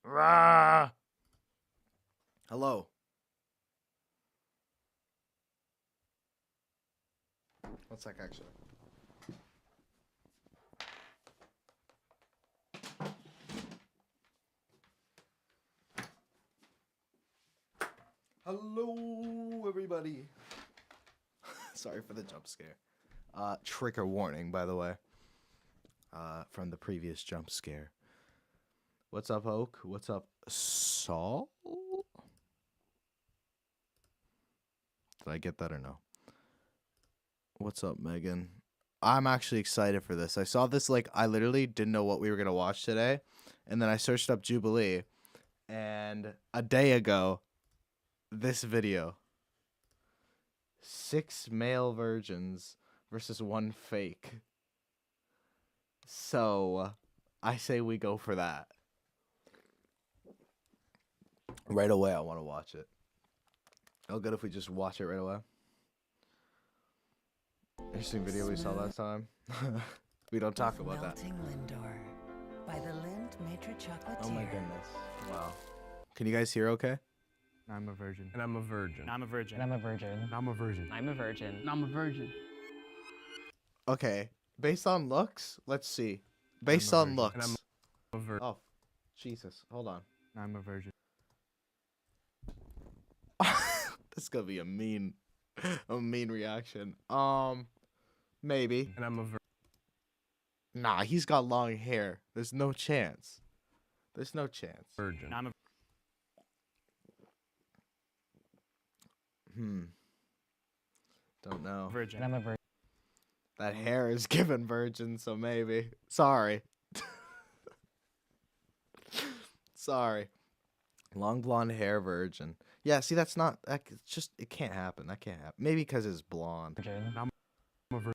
Rah! Hello. One sec, actually. Hello, everybody. Sorry for the jump scare. Trigger warning, by the way. From the previous jump scare. What's up, Oak? What's up, Saul? Did I get that or no? What's up, Megan? I'm actually excited for this. I saw this, I literally didn't know what we were going to watch today. And then I searched up JUBILEE. And a day ago, this video. 6 male virgins versus 1 fake. So, I say we go for that. Right away, I want to watch it. How good if we just watch it right away? Interesting video we saw last time. We don't talk about that. Lindor by the Lind Maitre Chocolatier. Oh my goodness. Wow. Can you guys hear okay? I'm a virgin. And I'm a virgin. I'm a virgin. And I'm a virgin. And I'm a virgin. I'm a virgin. And I'm a virgin. Okay. Based on looks, let's see. Based on looks. And I'm a virgin. Oh, Jesus. Hold on. I'm a virgin. This is gonna be a mean reaction. Maybe. And I'm a virgin. Nah, he's got long hair. There's no chance. There's no chance. Virgin. I'm a Don't know. virgin. And I'm a virgin. That hair is given virgin, so maybe. Sorry. Sorry. Long blonde hair virgin. Yeah, see, that's not. It can't happen. That can't happen. Maybe because it's blonde. Virgin. I'm a virgin.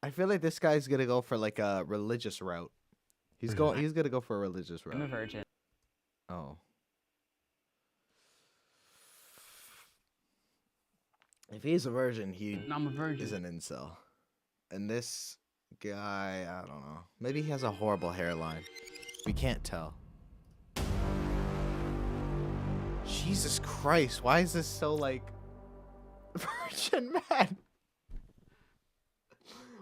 I feel like this guy's gonna go for a religious route. He's gonna go for a religious I'm a route. virgin. Oh. If he's a virgin, he And I'm a virgin. is an incel. And this guy, I don't know. Maybe he has a horrible hairline. We can't tell. Jesus Christ, why is this so virgin man?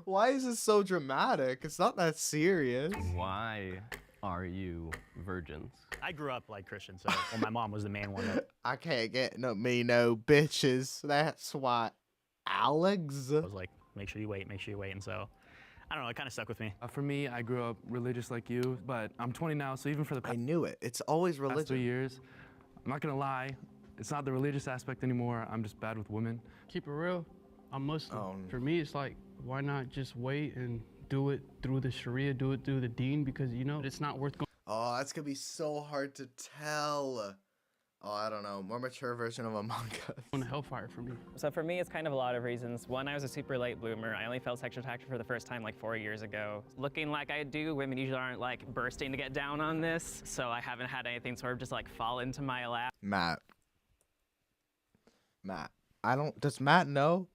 Why is this so dramatic? It's not that serious. Why are you virgins? I grew up like Christian, so well, my mom was the main one. I can't get no bitches. That's why Alex. I was like, make sure you wait, and so I don't know, it kind of stuck with me. For me, I grew up religious like you, but I'm 20 now, so even for the I past knew it. It's always 3 religion. years, I'm not gonna lie, it's not the religious aspect anymore. I'm just bad with women. Keep it real. I'm Muslim. Oh. For me, it's like, why not just wait and do it through the Sharia, do it through the Deen, because it's not worth going Oh, that's gonna be so hard to tell. Oh, I don't know. More mature version of Among Us. to hellfire for me. So for me, it's kind of a lot of reasons. One, I was a super late bloomer. I only felt sexual attraction for the first time 4 years ago. Looking like I do, women usually aren't bursting to get down on this. So I haven't had anything sort of just fall into my lap. Matt. I don't. Does Matt know?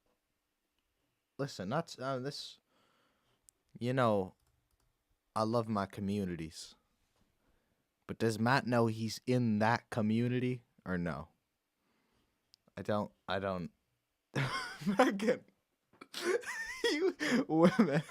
Listen, not this. I love my communities. But does Matt know he's in that community or no? I don't. Megan. You women.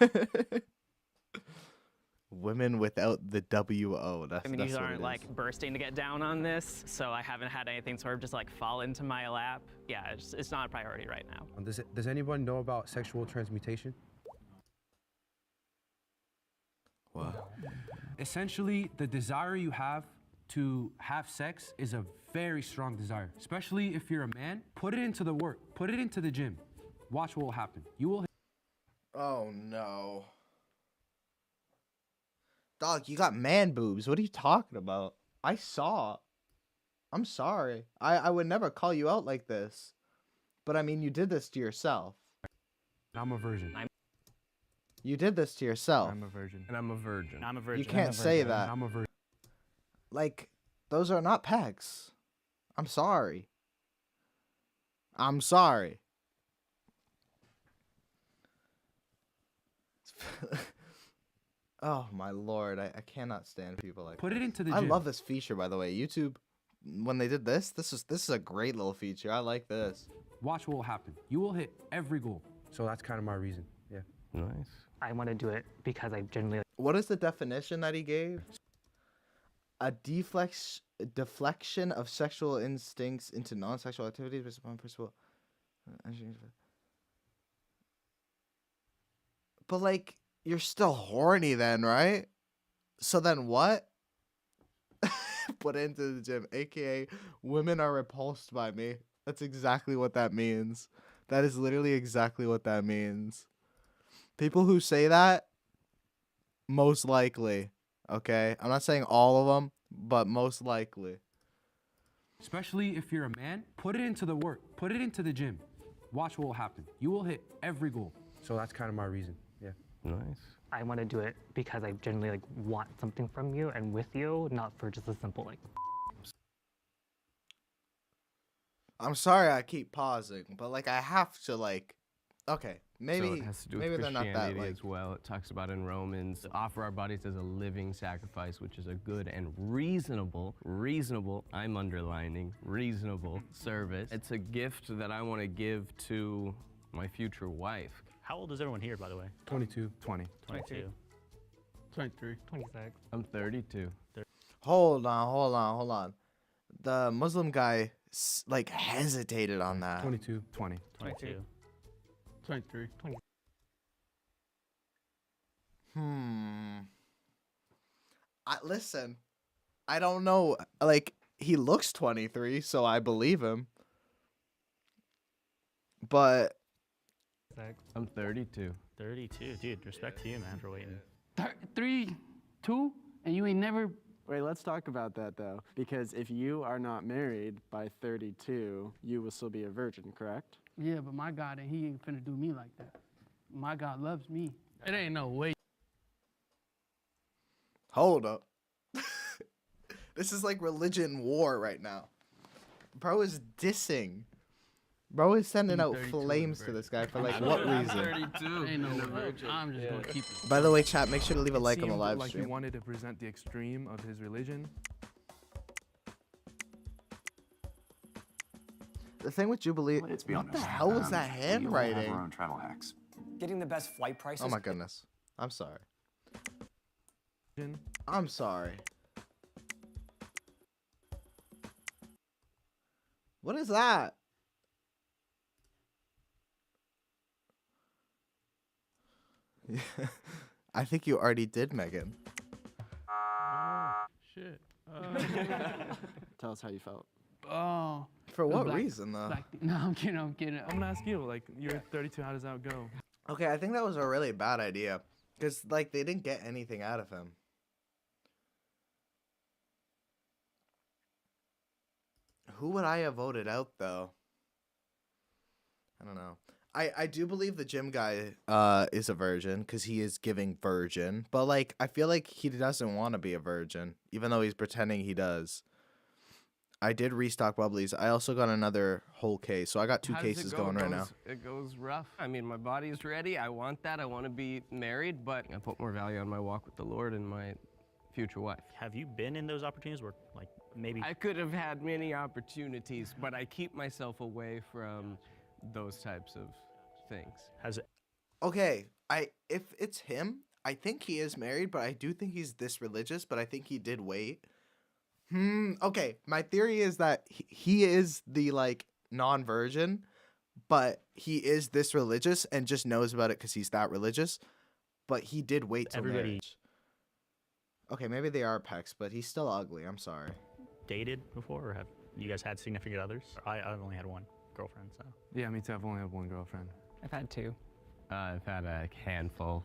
Women without the WO. That's Women that's usually what aren't it is. bursting to get down on this. So I haven't had anything sort of just fall into my lap. Yeah, it's not a priority right now. Does anyone know about sexual transmutation? What? Essentially, the desire you have to have sex is a very strong desire, especially if you're a man. Put it into the work. Put it into the gym. Watch what will happen. You will. Oh no. Dog, you got man boobs. What are you talking about? I saw. I'm sorry. I would never call you out like this. But I mean, you did this to yourself. I'm a virgin. You did this to yourself. I'm a virgin. And I'm a virgin. And I'm a virgin. You can't say And that. I'm a virgin. Those are not pecs. I'm sorry. I'm sorry. Oh my lord, I cannot stand people like Put this. it into the I gym. love this feature, by the way. YouTube, when they did this is a great little feature. I like this. Watch what will happen. You will hit every goal. So that's kind of my reason. Yeah. Nice. I want to do it because I genuinely What is the definition that he gave? A deflection of sexual instincts into non-sexual activities based upon principle. But like, you're still horny then, right? So then what? Put it into the gym, aka women are repulsed by me. That's exactly what that means. That is literally exactly what that means. People who say that, most likely, okay? I'm not saying all of them, but most likely. Especially if you're a man, put it into the work. Put it into the gym. Watch what will happen. You will hit every goal. So that's kind of my reason. Yeah. Nice. I want to do it because I genuinely like want something from you and with you, not for just a simple like. I'm sorry I keep pausing, but like I have to like, okay, So maybe it has to do with maybe they're not that Christianity like. as well. It talks about in Romans, offer our bodies as a living sacrifice, which is a good and reasonable, I'm underlining, reasonable service. It's a gift that I want to give to my future wife. How old is everyone here, by the way? 22. 20. 22. 23. 26. I'm 32. Hold on. The Muslim guy like hesitated on that. 22. 20. 22. 23. Listen, I don't know. Like he looks 23, so I believe him. But I'm 32. 32. Dude, respect to you, man, for waiting. 3, 2, and you ain't never. Wait, let's talk about that though. Because if you are not married by 32, you will still be a virgin, correct? Yeah, but my God, and he ain't finna do me like that. My God loves me. It ain't no way. hold up. This is like religion war right now. Bro is dissing. Bro is sending out 32 flames to this guy for like what reason? Ain't no way. I'm just gonna keep it. By the way, chat, make sure to leave a like on the Seemed live like he stream. wanted to present the extreme of his religion. The thing with Jubilee, Let's be what honest. the hell was that We all have handwriting? our own travel hacks. Getting the best flight prices. Oh my goodness. I'm sorry. Religion. I'm sorry. What is that? I think you already did, Megan. Shit. Tell us how you felt. Oh. For what black- reason, though? No, I'm kidding. I'm kidding. I'm gonna ask you, like, you're 32, how does that go? Okay, I think that was a really bad idea. Because, like, they didn't get anything out of him. Who would I have voted out, though? I don't know. I do believe the gym guy is a virgin because he is giving virgin. But, like, I feel like he doesn't want to be a virgin, even though he's pretending he does. I did restock bubblies. I also got another whole case. So I got two How does it cases go? going right now. It goes rough. I mean, my body's ready. I want that. I want to be married, but I put more value on my walk with the Lord and my future wife. Have you been in those opportunities where, like, maybe I could have had many opportunities, but I keep myself away from those types of things. has it? Okay, if it's him, I think he is married, but I do think he's this religious, but I think he did wait. Okay, my theory is that he is the, like, non-virgin, but he is this religious and just knows about it because he's that religious, but he did wait till Everybody- marriage. Okay, maybe they are pecs, but he's still ugly, I'm sorry. Dated before, or have you guys had significant others? I've only had one girlfriend, so. Yeah, me too. I've only had one girlfriend. I've had 2. I've had a handful.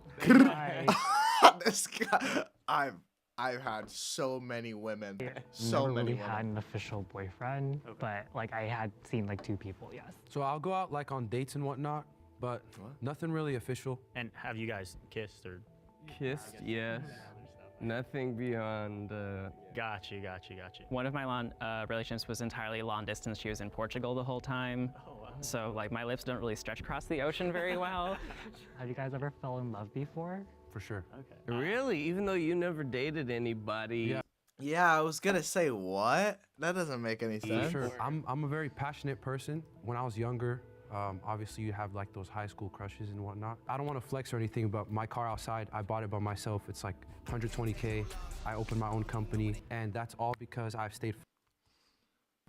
This guy, I've had so many women, so Never many really women. had an official boyfriend, but like I had seen like 2 people, yes. So I'll go out like on dates and whatnot, but nothing really official. And have you guys kissed or? Kissed, yes. Nothing beyond. Got you. One of my relationships was entirely long distance. She was in Portugal the whole time. So like my lips don't really stretch across the ocean very well. Have you guys ever fell in love before? for sure. Okay. Really? Even though you never dated anybody? Yeah. Yeah, I was gonna say what? That doesn't make any For sense. sure. I'm a very passionate person. When I was younger, obviously you have like those high school crushes and whatnot. I don't want to flex or anything, but my car outside, I bought it by myself. It's like 120K. I opened my own company, and that's all because I've stayed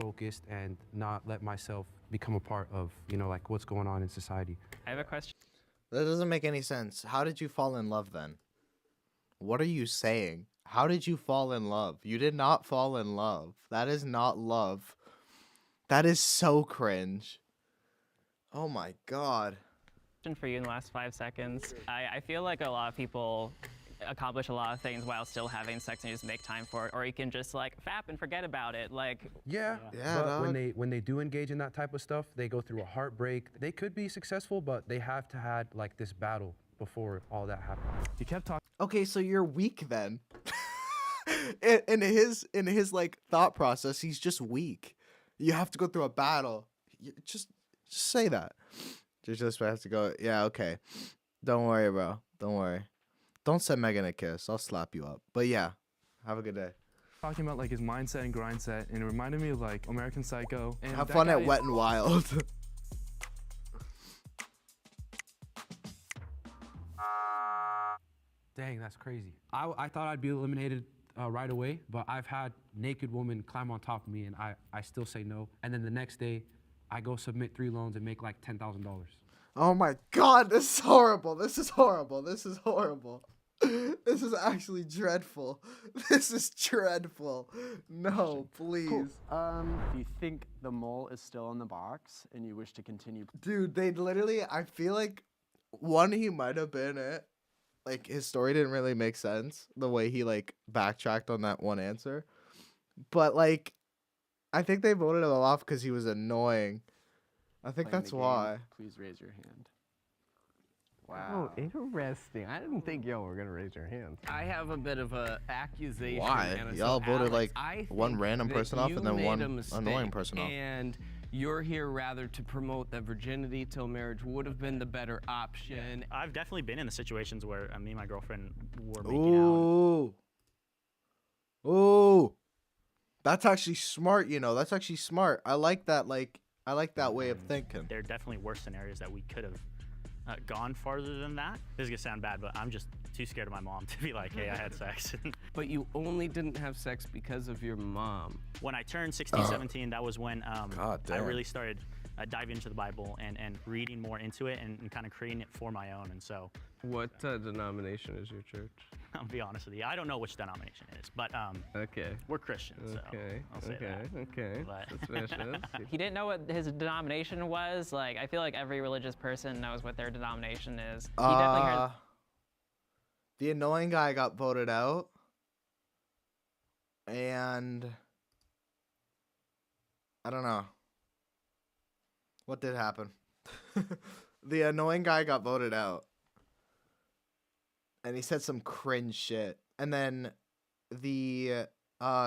focused and not let myself become a part of, you know, like what's going on in society. I have a question. That doesn't make any sense. How did you fall in love then? What are you saying? How did you fall in love? You did not fall in love. That is not love. That is so cringe. Oh my god. For you in the last 5 seconds. I feel like a lot of people accomplish a lot of things while still having sex and you just make time for it, or you can just like fap and forget about it. Like, Yeah, Yeah, but dog. when they do engage in that type of stuff, they go through a heartbreak. They could be successful, but they have to had like this battle before all that happened. He kept talking Okay, so you're weak then. in his like thought process, he's just weak. You have to go through a battle. Just say that. You just have to go. Yeah, okay. Don't worry, bro. Don't worry. Don't send Megan a kiss. I'll slap you up. But yeah, have a good day. about like his mindset and grind set, and it reminded me of like American Psycho. And Have that fun at guy- Wet and Wild. Dang, that's crazy. I thought I'd be eliminated right away, but I've had naked women climb on top of me, and I still say no. And then the next day, I go submit 3 loans and make like $10,000. Oh my god, this is horrible. This is horrible. This is horrible. This is actually dreadful. This is dreadful. No, please. Cool. If you think the mole is still in the box and you wish to continue, Dude, they literally, I feel like one, he might have been it. Like, his story didn't really make sense the way he, like, backtracked on that one answer. But, like, I think they voted him off because he was annoying. I think playing that's the game, why. please raise your hand. Oh, Wow. interesting. I didn't think y'all were gonna raise your hands. I have a bit of a accusation. Why? And Y'all voted, Alex, like, I one think random that person off you and then made one a mistake, annoying person off. And you're here rather to promote that virginity till marriage would have been the better option. I've definitely been in the situations where me and my girlfriend were making out. Ooh. Ooh. That's actually smart, you know. That's actually smart. I like that, like, I like that way of thinking. There are definitely worse scenarios that we could have gone farther than that. This is gonna sound bad, but I'm just too scared of my mom to be like, hey, I had sex. But you only didn't have sex because of your mom. When I turned 16, 17, that was when God I damn. really started diving into the Bible and reading more into it and kind of creating it for my own. And so, What denomination is your church? I'll be honest with you, I don't know which denomination it is, but Okay. we're Christians, so Okay. I'll say Okay. that. Okay. But- Suspicious. he didn't know what his denomination was. Like, I feel like every religious person knows what their denomination is. He definitely heard. The annoying guy got voted out. And I don't know. What did happen? The annoying guy got voted out. And he said some cringe shit. And then the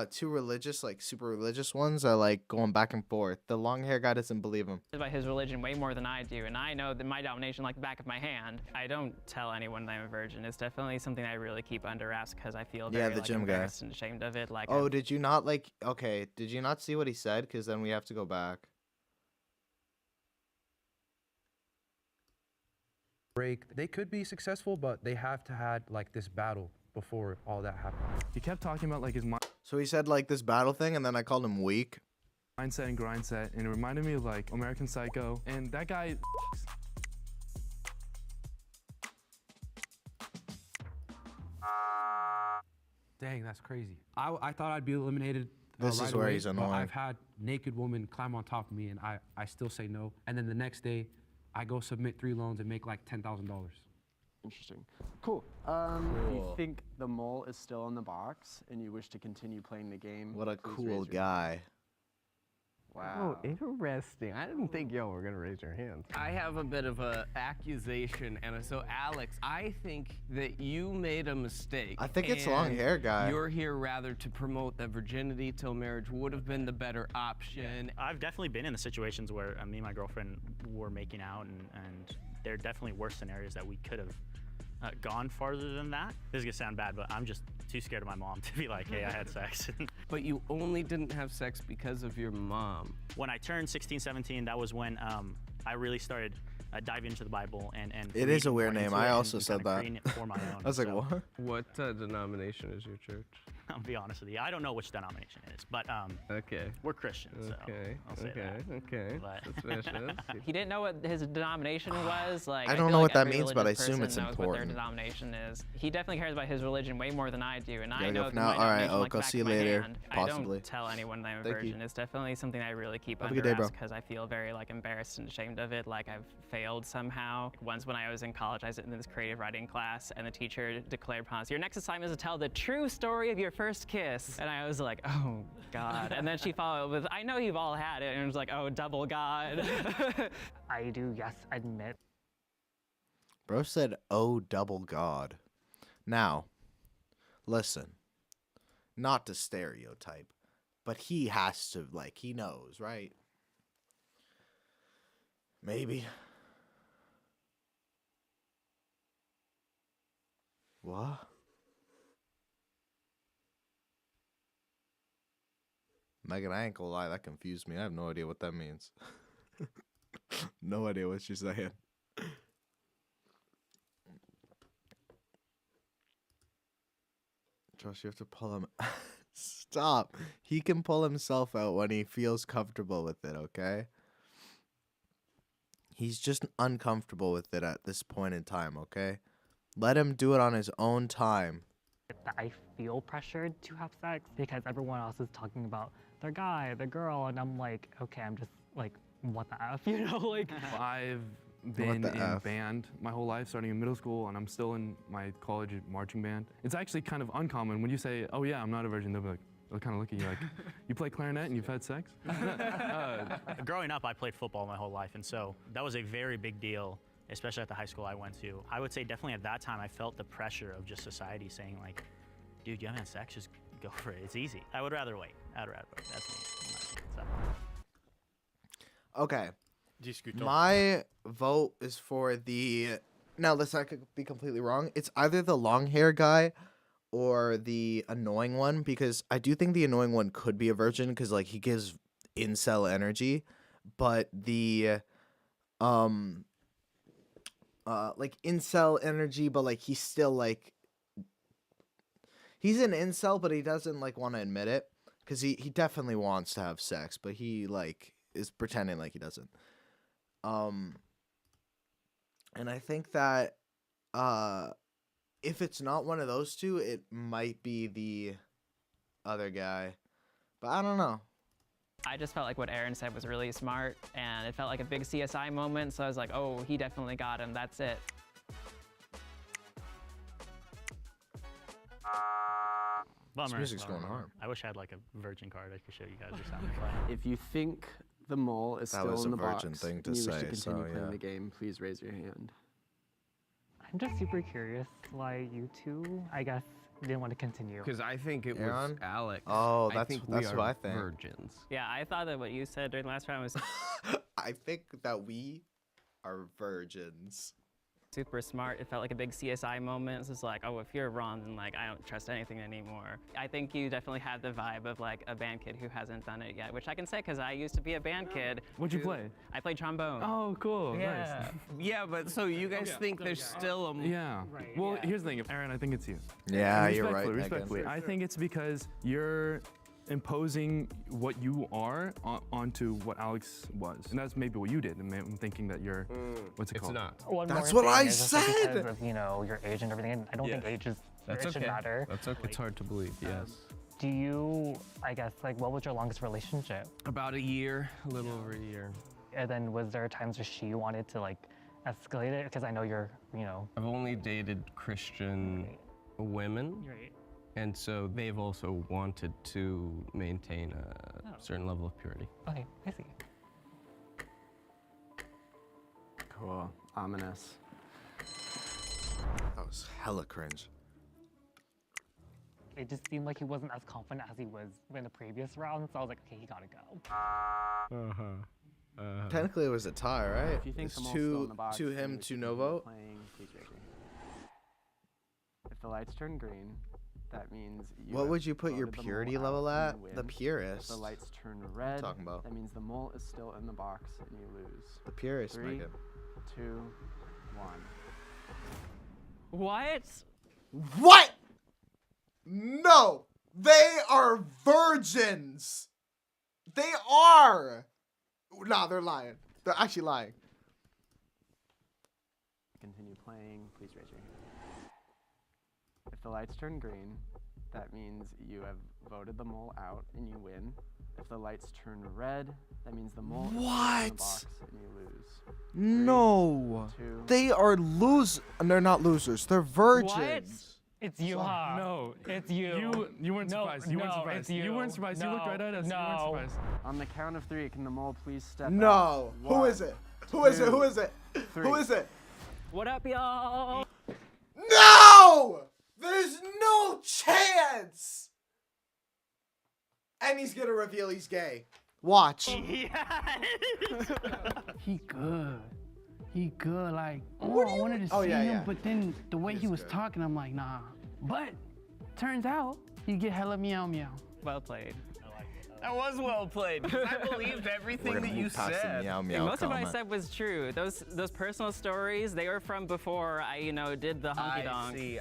2 religious, like super religious ones are like going back and forth. The long hair guy doesn't believe him. About his religion way more than I do, and I know that my denomination like the back of my hand. I don't tell anyone that I'm a virgin. It's definitely something I really keep under wraps because I feel very the like, gym guy. embarrassed and ashamed of it. Like, Oh, did you not like, okay, did you not see what he said? Because then we have to go back. Break. They could be successful, but they have to had like this battle before all that happened. He kept talking about like his So he said like this battle thing, and then I called him weak. mindset and grind set, and it reminded me of like American Psycho. And that guy. Dang, that's crazy. I thought I'd be eliminated This right is where away, he's but annoying. I've had naked women climb on top of me, and I still say no. And then the next day, I go submit 3 loans and make like $10,000. Interesting. Cool. If you Cool. think the mole is still in the box and you wish to continue playing the game, What a please cool raise your hand. guy. Wow. Oh, interesting. I didn't think y'all were gonna raise your hands. I have a bit of a accusation, and so Alex, I think that you made a mistake. I think it's long and hair guy. You're here rather to promote that virginity till marriage would have been the better option. I've definitely been in the situations where me and my girlfriend were making out, and there are definitely worse scenarios that we could have gone farther than that. This is gonna sound bad, but I'm just too scared of my mom to be like, hey, I had sex. But you only didn't have sex because of your mom. When I turned 16, 17, that was when I really started diving into the Bible and It is a reading weird more name. into I it also and said kinda that. creating it for my own. I was like, So, what? What denomination is your church? I'll be honest with you. I don't know which denomination it is, but Okay. we're Christians, so Okay. I'll say Okay. that. Okay. But- Suspicious. He didn't know what his denomination was. Like I I don't feel know like what that every means, but I religious assume person it's knows what their important. denomination is. He definitely cares about his religion way more than I do, and I Gotta go know for my now. All right, denomination I'll like go the back see you of my later, hand. possibly. I don't tell anyone that I'm a Thank you. virgin. It's definitely something I really keep Have a under good day, bro. wraps because I feel very like embarrassed and ashamed of it. Like I've failed somehow. Once when I was in college, I was in this creative writing class, and the teacher declared upon us, "Your next assignment is to tell the true story of your first kiss." And I was like, "Oh God!" And then she followed with, "I know you've all had it," and it was like, "Oh, double God." I do, yes, admit. Bro said, "Oh, double God." Now, listen, not to stereotype, but he has to, like, he knows, right? Maybe. What? Megan, I ain't gonna lie, that confused me. I have no idea what that means. No idea what she's saying. Josh, you have to pull him. Stop. He can pull himself out when he feels comfortable with it, okay? He's just uncomfortable with it at this point in time, okay? Let him do it on his own time. That I feel pressured to have sex because everyone else is talking about their guy, their girl, and I'm like, okay, I'm just like, what the F, you know? Like, I've been the in F? band my whole life, starting in middle school, and I'm still in my college marching band. It's actually kind of uncommon when you say, oh yeah, I'm not a virgin, they'll be like, they'll kind of look at you like, you play clarinet and you've had sex? Growing up, I played football my whole life, and so that was a very big deal, especially at the high school I went to. I would say definitely at that time, I felt the pressure of just society saying like, dude, you haven't had sex, just go for it, it's easy. I would rather wait, that's me. So. Okay. My vote is for the... Now, listen, I could be completely wrong. It's either the long hair guy or the annoying one, because I do think the annoying one could be a virgin because, like, he gives incel energy. But the... like, incel energy, but, like, he's still, like... He's an incel, but he doesn't, like, want to admit it. Because he definitely wants to have sex, but he, like, is pretending like he doesn't. And I think that if it's not one of those two, it might be the other guy. But I don't know. I just felt like what Aaron said was really smart, and it felt like a big CSI moment, so I was like, oh, he definitely got him, that's it. Bummer. This music's bummer. going hard. I wish I had like a virgin card I could show you guys or something. But If you think the mole is That still was in a the virgin box thing to and you wish say, to continue so, playing yeah. the game, please raise your hand. I'm just super curious why you two, I guess, didn't want to continue. Because I think it was Aaron? Alex. Oh, I that's- think that's we what are I think. virgins. Yeah, I thought that what you said during the last round was I think that we are virgins. super smart. It felt like a big CSI moment. It's just like, oh, if you're wrong, then like I don't trust anything anymore. I think you definitely had the vibe of like a band kid who hasn't done it yet, which I can say because I used to be a band kid. What'd you play? I played trombone. Oh, cool. yeah. Yeah, but so you guys think there's still a... Nice. Yeah. Well, here's the thing, Aaron, I think it's you. Yeah, you're right, Respectfully, Megan. I think it's because you're imposing what you are onto what Alex was, and that's maybe what you did. And I'm thinking that you're, what's it It's called? not. One That's more what thing I is just, like, said! Because of, you know, your age and everything, I don't think age is, That's it okay. should matter. That's okay. It's hard to believe, yes. Do you, I guess, like, what was your longest relationship? About a year, a little over a year. And then was there times where she wanted to, like, escalate it? Because I know you're, you know. I've only dated Christian women. Right. And so they've also wanted to maintain a certain level of purity. Okay, I see. Cool. Ominous. That was hella cringe. It just seemed like he wasn't as confident as he was in the previous round, so I was like, okay, he gotta go. Technically, it was a tie, right? If you think It's the mole's still in two the box, to and him, you wish to to no continue vote. playing, please raise your hand. If the lights turn green, that means you What have would you put your voted the mole purity out level and at? you The win. purest. If the lights turn red, talking about? that means the mole is still in the box and you lose. The purest, 3, Megan. 2, 1. What? What? No! They are virgins! They are! Nah, they're lying. They're actually lying. Continue playing. Please raise your hand. If the lights turn green, that means you have voted the mole out and you win. If the lights turn red, that means the mole is still in the What? box and you lose. No. 2, They are they're not losers. They're virgins. It's you, huh? No. It's you. You weren't No, surprised. You weren't no, surprised. it's you. You weren't surprised. You looked right at us. You weren't No. surprised. On the count of 3, can the mole please step out? No. Who is it? Who is it? Who is it? Who is it? What up, y'all? No! There's no chance! And he's gonna reveal he's gay. Watch. He good. He good. Like, I wanted to Oh, see yeah, him, yeah. but then the way He he is was good. talking, I'm like, nah. But turns out he get hella meow meow. Well played. That was well played. 'Cause I believed everything that you said. meow And most of what I said was true. Those personal stories, they were from before I, did the honky I donk. see.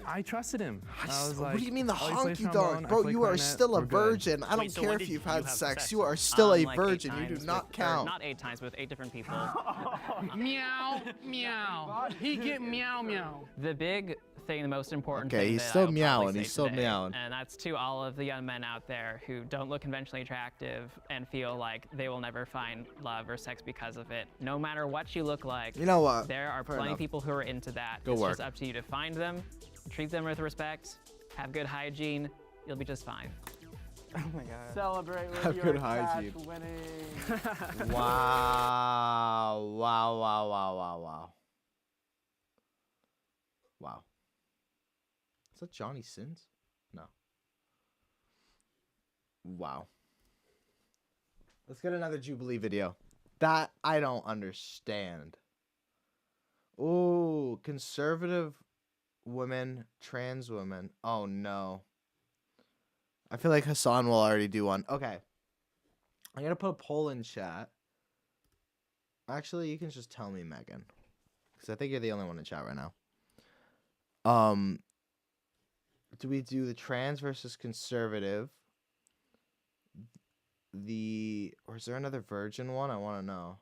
I trusted him. I was like, What do you mean the oh, he plays honky trombone, donk? I Bro, play you are clarinet, still a we're good. virgin. I don't Wait, so care when if did you've you had have sex. sex You with are him? still a Like 8 virgin. You do times not or count. Not 8 times, with 8 different people. Meow meow. He get meow meow. The big thing, the most important Okay, thing he's that still I will probably meowing, say he's still today, meowing. And that's to all of the young men out there who don't look conventionally attractive and feel like they will never find love or sex because of it. No matter what you look like, You know what? there are Fair plenty enough. of people who are into that. Go it's work. just up to you to find them, treat them with respect, have good hygiene, you'll be just fine. Oh my god. Celebrate with Have your good cash hygiene. winning. Wow. Wow, wow, wow, wow, wow. Wow. Is that Johnny Sins? No. Wow. Let's get another Jubilee video. That I don't understand. Ooh, conservative women, trans women. Oh no. I feel like Hassan will already do one. Okay. I'm gonna put a poll in chat. Actually, you can just tell me, Megan. Because I think you're the only one in chat right now. Do we do the trans versus conservative? Or is there another virgin one? I want to know.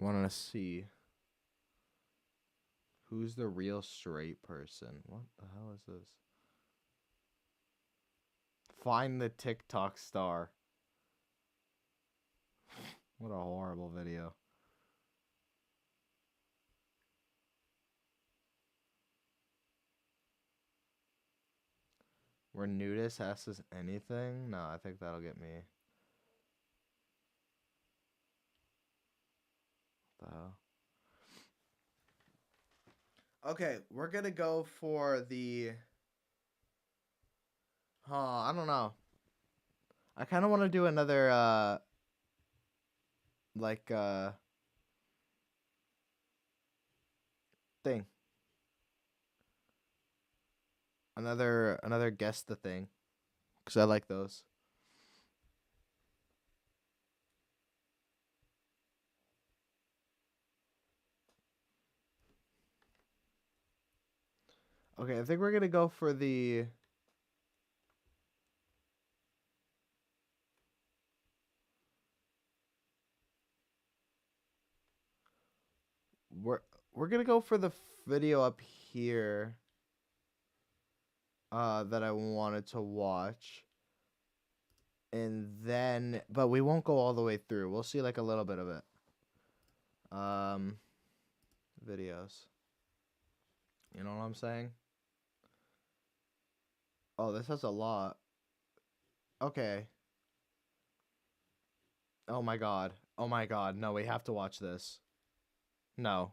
Want to see who's the real straight person. What the hell is this? Find the TikTok star. What a horrible video. Where nudist asks us anything? No, I think that'll get me. What the hell? Okay, we're gonna go for the. I don't know. I kind of want to do another, thing. Another guess the thing, because I like those. Okay, I think we're gonna go for the. We're gonna go for the video up here. That I wanted to watch. And then, but we won't go all the way through. We'll see like a little bit of it. Videos. You know what I'm saying? Oh, this has a lot. Okay. Oh my god. Oh my god, no, we have to watch this. No.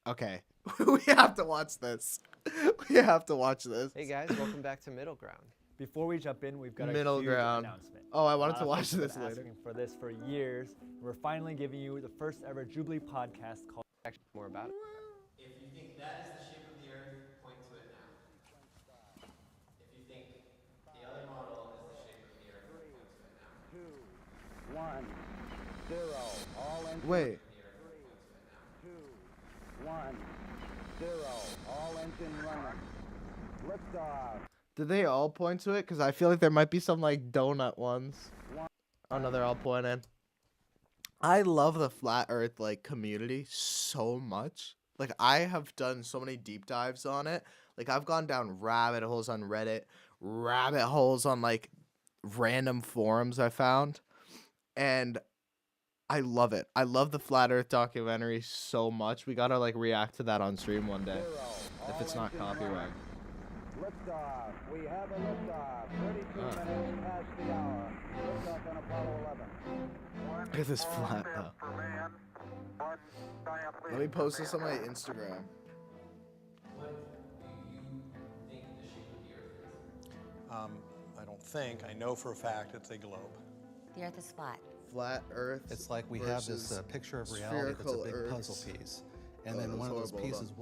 Okay. We have to watch this. We have to watch this. Hey guys, welcome back to Middle Ground. Before we jump in, we've got Middle a huge ground. announcement. Oh, I A wanted lot to of watch folks have this been later. asking for this for years. We're finally giving you the first ever Jubilee podcast called Actually, more about it. If you think that is the shape of the Earth, point to it now. If you think the other model is the shape of the Earth, point to it now. 2, 1, 0. All engines. Wait. 2, 1, 0. All engine running. Liftoff. Did they all point to it? Because I feel like there might be some like donut ones. Oh no, they're all pointing. I love the flat earth like community so much. Like I have done so many deep dives on it. Like I've gone down rabbit holes on Reddit, rabbit holes on like random forums I found. And I love it. I love the flat earth documentary so much. We gotta like react to that on stream one day. If it's not copyright. Liftoff. We have a liftoff. 32 minutes past the hour. Liftoff on Apollo 11. Look at this flat though. Let me post this on my Instagram. What do you think the shape of the Earth is? I don't think. I know for a fact it's a globe. The Earth is flat. Flat earth. It's like we have this picture of reality that's a big puzzle piece. And then one of those pieces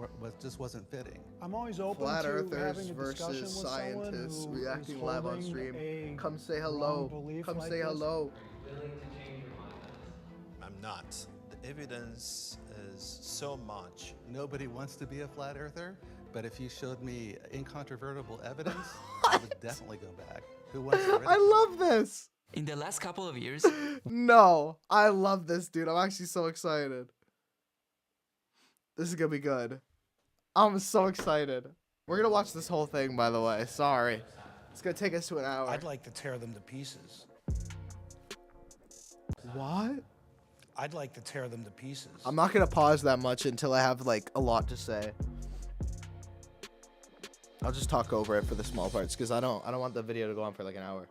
just wasn't fitting. I'm always open Flat to earthers having a discussion versus with scientists someone who reacting is live on holding stream. a Come say wrong hello. belief Come like say this. hello. Willing to change your mind on this? I'm not. The evidence is so much. Nobody wants to be a flat earther, but if you showed me incontrovertible evidence, I would definitely go back. Who wants to I love this. In the last couple of years, No, I love this, dude. I'm actually so excited. This is gonna be good. I'm so excited. We're gonna watch this whole thing, by the way. Sorry. It's gonna take us to an hour. I'd like to tear them to pieces. What? I'd like to tear them to pieces. I'm not gonna pause that much until I have like a lot to say. I'll just talk over it for the small parts because I don't want the video to go on for like an hour.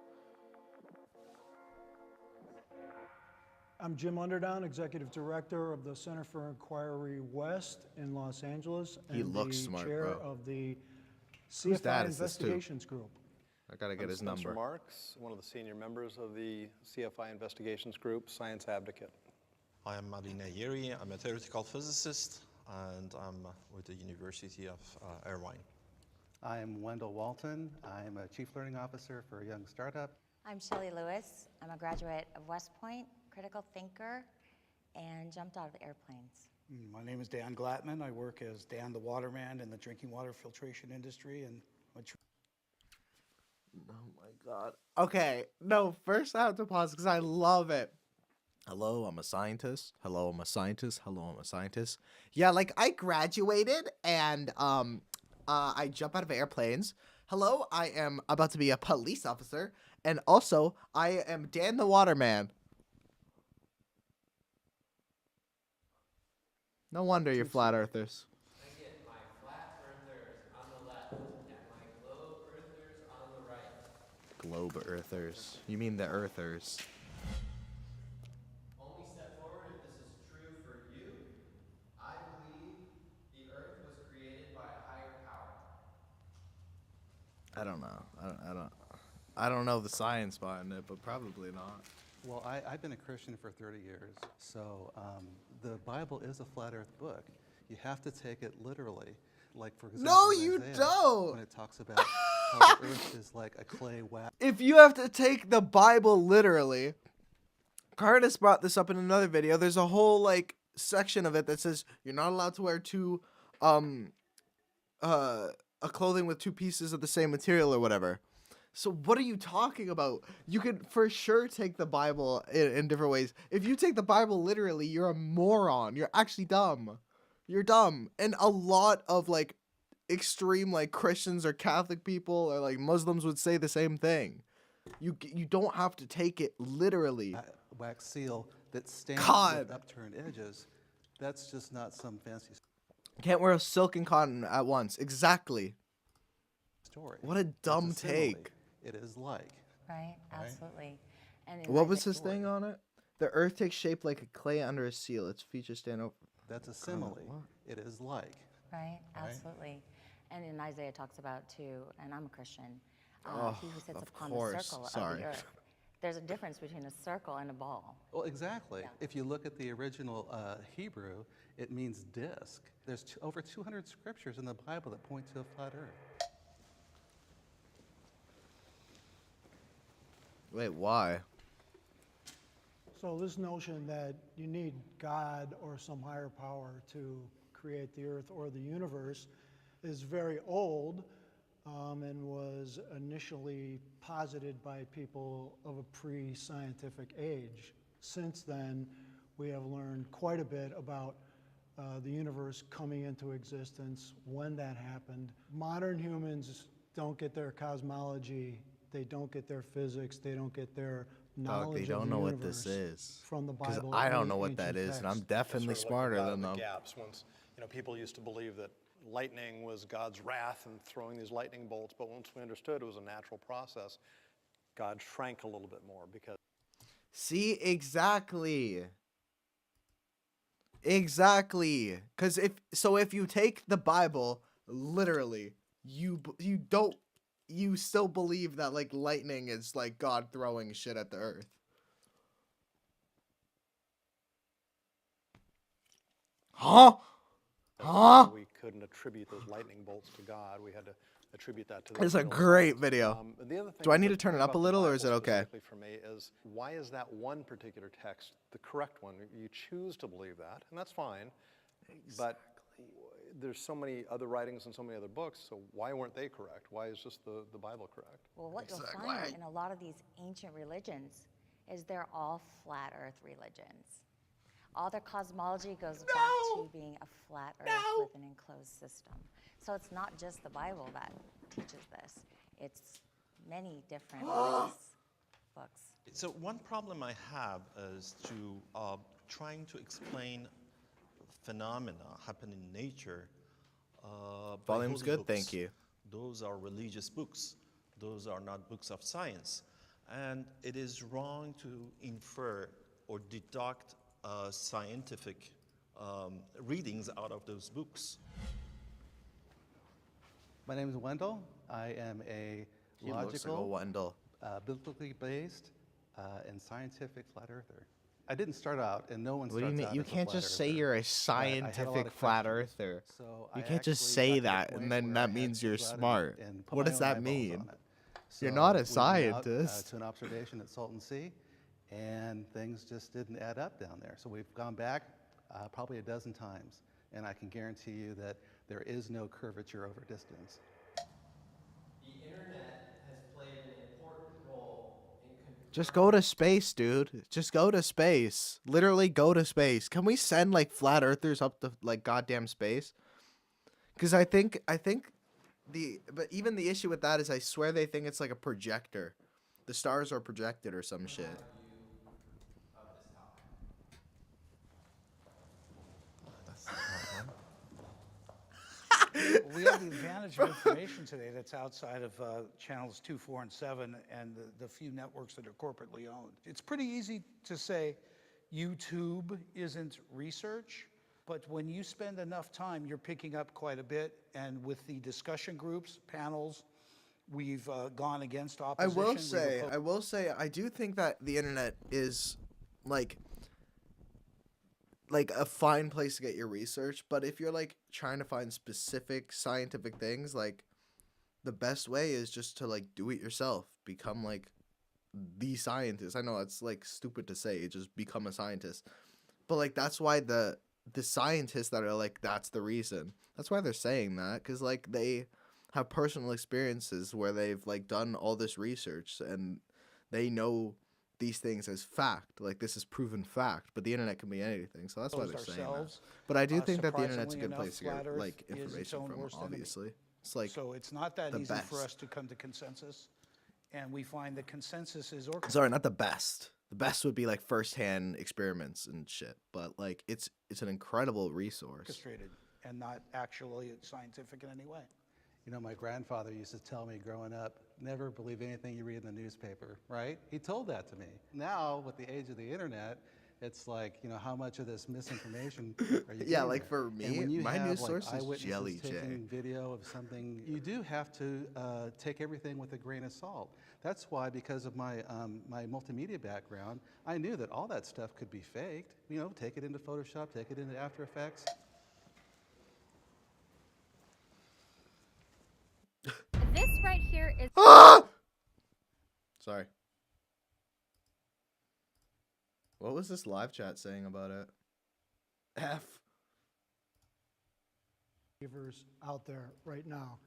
I'm Jim Underdown, Executive Director of the Center for Inquiry West in Los Angeles, He and looks the smart, chair bro. of the Whose CFI dad is this, too? Investigations Group. I gotta get I'm his Spencer number. Marks, one of the senior members of the CFI Investigations Group, Science Advocate. I am Marina Yeri. I'm a theoretical physicist, and I'm with the University of Irvine. I am Wendell Walton. I am a Chief Learning Officer for a young startup. I'm Shelley Lewis. I'm a graduate of West Point, critical thinker, and jumped out of the airplanes. My name is Dan Glattman. I work as Dan the Waterman in the drinking water filtration industry. And Oh my god. Okay, no, first I have to pause because I love it. Hello, I'm a scientist. Hello, I'm a scientist. Hello, I'm a scientist. Yeah, like I graduated and I jump out of airplanes. Hello, I am about to be a police officer. And also, I am Dan the Waterman. No wonder you're flat earthers. I get my flat earthers on the left and my globe earthers on the right. Globe earthers. You mean the earthers. Only step forward if this is true for you. I believe the earth was created by a higher power. I don't know. I don't know the science behind it, but probably not. Well, I've been a Christian for 30 years, so the Bible is a flat earth book. You have to take it literally. Like, for example, No, in you Isaiah, don't! When it talks about how the earth is like a clay wax. If you have to take the Bible literally, Curtis brought this up in another video. There's a whole like section of it that says you're not allowed to wear a clothing with two pieces of the same material or whatever. So what are you talking about? You could for sure take the Bible in different ways. If you take the Bible literally, you're a moron. You're actually dumb. You're dumb. And a lot of like extreme like Christians or Catholic people or like Muslims would say the same thing. You don't have to take it literally. Wax seal that stands God. with upturned edges. That's just not some fancy Can't wear silk and cotton at once. Exactly. story. What a dumb It's a simile. take. It is like. Right? Absolutely. And in What my was his thing on it? The earth takes shape like a clay under a seal. Its features stand over. That's a simile. It is like. Right, Right? absolutely. And in Isaiah talks about too, and I'm a Christian, Oh, he who sits of upon course. the circle of Sorry. the earth. There's a difference between a circle and a ball. Well, exactly. If you look at the original Hebrew, it means disc. There's over 200 scriptures in the Bible that point to a flat earth. Wait, why? So this notion that you need God or some higher power to create the earth or the universe is very old, and was initially posited by people of a pre-scientific age. Since then, we have learned quite a bit about the universe coming into existence, when that happened. Modern humans don't get their cosmology, they don't get their physics, they don't get their knowledge Dog, they of don't the know what this universe is. from the Because Bible. I or don't the know what that ancient is, and I'm texts. definitely smarter than them. The gaps. Once, people used to believe that lightning was God's wrath and throwing these lightning bolts, but once we understood it was a natural process, God shrank a little bit more because. See, exactly. Because if you take the Bible literally, you still believe that like lightning is like God throwing shit at the earth. Huh? We couldn't attribute those lightning bolts to God. We had to attribute that to. It's a great video. The other thing Do I need to the turn thing it up a about the little, or is it Bible okay? specifically for me is, why is that one particular text the correct one? You choose to believe that, and that's fine. But there's so many other writings and so many other books, so why weren't they correct? Why is just the Bible correct? Well, what you'll find in a lot of these ancient religions is they're all flat earth religions. All their cosmology goes back to being a flat earth with an enclosed system. So it's not just the Bible that teaches this. It's many different religious books. So one problem I have is to trying to explain phenomena happen in nature. By Volume's holy good, books. thank you. Those are religious books. Those are not books of science. And it is wrong to infer or deduct scientific readings out of those books. My name is Wendell. I am a He looks like a Wendell. biblically based, and scientific flat earther. I didn't start out, and no one What do starts you mean? out You as a can't flat just say earther. you're a But I had a lot scientific of flat questions. earther. So You I can't just actually say got to the that, point and then where I that had means to you're go out smart. and put What my does own that eyeballs mean? on it. You're So not a we went out, scientist. to an observation at Salton Sea, and things just didn't add up down there. So we've gone back probably a dozen times, and I can guarantee you that there is no curvature over distance. The internet has played an important role in Just go to space, dude. Just go to space. Literally go to space. Can we send like flat earthers up to like goddamn space? Because I think but even the issue with that is I swear they think it's like a projector. The stars are projected or some shit. We have the advantage of information today that's outside of channels 2, 4, and 7 and the few networks that are corporately owned. It's pretty easy to say YouTube isn't research, but when you spend enough time, you're picking up quite a bit. And with the discussion groups, panels, we've gone against opposition. I will say, I do think that the internet is like a fine place to get your research, but if you're like trying to find specific scientific things, like the best way is just to like do it yourself. Become like the scientist. I know it's like stupid to say, just become a scientist. But like that's why the scientists that are like that's the reason. That's why they're saying that, cuz like they have personal experiences where they've like done all this research and they know these things as fact, like this is proven fact, but the internet can be anything, so that's why they're saying that. But I do think that the internet's a good place to get like information from, obviously. It's like so it's not that the easy best. for us to come to consensus, and we find the consensus is orchestrated. Sorry, not the best. The best would be like firsthand experiments and shit, but like it's an incredible resource. Orchestrated and not actually scientific in any way. You know, my grandfather used to tell me growing up, never believe anything you read in the newspaper, right? He told that to me. Now, with the age of the internet, it's like, you know, how much of this misinformation are you Yeah, getting like there? for me, And when you my have news like source is eyewitnesses Jelly J. taking video of something, you do have to take everything with a grain of salt. That's why, because of my my multimedia background, I knew that all that stuff could be faked. You know, take it into Photoshop, take it into After Effects. This right here is. Sorry. What was this live chat saying about it? F. Out there right now.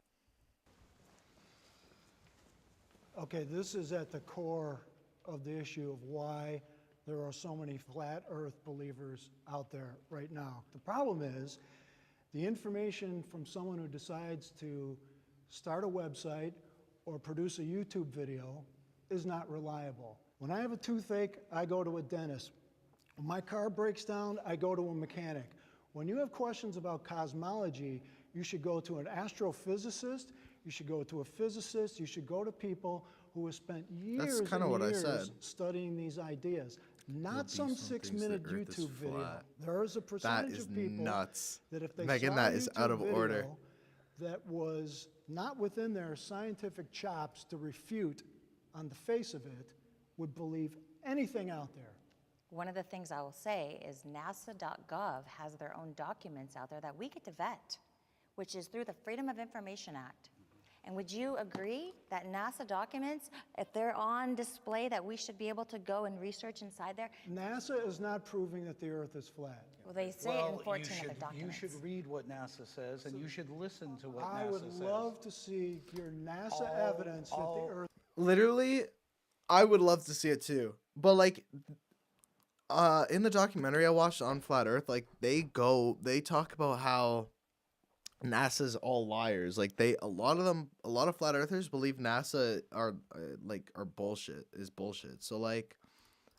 Okay, this is at the core of the issue of why there are so many flat earth believers out there right now. The problem is the information from someone who decides to start a website or produce a YouTube video is not reliable. When I have a toothache, I go to a dentist. When my car breaks down, I go to a mechanic. When you have questions about cosmology, you should go to an astrophysicist, you should go to a physicist, you should go to people who have spent years and kinda what I years said. studying these ideas. Not some Beast thinks the 6-minute Earth is YouTube video. flat. There is a percentage is of people nuts. that if they Megan, saw that a is YouTube out of order. video that was not within their scientific chops to refute on the face of it, would believe anything out there. One of the things I will say is NASA.gov has their own documents out there that we get to vet, which is through the Freedom of Information Act. And would you agree that NASA documents, if they're on display, that we should be able to go and research inside there? NASA is not proving that the Earth is flat. Well, they say it in 14 of the You documents. should read what NASA says, and you should listen to what I NASA would says. love to see your NASA evidence that the Earth. Literally, I would love to see it too. But like in the documentary I watched on Flat Earth, like they talk about how NASA's all liars. Like a lot of flat earthers believe NASA are bullshit. So like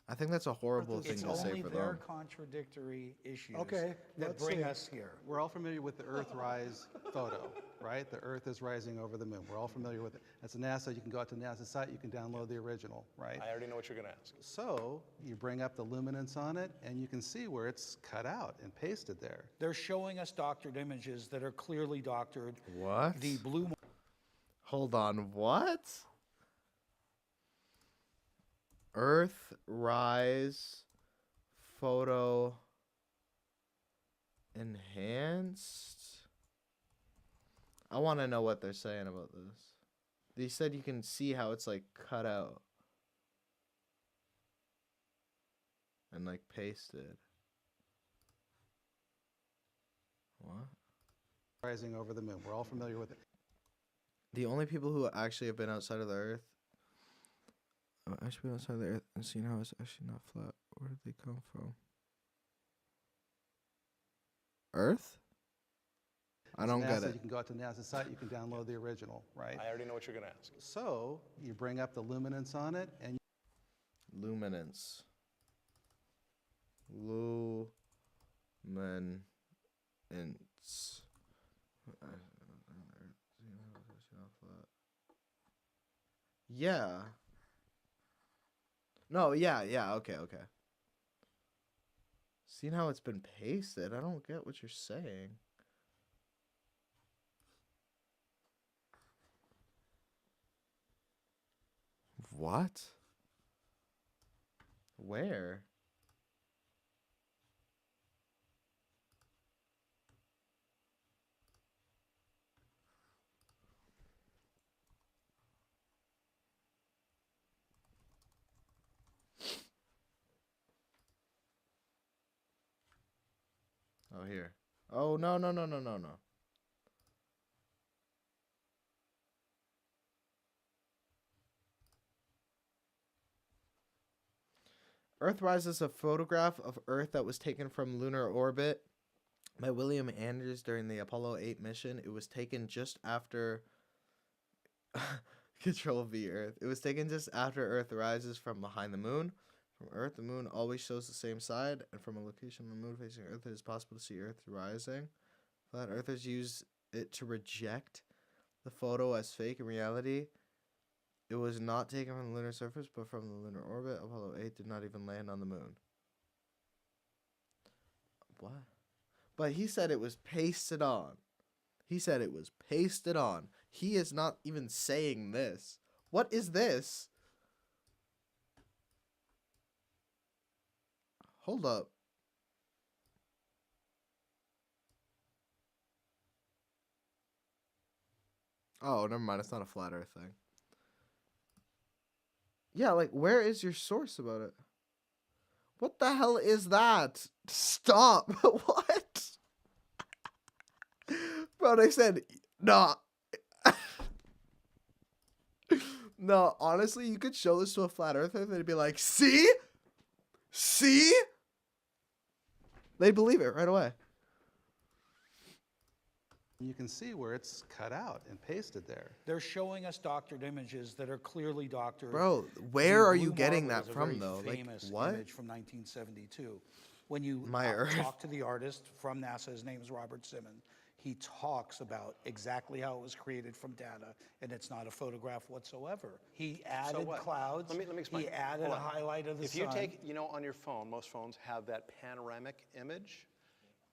I think that's a horrible thing to say for It's only their them. contradictory issues Okay, that let's bring see. us here. We're all familiar with the Earthrise photo, right? The Earth is rising over the moon. We're all familiar with it. That's a NASA. You can go out to NASA's site. You can download the original, right? I already know what you're going to ask. So you bring up the luminance on it, and you can see where it's cut out and pasted there. They're showing us doctored images that are clearly doctored. What? The blue. Hold on, what? Earth rise photo enhanced. I want to know what they're saying about this. They said you can see how it's like cut out and like pasted. What? Rising over the moon. We're all familiar with it. The only people who actually have been outside of the Earth, actually been outside of the Earth and seen how it's actually not flat. Where did they come from? Earth? I don't get NASA, it. You can go out to NASA's site. You can download the original, right? I already know what you're going to ask. So you bring up the luminance on it, and Luminance. Luminance. Yeah. No, yeah, okay. Seeing how it's been pasted, I don't get what you're saying. What? Where? Oh, here. Oh, no. Earthrise is a photograph of Earth that was taken from lunar orbit by William Anders during the Apollo 8 mission. It was taken just after Control V Earth. It was taken just after Earth rises from behind the moon. From Earth, the moon always shows the same side, and from a location on the moon facing Earth, it is possible to see Earth rising. Flat Earthers use it to reject the photo as fake. In reality, it was not taken from the lunar surface, but from the lunar orbit. Apollo 8 did not even land on the moon. What? But he said it was pasted on. He said it was pasted on. He is not even saying this. What is this? Hold up. Oh, never mind. It's not a flat earth thing. Yeah, like, where is your source about it? What the hell is that? Stop. What? Bro, they said, nah. No, honestly, you could show this to a flat earther and they'd be like, see? See? They'd believe it right away. You can see where it's cut out and pasted there. They're showing us doctored images that are clearly doctored. Bro, where The are you blue getting marble that is a from, very though? Like, famous what? image from 1972. When you My Earth. talk to the artist from NASA, his name is Robert Simon, he talks about exactly how it was created from data, and it's not a photograph whatsoever. He added what? clouds. Let me explain. He added Hold a on. highlight of the If sun. you take, on your phone, most phones have that panoramic image.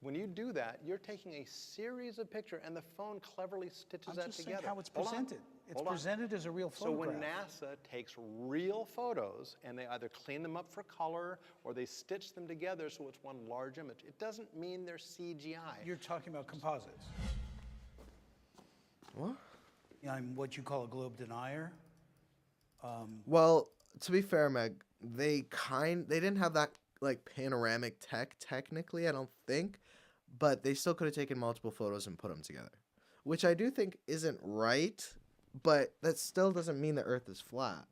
When you do that, you're taking a series of pictures, and the phone cleverly stitches I'm that just together. saying how it's Hold on. presented. It's Hold on. presented as a real So when photograph. NASA takes real photos and they either clean them up for color or they stitch them together so it's one large image, it doesn't mean they're CGI. You're talking about composites. What? I'm what you call a globe denier. Well, to be fair, Meg, they didn't have that like panoramic tech technically, I don't think, but they still could have taken multiple photos and put them together, which I do think isn't right, but that still doesn't mean the Earth is flat.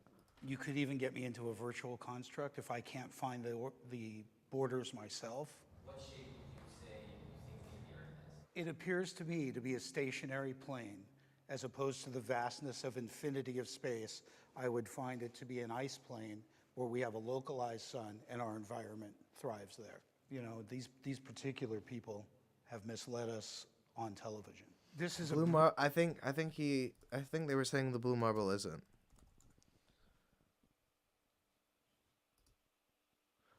You could even get me into a virtual construct if I can't find the borders myself. What shape would you say you think the Earth is? It appears to me to be a stationary plane, as opposed to the vastness of infinity of space. I would find it to be an ice plane where we have a localized sun and our environment thrives there. These particular people have misled us on television. This is Blue Mar. I think they were saying the blue marble isn't.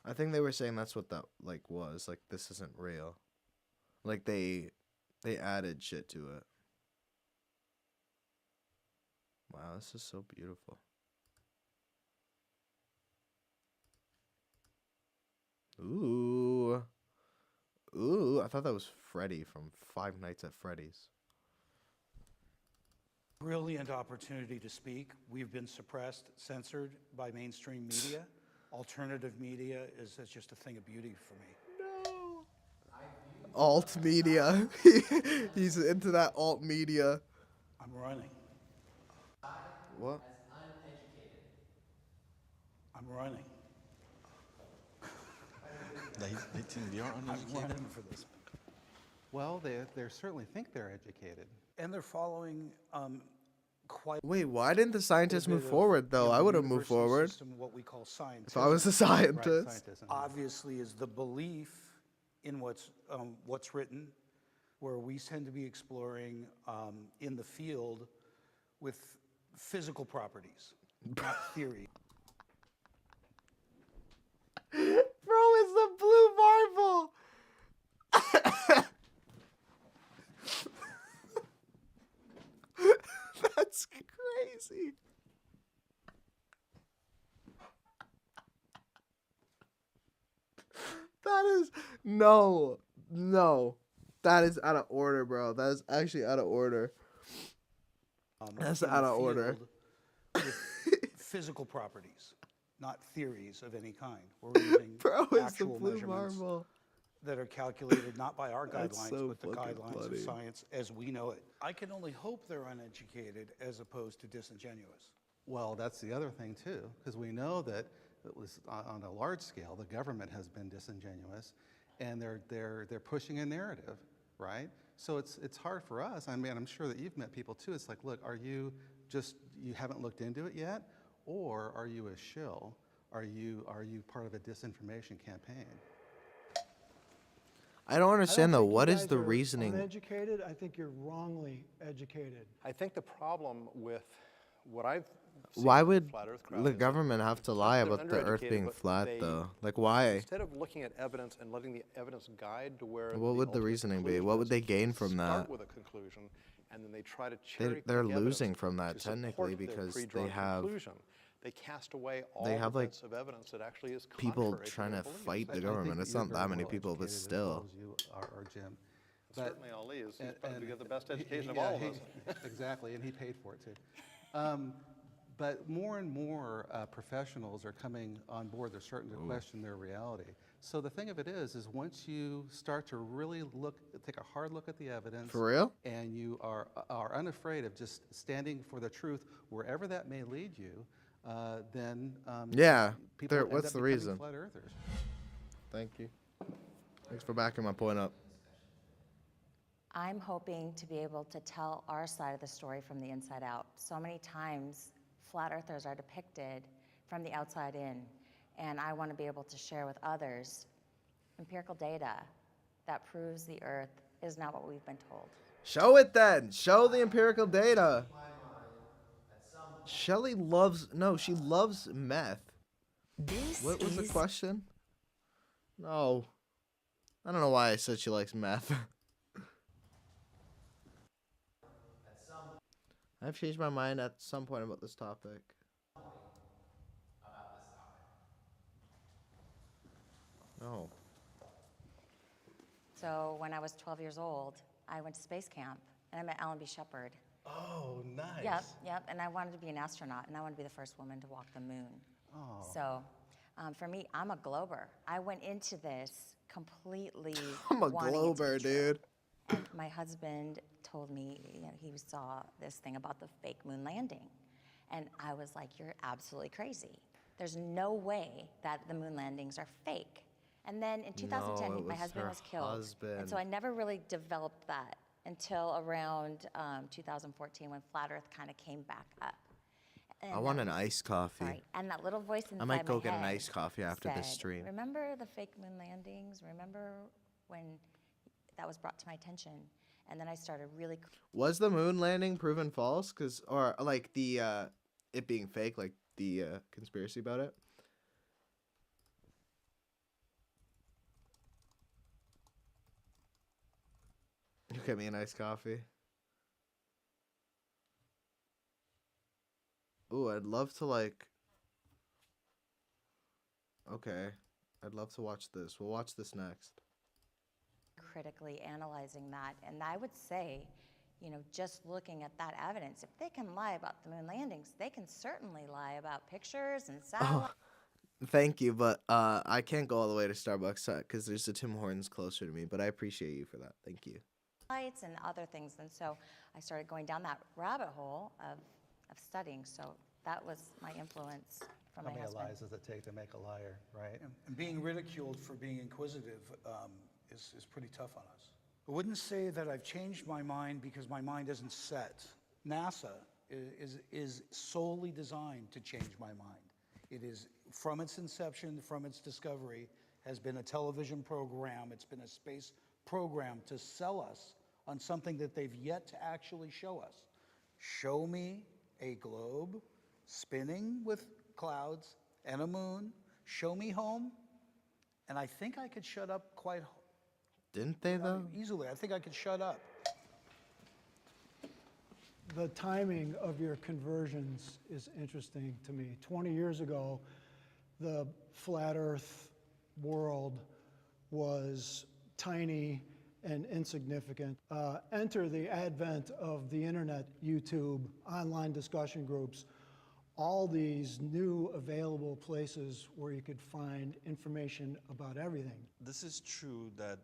I think they were saying that's what that like was. Like, this isn't real. Like they added shit to it. Wow, this is so beautiful. Ooh. Ooh, I thought that was Freddy from Five Nights at Freddy's. brilliant opportunity to speak. We've been suppressed, censored by mainstream media. Alternative media is just a thing of beauty for me. No. Alt media. He's into that alt media. I'm running. What? As uneducated. I'm running. They think we are I'm uneducated? running for this. Well, they certainly think they're educated. And they're following quite. Wait, why didn't the scientists move bit of, forward, though? I would have moved university forward. System, what we call scientism. If I was a scientist. Scientism. Obviously is the belief in what's written, where we tend to be exploring in the field with physical properties, not theory. Bro, it's the blue marble. That's crazy. That is no. That is out of order, bro. That is actually out of order. That's in the out of order. field with physical properties, not theories of any kind. We're using Bro, it's the actual blue measurements marble. that are calculated not by our That's guidelines, so but the fucking guidelines funny. of science as we know it. I can only hope they're uneducated as opposed to disingenuous. Well, that's the other thing too, because we know that it was on a large scale, the government has been disingenuous, and they're pushing a narrative, right? So it's hard for us. I mean, I'm sure that you've met people too. It's like, look, are you haven't looked into it yet, or are you a shill? Are you part of a disinformation campaign? I don't understand though. think you What is guys the are reasoning? Uneducated. I think you're wrongly educated. I think the problem with what I've seen Why with would flat Earth crowd the is that government have to it's lie not that about they're the Earth undereducated, being but flat they- though? Like why? Instead of looking at evidence and letting the evidence guide to where What would the ultimate reasoning be? conclusion What would is, they gain from start that? with a conclusion, and then they try to cherry pick They're evidence losing from that to support technically their because pre-drawn they have conclusion. They cast away all they have the like bits of evidence that actually is people contrary trying their to beliefs. fight the I government. think It's you're not that very many well people, but educated as still. well as you are, Jim. But- Certainly Ali is. He's and- probably and got the best education of yeah, all of us. Exactly, and he paid for it too. But more and more professionals are coming on board. They're starting to question their reality. So the thing of it is once you start to really take a hard look at the evidence. For real? And you are unafraid of just standing for the truth wherever that may lead you, then Yeah. people end What's up the becoming reason? flat earthers. Thank you. Thanks for backing my point up. I'm hoping to be able to tell our side of the story from the inside out. So many times, flat earthers are depicted from the outside in, and I want to be able to share with others empirical data that proves the earth is not what we've been told. Show it then. Show the empirical data. Shelly loves she loves meth. What was the question? No. I don't know why I said she likes meth. I've changed my mind at some point about this topic. No. So when I was 12 years old, I went to space camp, and I met Alan B. Shepard. Oh, nice. Yep, and I wanted to be an astronaut, and I wanted to be the first woman to walk the moon. Oh. So for me, I'm a glober. I went into this completely I'm a wanting it to be glober, true. dude. And my husband told me, he saw this thing about the fake moon landing. And I was like, you're absolutely crazy. There's no way that the moon landings are fake. And then in 2010, No, it my was husband her was killed. husband. And so I never really developed that until around 2014 when Flat Earth kind of came back up. And I want that an was- iced coffee. Right, and that little voice inside I might go my get an head iced coffee after this said, stream. Remember the fake moon landings? Remember when that was brought to my attention? And then I started really. Was the moon landing proven false? Or like the it being fake, like the conspiracy about it? You get me an iced coffee. Ooh, I'd love to like. Okay, I'd love to watch this. We'll watch this next. critically analyzing that. And I would say, just looking at that evidence, if they can lie about the moon landings, they can certainly lie about pictures and satellites. Thank you, but I can't go all the way to Starbucks because there's a Tim Hortons closer to me. But I appreciate you for that. Thank you. And other things. And so I started going down that rabbit hole of studying. So that was my influence from How my many husband. lies does it take to make a liar, right? And being ridiculed for being inquisitive is pretty tough on us. I wouldn't say that I've changed my mind because my mind isn't set. NASA is solely designed to change my mind. It is, from its inception, from its discovery, has been a television program, it's been a space program to sell us on something that they've yet to actually show us. Show me a globe spinning with clouds and a moon, show me home, and I think I could shut up quite Didn't they though? easily. I think I could shut up. The timing of your conversions is interesting to me. 20 years ago, the flat earth world was tiny and insignificant. Enter the advent of the internet, YouTube, online discussion groups, all these new available places where you could find information about everything. This is true that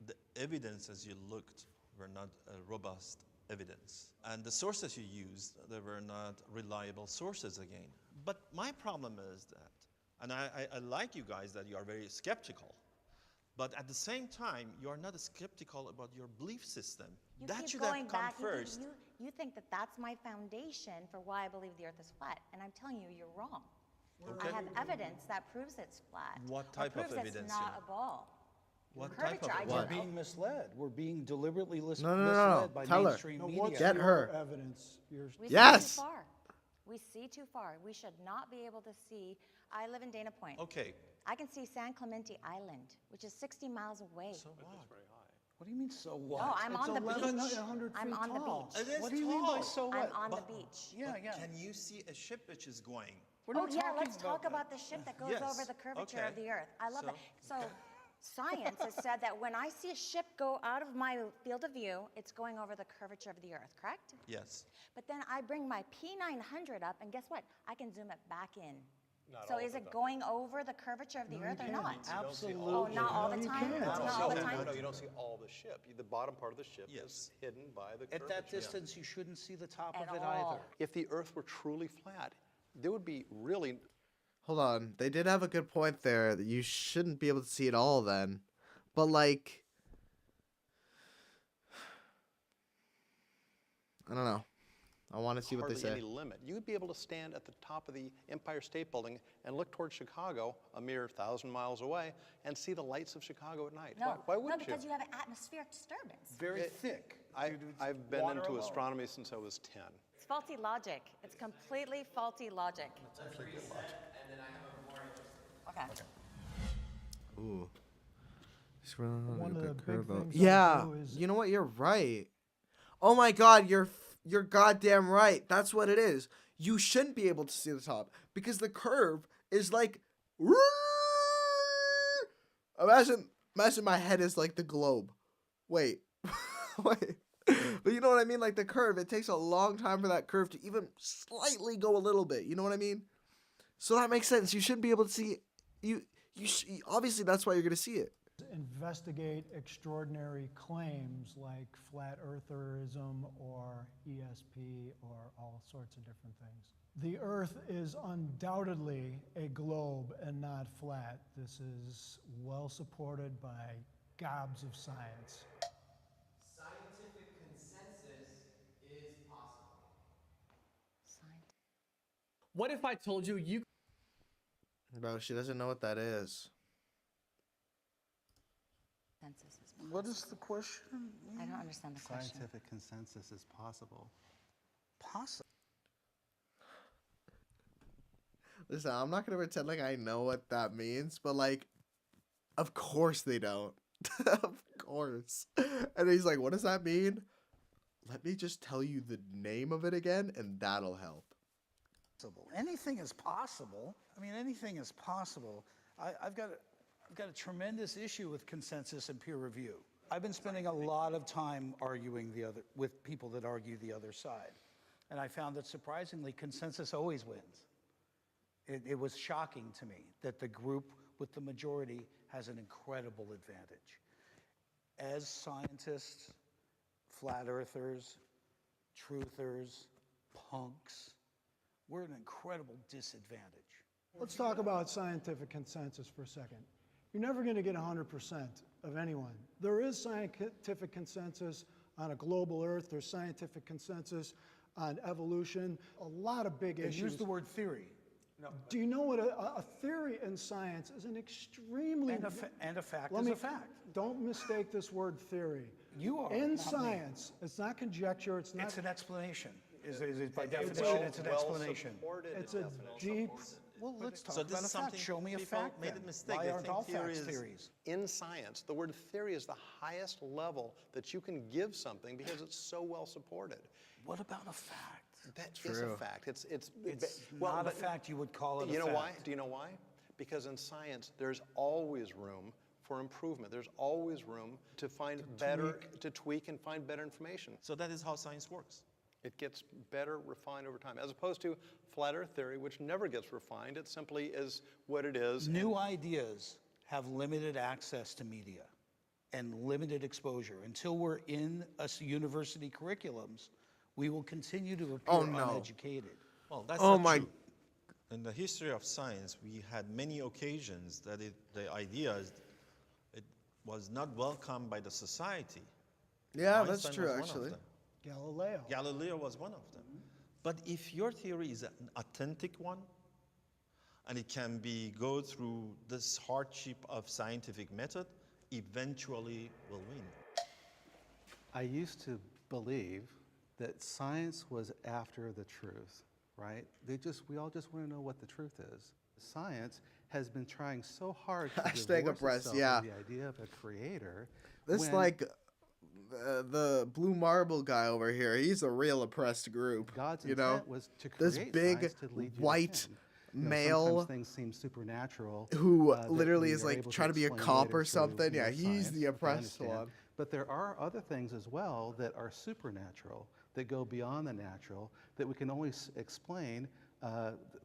the evidence as you looked were not robust evidence. And the sources you used, they were not reliable sources again. But my problem is that, and I like you guys that you are very skeptical, but at the same time, you are not skeptical about your belief system. You That keep should going have come back. first. You think that that's my foundation for why I believe the earth is flat. And I'm telling you, you're wrong. Okay. I have evidence that proves it's flat. What or type of proves evidence, it's you not know? a ball. What curvature. I We're don't being misled. We're being deliberately No. misled by Tell her. mainstream Now, media. what's Get your her. evidence? We Yes! see too far. We see too far. We should not be able to see. I live in Dana Point. Okay. I can see San Clemente Island, which is 60 miles away. So what? What do you mean, so what? No, I'm It's on the 1,100 beach. I'm feet on the tall. beach. It is What do you mean by tall. so I'm what? on the But- beach. Yeah, yeah. Can you see a ship which is going? We're Oh not yeah, talking let's talk about the ship that goes Yes, over the curvature okay. of the Earth. I love So- that. So science has said that when I see a ship go out of my field of view, it's going over the curvature of the Earth, correct? Yes. But then I bring my P900 up, and guess what? I can zoom it back in. Not So all is of it, it though. going over the curvature of the Earth or not? Absolutely. Oh, not all the No, you time? can't. It's No, not all the no, time? no, you don't see all the ship. The bottom part of the ship is hidden by the At that curvature. distance, you shouldn't see the top At of it all. either. If the Earth were truly flat, there would be really Hold on. They did have a good point there. That you shouldn't be able to see it all then. But like I don't know. I want to see what they hardly say. any limit. You'd be able to stand at the top of the Empire State Building and look towards Chicago, a mere 1,000 miles away, and see the lights of Chicago at night. No, Why wouldn't because you? you have an atmospheric disturbance. Very thick. I've been water into alone. astronomy since I was 10. It's faulty logic. It's completely faulty logic. Let's reset, and then I have a more interesting. Okay. Ooh. One of the big things I Yeah. do is- You know what? You're right. Oh my god, you're goddamn right. That's what it is. You shouldn't be able to see the top because the curve is like imagine my head is like the globe. Wait. Wait. But you know what I mean? Like the curve, it takes a long time for that curve to even slightly go a little bit. You know what I mean? So that makes sense. You shouldn't be able to see obviously that's why you're going to see it. investigate extraordinary claims like flat eartherism or ESP or all sorts of different things. The Earth is undoubtedly a globe and not flat. This is well supported by gobs of science. Scientific consensus is possible. What if I told you you Bro, she doesn't know what that is. What is the question? I don't understand the question. Scientific consensus is possible. Possible. Listen, I'm not gonna pretend like I know what that means, but like, of course they don't. Of course. And he's like, what does that mean? Let me just tell you the name of it again, and that'll help. Anything is possible. I mean, anything is possible. I've got a tremendous issue with consensus and peer review. I've been spending a lot of time arguing with people that argue the other side. And I found that surprisingly, consensus always wins. It was shocking to me that the group with the majority has an incredible advantage. As scientists, flat earthers, truthers, punks, we're at an incredible disadvantage. Let's talk about scientific consensus for a second. You're never going to get 100% of anyone. There is scientific consensus on a global Earth. There's scientific consensus on evolution. A lot of big issues. Use the word theory. No. Do you know what a theory in science is? An extremely And a fact Let is me- a fact. Don't mistake this word theory. You are. In not me. science, it's not conjecture. It's not. It's an explanation. Is it by It's definition, it's an explanation. It's a deep. Well, let's talk So this about a is fact. something Show me a people fact made then. a mistake. Why They aren't think all theory facts is- theories? In science, the word theory is the highest level that you can give something because it's so well supported. What about a fact? That is a True. fact. It's not a fact you would call it a You know why? fact. Do you know why? Because in science, there's always room for improvement. There's always room to find to tweak and find better information. So that is how science works. It gets better refined over time, as opposed to flat earth theory, which never gets refined. It simply is what it is. New ideas have limited access to media and limited exposure. Until we're in university curriculums, we will continue to appear uneducated. Well, that's Oh not my- true. In the history of science, we had many occasions that the ideas, it was not welcomed by the society. Yeah, that's Einstein true, was one of actually. them. Galileo. Galileo was one of them. But if your theory is an authentic one, and it can go through this hardship of scientific method, eventually will win. I used to believe that science was after the truth, right? We all just want to know what the truth is. Science has been trying so hard to Hashtag divorce oppressed, itself yeah. from the idea of a creator. This when like the Blue Marble guy over here. He's a real oppressed group. God's you know, intent was to this create big science to lead you to white him. male sometimes things seem supernatural. who that literally we is are like able trying to be a explain cop later or something. through, Yeah, he's science, the which I oppressed understand. one. But there are other things as well that are supernatural, that go beyond the natural, that we can only explain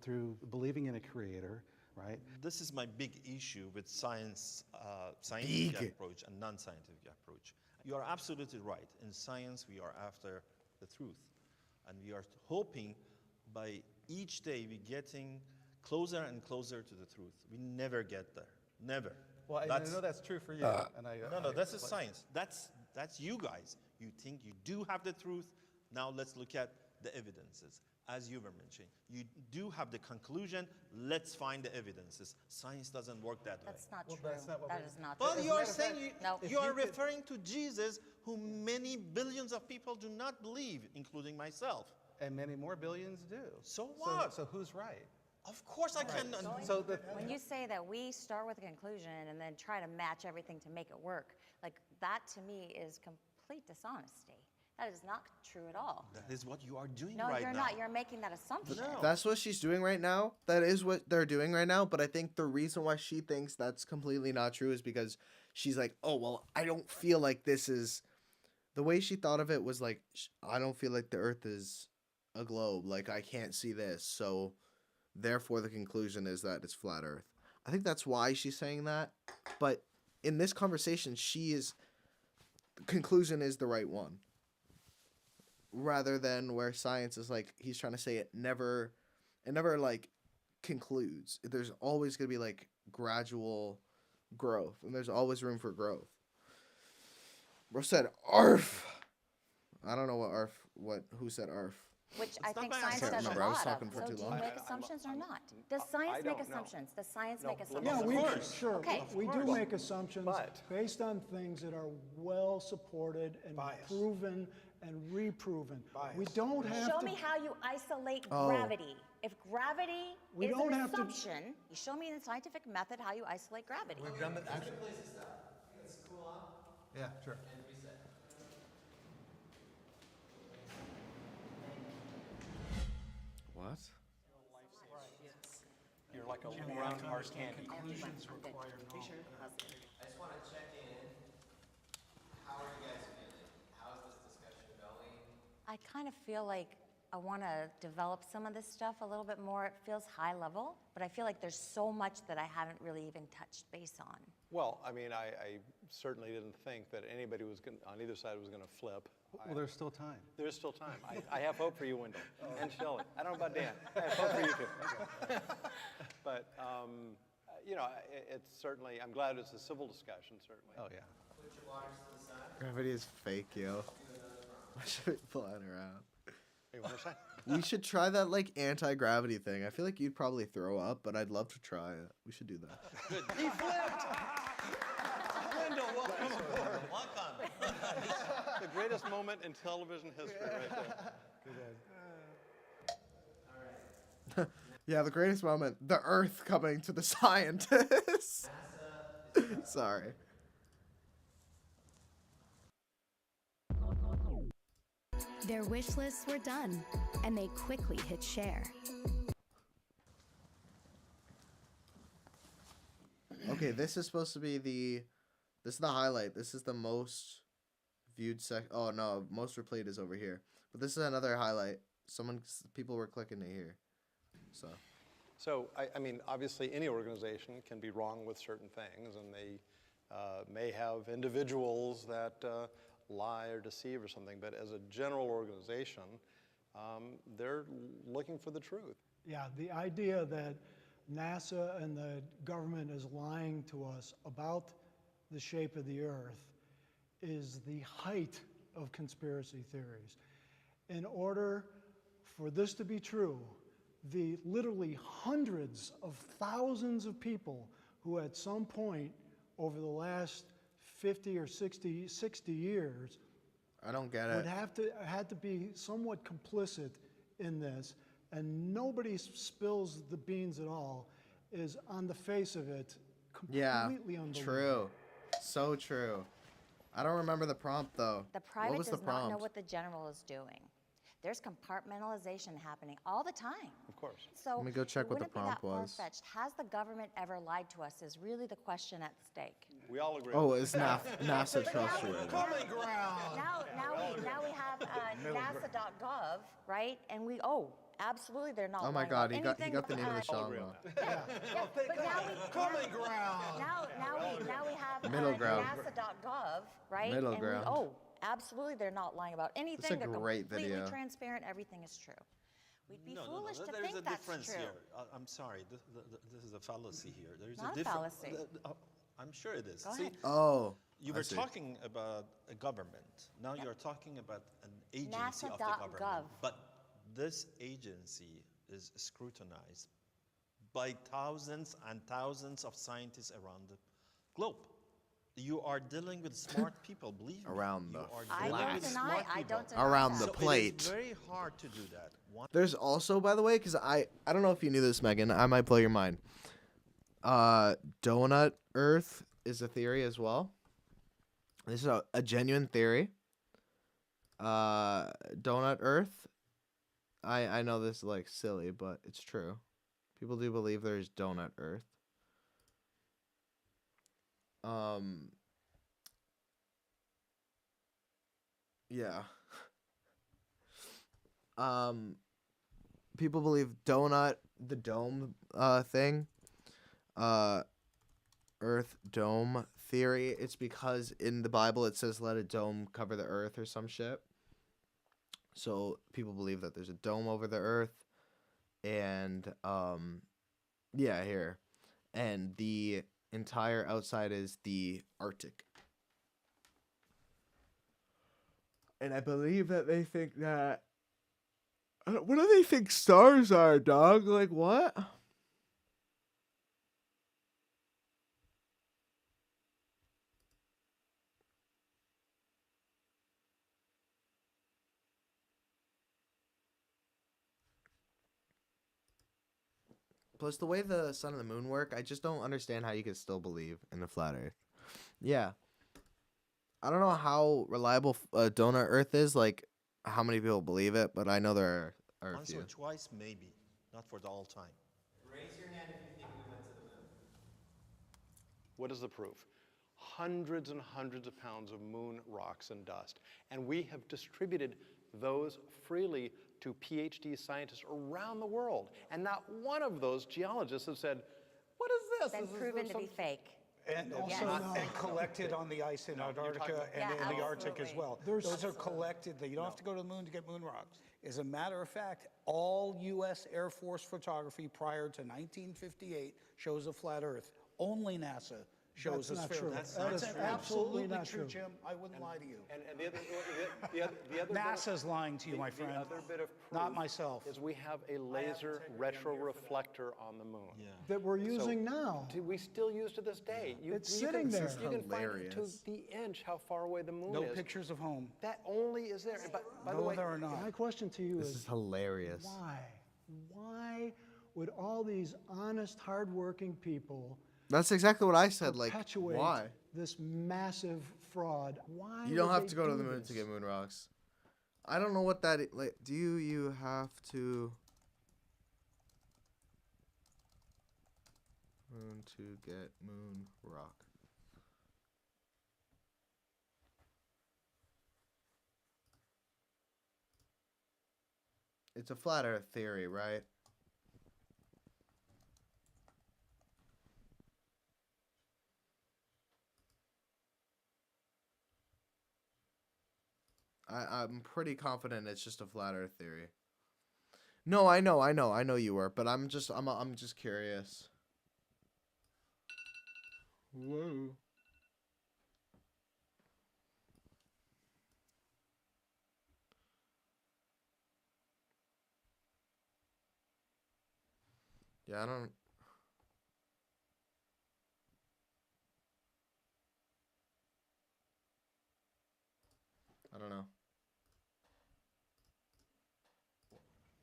through believing in a creator, right? This is my big issue with scientific Big. approach and non-scientific approach. You are absolutely right. In science, we are after the truth. And we are hoping by each day we're getting closer and closer to the truth. We never get there. Never. Well, I know that's true for you. No, that's science. That's you guys. You think you do have the truth. Now let's look at the evidences. As you were mentioning, you do have the conclusion. Let's find the evidences. Science doesn't work that way. That's not Well, true. that's not what That we- is not Well, true. you are saying No. you are referring to Jesus, who many billions of people do not believe, including myself. And many more billions do. So what? So who's right? Of course I can. So When you say that we start with a conclusion and then try to match everything to make it work, like that to me is complete dishonesty. That is not true at all. That is what you are doing No, right you're now. not. You're making that assumption. That's what she's doing right now. That is what they're doing right now. But I think the reason why she thinks that's completely not true is because she's like, oh, well, I don't feel like this is. The way she thought of it was like, I don't feel like the earth is a globe. Like, I can't see this. So, therefore, the conclusion is that it's flat earth. I think that's why she's saying that. But in this conversation, the conclusion is the right one. Rather than where science is like, he's trying to say it never like concludes. There's always going to be like gradual growth, and there's always room for growth. Bro said ARF. I don't know who said ARF. Which I think science can't does a remember. I was lot talking of. for So too do you long. make assumptions or not? Does science make assumptions? Does science make Yeah, assumptions? sure. Okay. We do make assumptions based on things that are well supported and proven and reproven. We don't have Show to. me how you isolate Oh. gravity. If gravity We is don't an have to- assumption, you show me in the scientific method how you isolate gravity. We've done that actually. Let's cool off Yeah, sure. and reset. What? You're like a little round hard candy. I just want to check in. How are you guys feeling? How's this discussion going? I kind of feel like I want to develop some of this stuff a little bit more. It feels high level, but I feel like there's so much that I haven't really even touched base on. Well, I mean, I certainly didn't think that anybody was on either side was going to flip. Well, there's still time. There's still time. I have hope for you, Wendell, and Shelley. I don't know about Dan. I have hope for you too. But you know, it's certainly. I'm glad it's a civil discussion. Certainly. Oh yeah. Put your waters to the side. Gravity is fake, yo. I should be flying around. Hey, what was that? We should try that like anti-gravity thing. I feel like you'd probably throw up, but I'd love to try it. We should do that. Good. He flipped. Wendell, welcome aboard. Welcome. The greatest moment in television history, right there. Yeah, the greatest moment. The Earth coming to the scientists. Sorry. Their wish lists were done, and they quickly hit share. Okay, this is supposed to be this is the highlight. This is the most viewed oh no, most replayed is over here. But this is another highlight. People were clicking it here. So, I mean, obviously any organization can be wrong with certain things, and they may have individuals that lie or deceive or something, but as a general organization, they're looking for the truth. Yeah, the idea that NASA and the government is lying to us about the shape of the Earth is the height of conspiracy theories. In order for this to be true, the literally hundreds of thousands of people who at some point over the last 50 or 60 years I don't get would it. had to be somewhat complicit in this, and nobody spills the beans at all, is on the face of it Yeah, completely unbelievable. true. So true. I don't remember the prompt though. The What private was does the not know prompt? what the general is doing. There's compartmentalization happening all the time. Of course. So Let me go check it what the wouldn't be that prompt was. far-fetched. Has the government ever lied to us is really the question at stake. We all agree. Oh, is NASA trustworthy? Common ground. Now we have NASA.gov, right? And absolutely, they're not. Oh my lying God, about he got the name of the anything, song. but Common ground. Now we have Middle ground. NASA.gov, right? Middle and ground. Absolutely, they're not lying about anything. That's a They're great completely video. transparent. Everything is true. We'd be foolish to There is think a that's difference true. here. I'm sorry. This is a fallacy here. There is Not a a difference. fallacy. I'm sure it is. Go See, ahead. Oh, you I were see. talking about a government. Now you're talking about an agency of the NASA.gov. government. But this agency is scrutinized by thousands and thousands of scientists around the globe. You are dealing with smart people, believe me. Around You the are I dealing don't with deny. smart I people. don't deny Around that. the So plate. it is very hard to do that. There's also, by the way, because I don't know if you knew this, Megan. I might blow your mind. Donut Earth is a theory as well. This is a genuine theory. Donut Earth. I know this is like silly, but it's true. People do believe there's Donut Earth. Yeah. People believe the dome thing, Earth dome theory. It's because in the Bible it says let a dome cover the earth or some shit. So people believe that there's a dome over the earth, and yeah, here, and the entire outside is the Arctic. And I believe that they think that. What do they think stars are, dog? Like, what? Plus, the way the sun and the moon work, I just don't understand how you can still believe in the flat earth. Yeah. I don't know how reliable donut earth is, like how many people believe it, but I know there are a Once few. or twice, maybe. Not for the all time. Raise your hand if you think we went to the moon. What is the proof? Hundreds and hundreds of pounds of moon rocks and dust. And we have distributed those freely to PhD scientists around the world. And not one of those geologists have said, what is this? Been Is proven to some- be fake. And also and collected on the ice in Antarctica and in the Arctic as well. Those are collected. You don't have to go to the moon to get moon rocks. As a matter of fact, all U.S. Air Force photography prior to 1958 shows a flat Earth. Only NASA shows That's a not sphere. true. That's That is absolutely not true, true. Jim. I wouldn't lie to you. And the other bit of- NASA's lying to you, my friend. The other bit of proof Not myself. is we have a laser retroreflector on the moon. That we're using now. We still use to this day. It's you sitting can, there. You can find to Hilarious. the inch how far away the moon No is. pictures of home. That only is there. By the No, way, there are not. My question to you This is is hilarious. why? Why would all these honest, hardworking people That's exactly what I said. Like, perpetuate why? this massive fraud? Why? You don't would have they to go to do the moon this? to get moon rocks. I don't know what that like. Do you have to moon to get moon rock? It's a flat Earth theory, right? I'm pretty confident it's just a flat Earth theory. No, I know you were, but I'm just curious. Whoa. Yeah, I don't. don't know.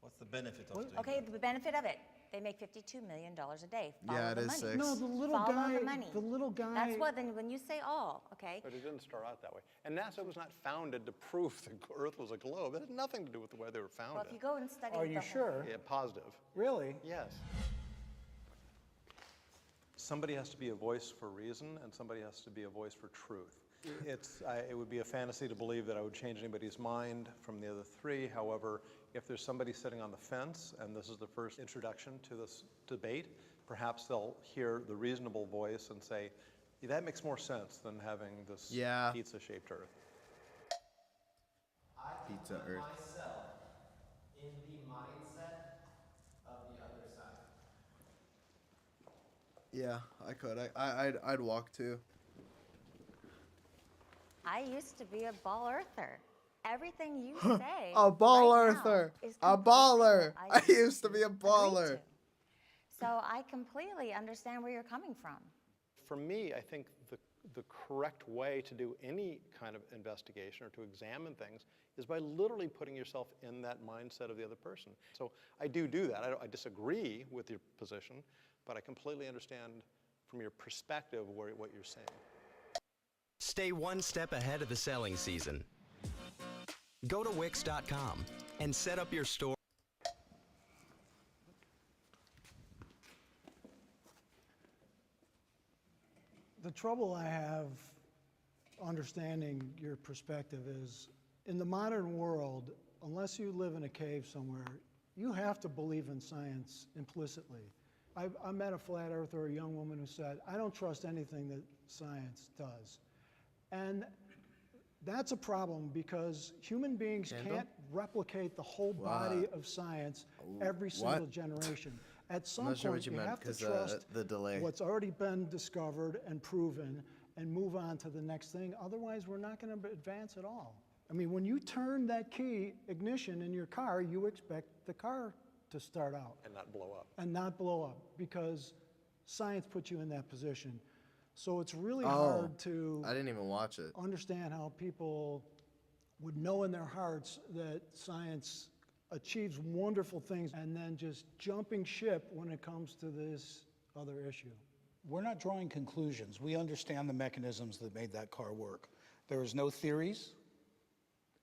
What's the benefit of doing Okay, the benefit of it. They make $52 million a day. Follow Yeah, it the is money. 6. No, the little Follow guy. the money. The little guy. That's what, then when you say all, okay, But it didn't start out that way. And NASA was not founded to prove the Earth was a globe. It had nothing to do with the way they were founded. well, if you go and study Are the you whole- sure? Yeah, positive. Really? Yes. Somebody has to be a voice for reason, and somebody has to be a voice for truth. It would be a fantasy to believe that I would change anybody's mind from the other three. However, if there's somebody sitting on the fence, and this is the first introduction to this debate, perhaps they'll hear the reasonable voice and say, yeah, that makes more sense than having this pizza-shaped Earth. I can Pizza put Earth. myself in the mindset of the other side. Yeah, I could. I'd walk too. I used to be a ball earther. Everything you say. A ball right now earther. is A completely baller. what I used to be a agreed baller. to. So I completely understand where you're coming from. For me, I think the correct way to do any kind of investigation or to examine things is by literally putting yourself in that mindset of the other person. So I do that. I disagree with your position, but I completely understand from your perspective what you're saying. Stay one step ahead of the selling season. Go to Wix.com and set up your store. The trouble I have understanding your perspective is, in the modern world, unless you live in a cave somewhere, you have to believe in science implicitly. I met a flat earther, a young woman who said, I don't trust anything that science does. And that's a problem because human beings can't replicate the whole body of science every single generation. At some I'm not sure point, what you you meant have to because trust the delay. what's already been discovered and proven and move on to the next thing. Otherwise, we're not going to advance at all. I mean, when you turn that key ignition in your car, you expect the car to start out. And not blow up. And not blow up because science puts you in that position. So it's really hard to I didn't even watch it. understand how people would know in their hearts that science achieves wonderful things and then just jumping ship when it comes to this other issue. We're not drawing conclusions. We understand the mechanisms that made that car work. There is no theories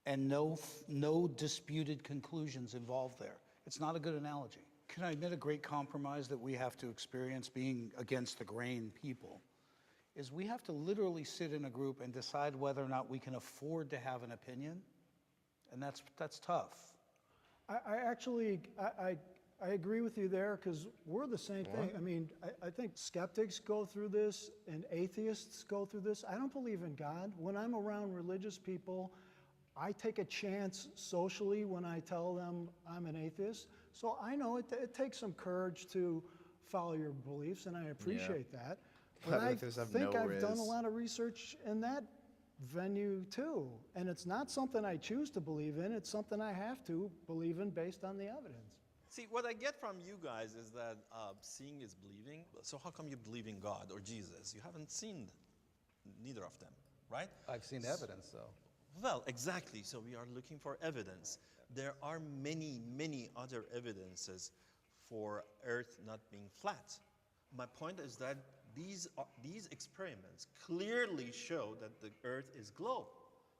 and no disputed conclusions involved there. It's not a good analogy. Can I admit a great compromise that we have to experience being against the grain people? Is we have to literally sit in a group and decide whether or not we can afford to have an opinion, and that's tough. I agree with you there because we're the same thing. I mean, I think skeptics go through this and atheists go through this. I don't believe in God. When I'm around religious people, I take a chance socially when I tell them I'm an atheist. So I know it takes some courage to follow your beliefs, and I appreciate that. But I think I've done a lot of research in that venue too. And it's not something I choose to believe in, it's something I have to believe in based on the evidence. See, what I get from you guys is that seeing is believing. So how come you believe in God or Jesus? You haven't seen neither of them, right? I've seen evidence, though. Well, exactly. So we are looking for evidence. There are many, many other evidences for Earth not being flat. My point is that these experiments clearly show that the Earth is globe.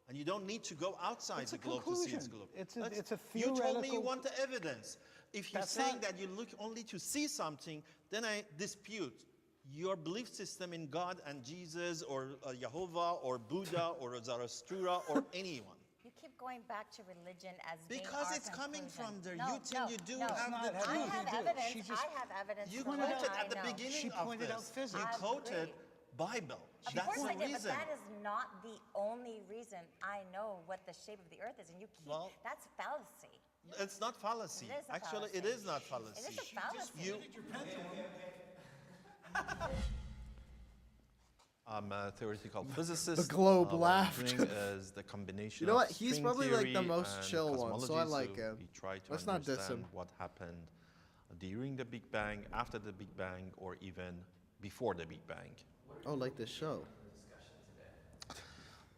And you don't need to go outside the globe to see it's globe. It's a You told me you theoretical- want the evidence. If you're That's saying not- that you look only to see something, then I dispute your belief system in God and Jesus or Jehovah or Buddha or Zarathustra or anyone. You keep going back to religion as Because being it's our coming conclusion. from there. No, You think you do have the I truth. have evidence. I have evidence. You for quoted what at the I know. beginning of this. You I quoted agree. Bible. Of That's course the I did, reason. but that is not the only reason I know what the shape of the Earth is, and you keep, that's fallacy. It's not fallacy. It is a Actually, it fallacy. is not fallacy. It is a fallacy. You, I'm a theoretical physicist. The globe What laughed. I'm doing is the combination You know of what? He's string probably like the theory most and chill one, so I cosmology. like him. We try to Let's not diss understand him. what happened during the Big Bang, after the Big Bang, or even before the Big Bang. Oh, like this show.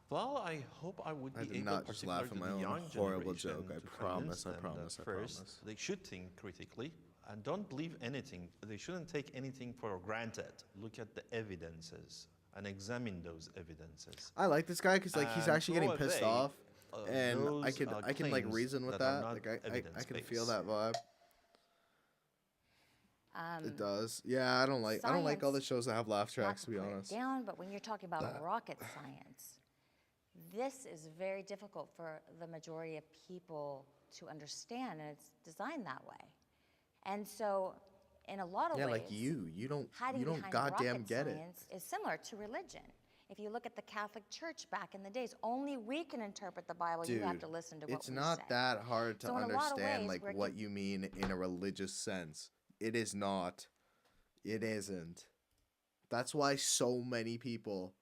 Well, I hope I would I be did able, not just laugh at particularly my the own young horrible generation, joke. I to promise, convince I them promise, that I first promise. they should think critically and don't believe anything. They shouldn't take anything for granted. Look at the evidences and examine those evidences. I like this guy because like he's And actually getting throw pissed away, off, and I those, can like claims reason with that are that. not Like I can feel evidence-based. that vibe. It does. Yeah, I don't like all the Science, shows that have laugh not tracks. to To be put it honest. down, but when you're talking about rocket science, this is very difficult for the majority of people to understand, and it's designed that way. And so, in a lot of Yeah, ways, like you hiding don't behind goddamn rocket get it. science is similar to religion. If you look at the Catholic Church back in the days, only we can interpret the Bible. Dude, You have to listen to what it's we not say. that hard to So in a lot of understand ways, like we're what you mean in a religious sense. It is not. It isn't. That's why so many people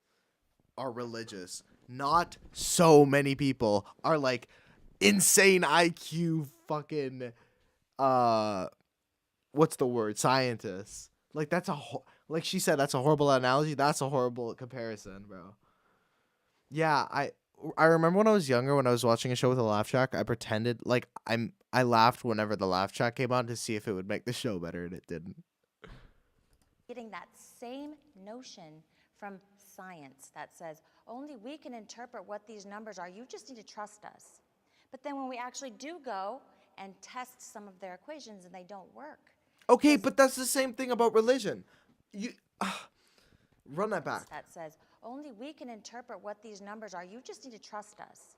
are religious. Not so many people are like insane IQ fucking what's the word? Scientists. Like that's like she said, that's a horrible analogy. That's a horrible comparison, bro. Yeah, I remember when I was younger, when I was watching a show with a laugh track, I pretended like I laughed whenever the laugh track came on to see if it would make the show better, and it didn't. Getting that same notion from science that says only we can interpret what these numbers are. You just need to trust us. But then when we actually do go and test some of their equations and they don't work. Okay, but that's the same thing about religion. You run that back. That says only we can interpret what these numbers are. You just need to trust us.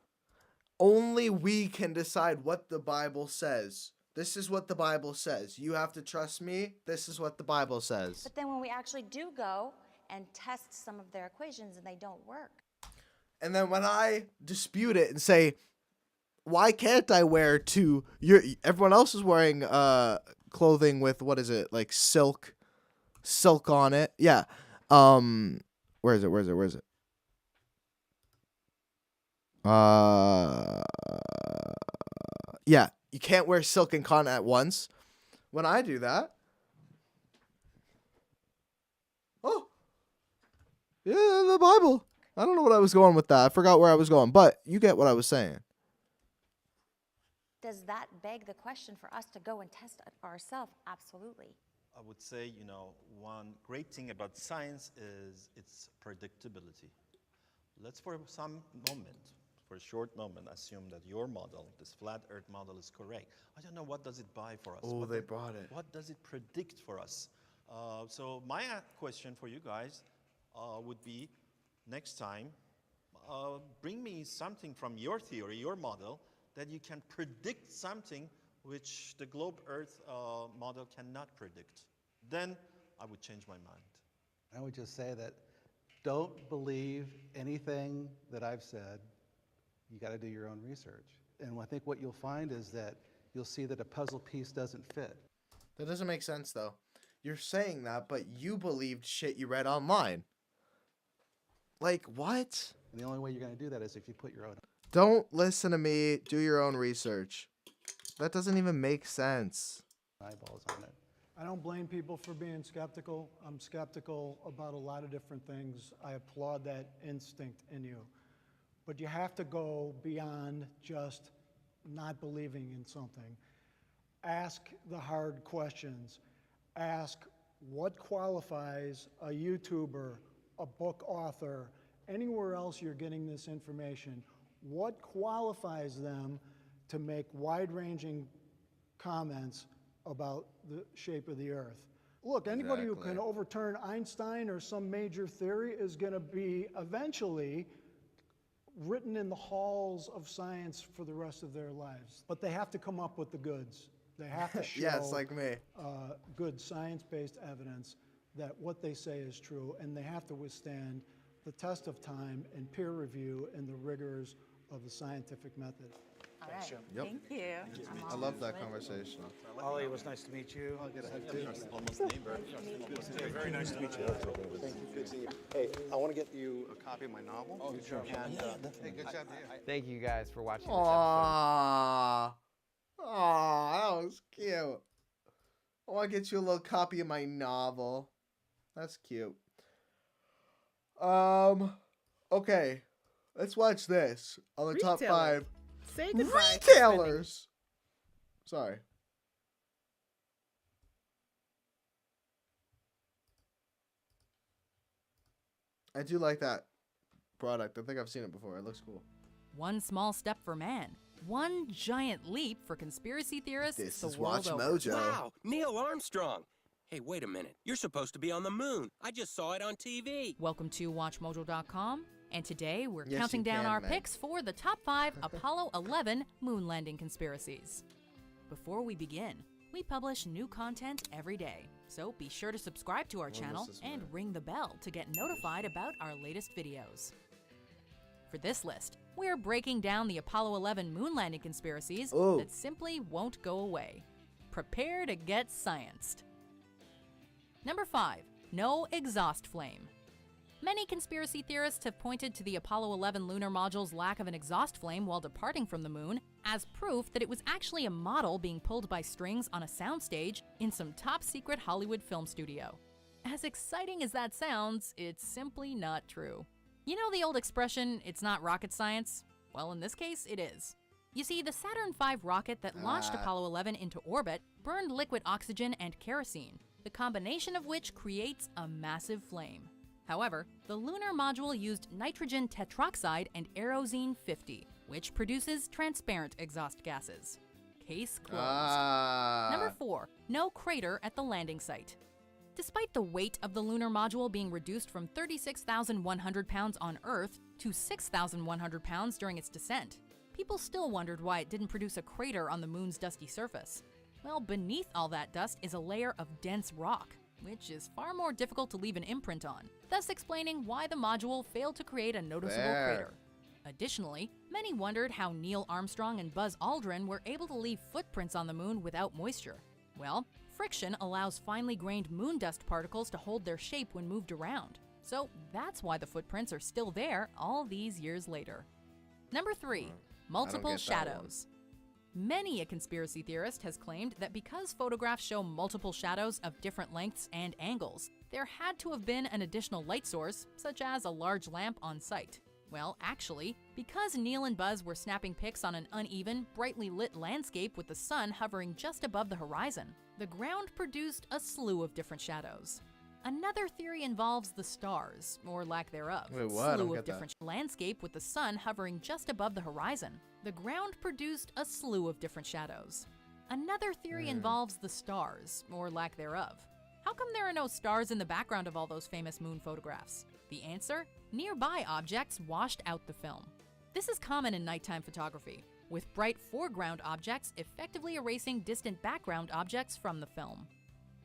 Only we can decide what the Bible says. This is what the Bible says. You have to trust me. This is what the Bible says. But then when we actually do go and test some of their equations and they don't work. And then when I dispute it and say, why can't I wear everyone else is wearing clothing with, what is it, like silk on it? Yeah. Where is it? Yeah, you can't wear silk and cotton at once. When I do that, yeah, the Bible. I don't know what I was going with that. I forgot where I was going, but you get what I was saying. Does that beg the question for us to go and test it ourselves? Absolutely. I would say, one great thing about science is its predictability. Let's for a short moment, assume that your model, this flat Earth model, is correct. I don't know, what does it buy for us? Oh, they brought it. What does it predict for us? So my question for you guys would be, next time, bring me something from your theory, your model, that you can predict something which the globe Earth model cannot predict. Then I would change my mind. I would just say that don't believe anything that I've said. You got to do your own research. And I think what you'll find is that you'll see that a puzzle piece doesn't fit. That doesn't make sense, though. You're saying that, but you believed shit you read online. Like, what? And the only way you're going to do that is if you put your own. Don't listen to me. Do your own research. That doesn't even make sense. Eyeballs on it. I don't blame people for being skeptical. I'm skeptical about a lot of different things. I applaud that instinct in you. But you have to go beyond just not believing in something. Ask the hard questions. Ask what qualifies a YouTuber, a book author, anywhere else you're getting this information. What qualifies them to make wide-ranging comments about the shape of the Earth? Look, anybody who can overturn Einstein or some major theory is going to be eventually written in the halls of science for the rest of their lives. But they have to come up with the goods. They have to show yes, like me. Good science-based evidence that what they say is true, and they have to withstand the test of time and peer review and the rigors of the scientific method. All right. Yep. Thank you. I love that conversation. Ollie, it was nice to meet you. Almost neighbor. Very nice to meet you. Thank you. Good seeing you. Hey, I want to get you a copy of my novel. Oh, sure. And, hey, good job to you. Thank you guys for watching this episode. Aww. Aww, that was cute. I want to get you a little copy of my novel. That's cute. Okay. Let's watch this on the top Retailers. 5 Say goodbye to spending. retailers. Sorry. I do like that product. I think I've seen it before. It looks cool. One small step for man, one giant leap for conspiracy theorists This the is world Watch over. Mojo. Wow, Neil Armstrong. Hey, wait a minute. You're supposed to be on the moon. I just saw it on TV. Welcome to WatchMojo.com, and today we're Yes, counting you down can, our Meg. picks for the top 5 Apollo 11 moon landing conspiracies. Before we begin, we publish new content every day, so be sure to subscribe to our channel and ring the bell to get notified about our latest videos. For this list, we're breaking down the Apollo 11 moon landing conspiracies that simply won't go away. Prepare to get scienced. Number 5. No exhaust flame. Many conspiracy theorists have pointed to the Apollo 11 lunar module's lack of an exhaust flame while departing from the moon as proof that it was actually a model being pulled by strings on a soundstage in some top-secret Hollywood film studio. As exciting as that sounds, it's simply not true. You know the old expression, it's not rocket science? Well, in this case, it is. You see, the Saturn V rocket that launched Apollo 11 into orbit burned liquid oxygen and kerosene, the combination of which creates a massive flame. However, the lunar module used nitrogen tetroxide and Aerozine 50, which produces transparent exhaust gases. Case closed. Number 4. No crater at the landing site. Despite the weight of the lunar module being reduced from 36,100 pounds on Earth to 6,100 pounds during its descent, people still wondered why it didn't produce a crater on the moon's dusty surface. Well, beneath all that dust is a layer of dense rock, which is far more difficult to leave an imprint on, thus explaining why the module failed to create a noticeable crater. Additionally, many wondered how Neil Armstrong and Buzz Aldrin were able to leave footprints on the moon without moisture. Well, friction allows finely grained moon dust particles to hold their shape when moved around. So that's why the footprints are still there all these years later. Number 3. Multiple shadows. Many a conspiracy theorist has claimed that because photographs show multiple shadows of different lengths and angles, there had to have been an additional light source, such as a large lamp on site. Well, actually, because Neil and Buzz were snapping pics on an uneven, brightly lit landscape with the sun hovering just above the horizon, the ground produced a slew of different shadows. Another theory involves the stars, or lack thereof. Wait, what? I don't Slew get of that. different landscape with the sun hovering just above the horizon. The ground produced a slew of different shadows. Another theory involves the stars, or lack thereof. How come there are no stars in the background of all those famous moon photographs? The answer? Nearby objects washed out the film. This is common in nighttime photography, with bright foreground objects effectively erasing distant background objects from the film.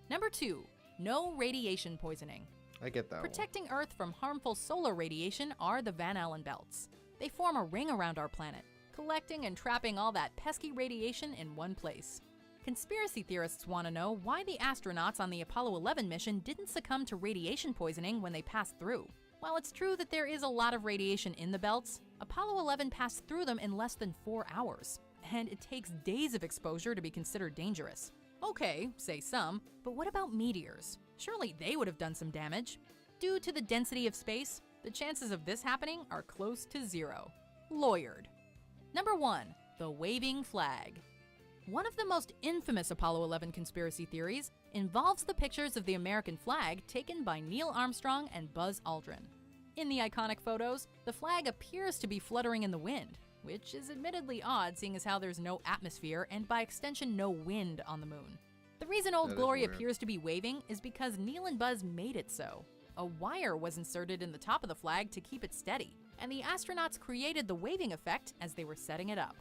Number 2. No radiation poisoning. I get that one. Protecting Earth from harmful solar radiation are the Van Allen belts. They form a ring around our planet, collecting and trapping all that pesky radiation in one place. Conspiracy theorists want to know why the astronauts on the Apollo 11 mission didn't succumb to radiation poisoning when they passed through. While it's true that there is a lot of radiation in the belts, Apollo 11 passed through them in less than 4 hours, and it takes days of exposure to be considered dangerous. Okay, say some, but what about meteors? Surely they would have done some damage. Due to the density of space, the chances of this happening are close to 0. Lawyered. Number 1. The waving flag. One of the most infamous Apollo 11 conspiracy theories involves the pictures of the American flag taken by Neil Armstrong and Buzz Aldrin. In the iconic photos, the flag appears to be fluttering in the wind, which is admittedly odd seeing as how there's no atmosphere and by extension no wind on the moon. The reason Old That is Glory weird. appears to be waving is because Neil and Buzz made it so. A wire was inserted in the top of the flag to keep it steady, and the astronauts created the waving effect as they were setting it up.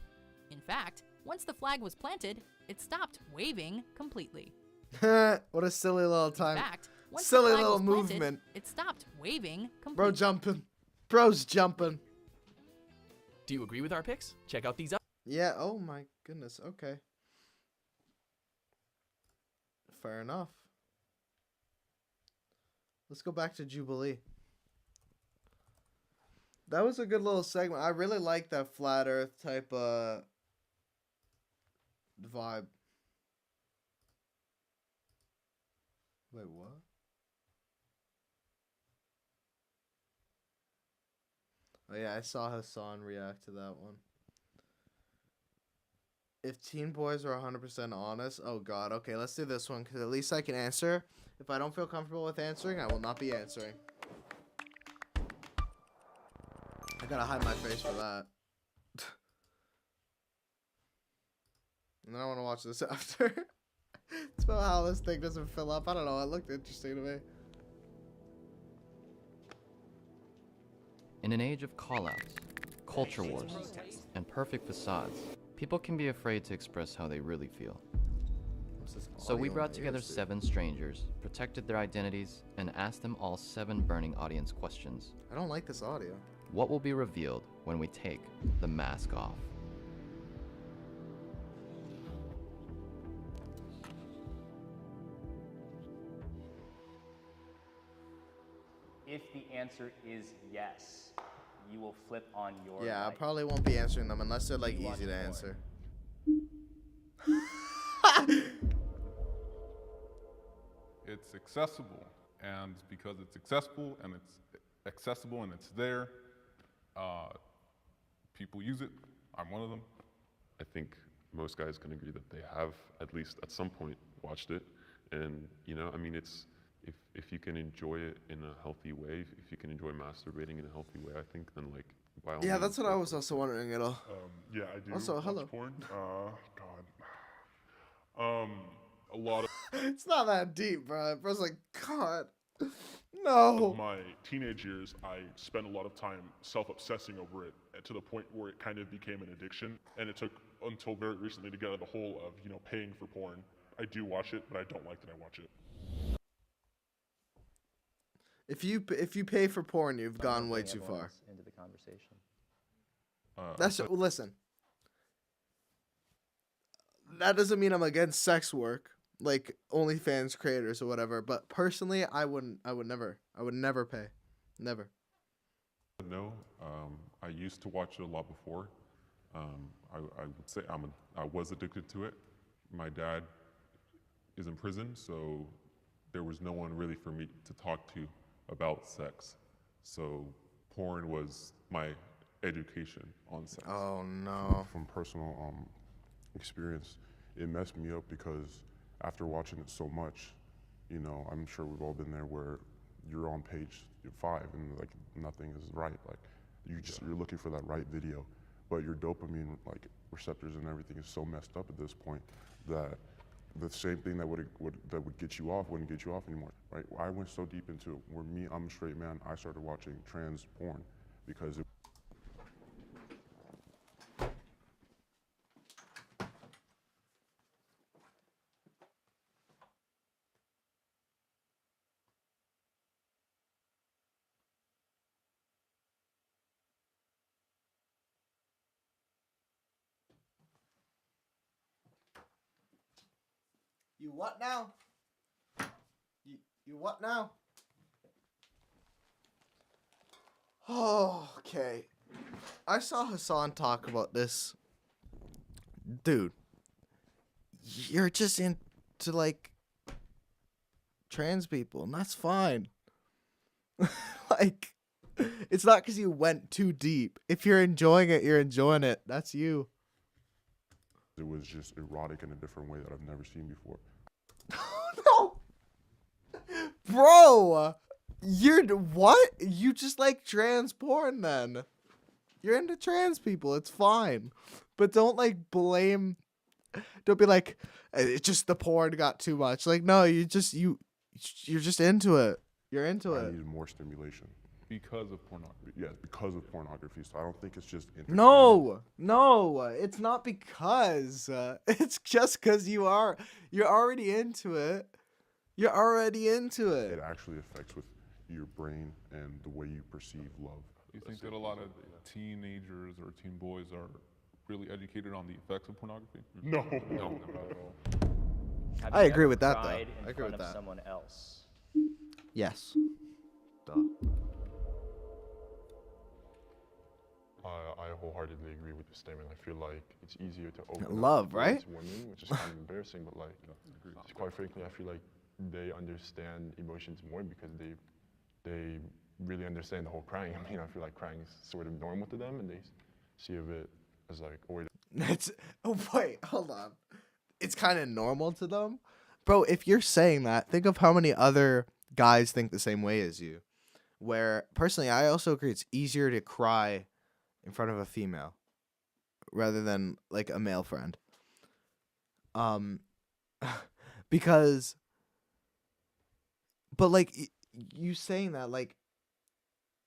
In fact, once the flag was planted, it stopped waving completely. What a silly little time. In fact, once Silly the flag little was planted, movement. it stopped waving completely. Bro jumping. Bro's jumping. Do you agree with our picks? Check out these up. Yeah, oh my goodness. Okay. Fair enough. Let's go back to Jubilee. That was a good little segment. I really like that flat earth type vibe. Wait, what? Oh yeah, I saw Hassan react to that one. If teen boys are 100% honest, oh god, okay, let's do this one because at least I can answer. If I don't feel comfortable with answering, I will not be answering. I gotta hide my face for that. And then I want to watch this after. It's about how this thing doesn't fill up. I don't know, it looked interesting to me. In an age of call-outs, culture wars, and perfect facades, people can be afraid to express how they really feel. So we brought together 7 strangers, protected their identities, and asked them all 7 burning audience questions. I don't like this audio. What will be revealed when we take the mask off? If the answer is yes, you will flip on your Yeah, I light. probably won't be answering them unless they're like easy to answer. It's accessible, and because it's accessible and it's there, people use it. I'm one of them. I think most guys can agree that they have at least at some point watched it, and you know, I mean, it's if you can enjoy it in a healthy way, if you can enjoy masturbating in a healthy way, I think then like by all Yeah, means, that's what I was also wondering at all. Yeah, I do. Also, watch hello. Porn. God. A lot of It's not that deep, bro. Bro's like, God, no. my teenage years, I spent a lot of time self-obsessing over it to the point where it kind of became an addiction. And it took until very recently to get out of the hole of, you know, paying for porn. I do watch it, but I don't like that I watch it. If you pay for porn, you've gone way too far. Into the conversation. That's listen. That doesn't mean I'm against sex work, like OnlyFans creators or whatever. But personally, I would never pay, never. No, I used to watch it a lot before. I would say I was addicted to it. My dad is in prison, so there was no one really for me to talk to about sex. So porn was my education on sex. Oh no. From personal experience, it messed me up because after watching it so much, you know, I'm sure we've all been there where you're on page 5 and like nothing is right. Like you're looking for that right video, but your dopamine like receptors and everything is so messed up at this point that the same thing that would get you off wouldn't get you off anymore, right? I went so deep into it where I'm a straight man, I started watching trans porn because it You what now? You what now? Oh, okay. I saw Hassan talk about this. Dude, you're just into like trans people, and that's fine. Like, it's not because you went too deep. If you're enjoying it, you're enjoying it. That's you. It was just erotic in a different way that I've never seen before. No! Bro! You're what? You just like trans porn then. You're into trans people. It's fine. But don't like blame. Don't be like, it's just the porn got too much. Like, no, you're just into it. You're into I it. needed more stimulation. Because of pornography. Yes, because of pornography. So I don't think it's just entertainment. No, it's not because. It's just because you're already into it. You're already into it. It actually affects with your brain and the way you perceive love. Do you think that a lot of teenagers or teen boys are really educated on the effects of pornography? No. No, not at all. Have I you agree ever with that, though. cried in I agree front with of that. someone else? Yes. Duh. I wholeheartedly agree with the statement. I feel like it's easier to open Love, up right? towards women, which is kind of embarrassing, but like, quite frankly, I feel like they understand emotions more because they really understand the whole crying. I mean, I feel like crying is sort of normal to them, and they see of it as like, or It's oh wait, hold on. It's kind of normal to them, bro. If you're saying that, think of how many other guys think the same way as you. Where personally, I also agree it's easier to cry in front of a female rather than like a male friend. Because, but like you saying that, like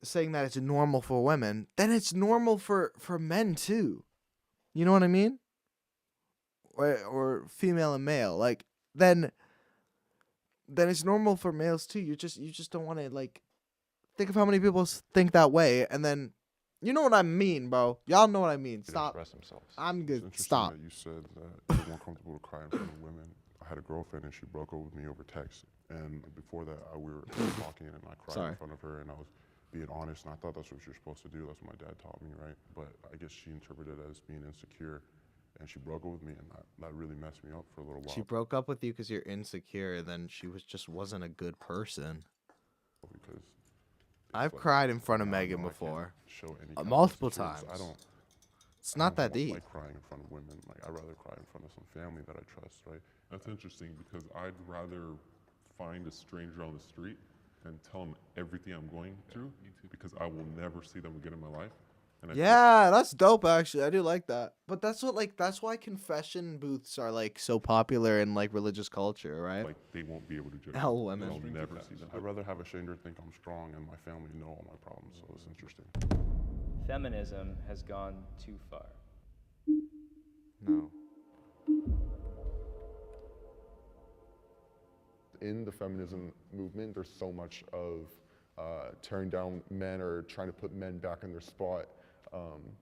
saying that it's normal for women, then it's normal for men too. You know what I mean? Or female and male. Like then it's normal for males too. You just don't want to like think of how many people think that way, and then you know what I mean, bro. Y'all know what I mean. Stop. express themselves. I'm It's good. interesting Stop. that you said that you're more comfortable to cry in front of women. I had a girlfriend and she broke up with me over text. And before that, we were talking and I cried Sorry. in front of her and I was being honest. And I thought that's what you're supposed to do. That's what my dad taught me, right? But I guess she interpreted it as being insecure. And she broke up with me and that really messed me up for a little while. She broke up with you because you're insecure, and then she wasn't a good person. Because I've like, cried in front of now I Megan know I can't before, show any kind of multiple insecurities. times. It's not that deep. Like crying in front of women. Like I'd rather cry in front of some family that I trust, right? That's interesting because I'd rather find a stranger on the street and tell them everything I'm going through because I will never see them again in my life. And I feel Yeah, that's dope. Actually, I do like that. But that's why confession booths are like so popular in like religious culture, right? like they won't be able to judge Hell, me. women. I'll never see them. I'd rather have a stranger think I'm strong and my family know all my problems. So it's interesting. Feminism has gone too far. No. In the feminism movement, there's so much of tearing down men or trying to put men back in their spot.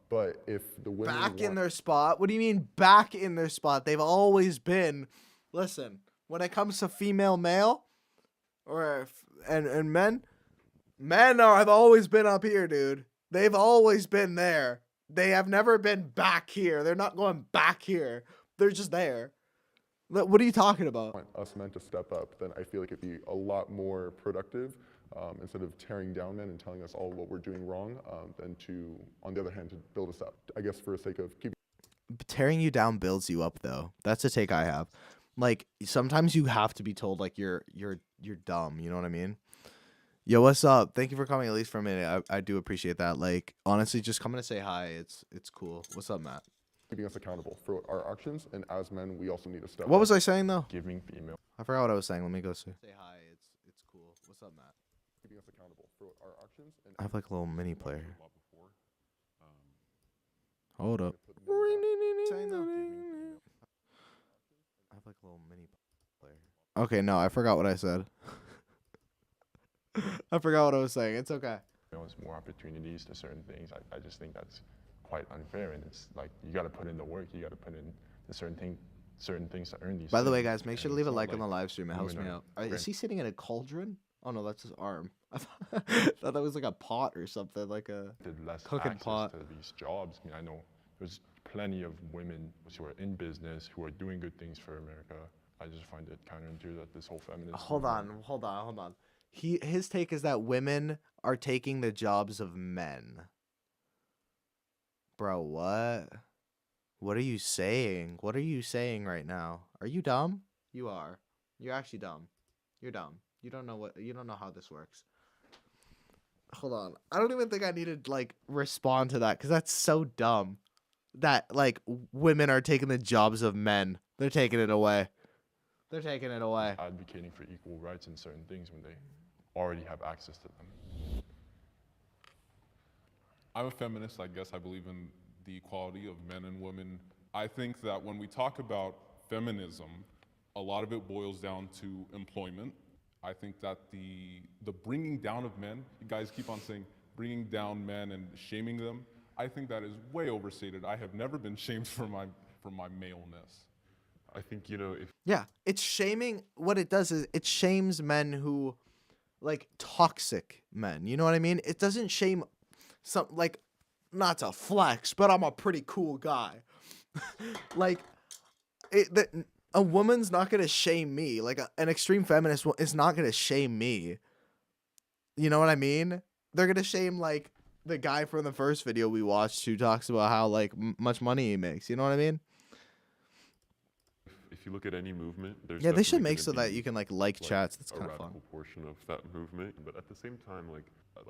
But if the women Back in their spot? What do you mean back in their spot? They've always been. Listen, when it comes to female, male, and men have always been up here, dude. They've always been there. They have never been back here. They're not going back here. They're just there. What are you talking about? want us men to step up, then I feel like it'd be a lot more productive instead of tearing down men and telling us all what we're doing wrong, than to, on the other hand, to build us up. I guess for the sake of keeping. Tearing you down builds you up, though. That's a take I have. Like sometimes you have to be told like you're dumb. You know what I mean? Yo, what's up? Thank you for coming at least for a minute. I do appreciate that. Like honestly, just coming to say hi. It's cool. What's up, Matt? Keeping us accountable for our actions, and as men, we also need to step up. What was I saying though? Giving female. I forgot what I was saying. Let me go see. Say hi. It's cool. What's up, Matt? Keeping us accountable for our actions. And I have like a little mini player. Hold up. Saying though. I have like a little mini player. Okay, no, I forgot what I said. I forgot what I was saying. It's okay. More opportunities to certain things. I just think that's quite unfair, and it's like you got to put in the work. You got to put in the certain things to earn these. By the way, things. guys, make sure to And leave a it's not like on the live stream. It helps women me are out. Is great. he sitting in a cauldron? Oh no, that's his arm. I thought that was like a pot or something, like a less cooking access pot. to these jobs. I mean, I know there's plenty of women who are in business who are doing good things for America. I just find it counterintuitive that this whole feminist. Hold on. His take is that women are taking the jobs of men. Bro, what? What are you saying? What are you saying right now? Are you dumb? You are. You're actually dumb. You're dumb. You don't know how this works. Hold on. I don't even think I need to like respond to that because that's so dumb. That like women are taking the jobs of men. They're taking it away. They're taking it away. Advocating for equal rights in certain things when they already have access to them. I'm a feminist, I guess. I believe in the equality of men and women. I think that when we talk about feminism, a lot of it boils down to employment. I think that the bringing down of men, you guys keep on saying bringing down men and shaming them, I think that is way overstated. I have never been shamed for my maleness. I think, you know, if Yeah, it's shaming. What it does is it shames men who, like, toxic men. You know what I mean? It doesn't shame some, like, not to flex, but I'm a pretty cool guy. Like, a woman's not gonna shame me. Like, an extreme feminist is not gonna shame me. You know what I mean? they're gonna shame like the guy from the first video we watched who talks about how like much money he makes. You know what I mean? If you look at any movement, there's Yeah, they should definitely make gonna so that be, you can like chats. That's a kind of radical fun. portion of that movement. But at the same time, like I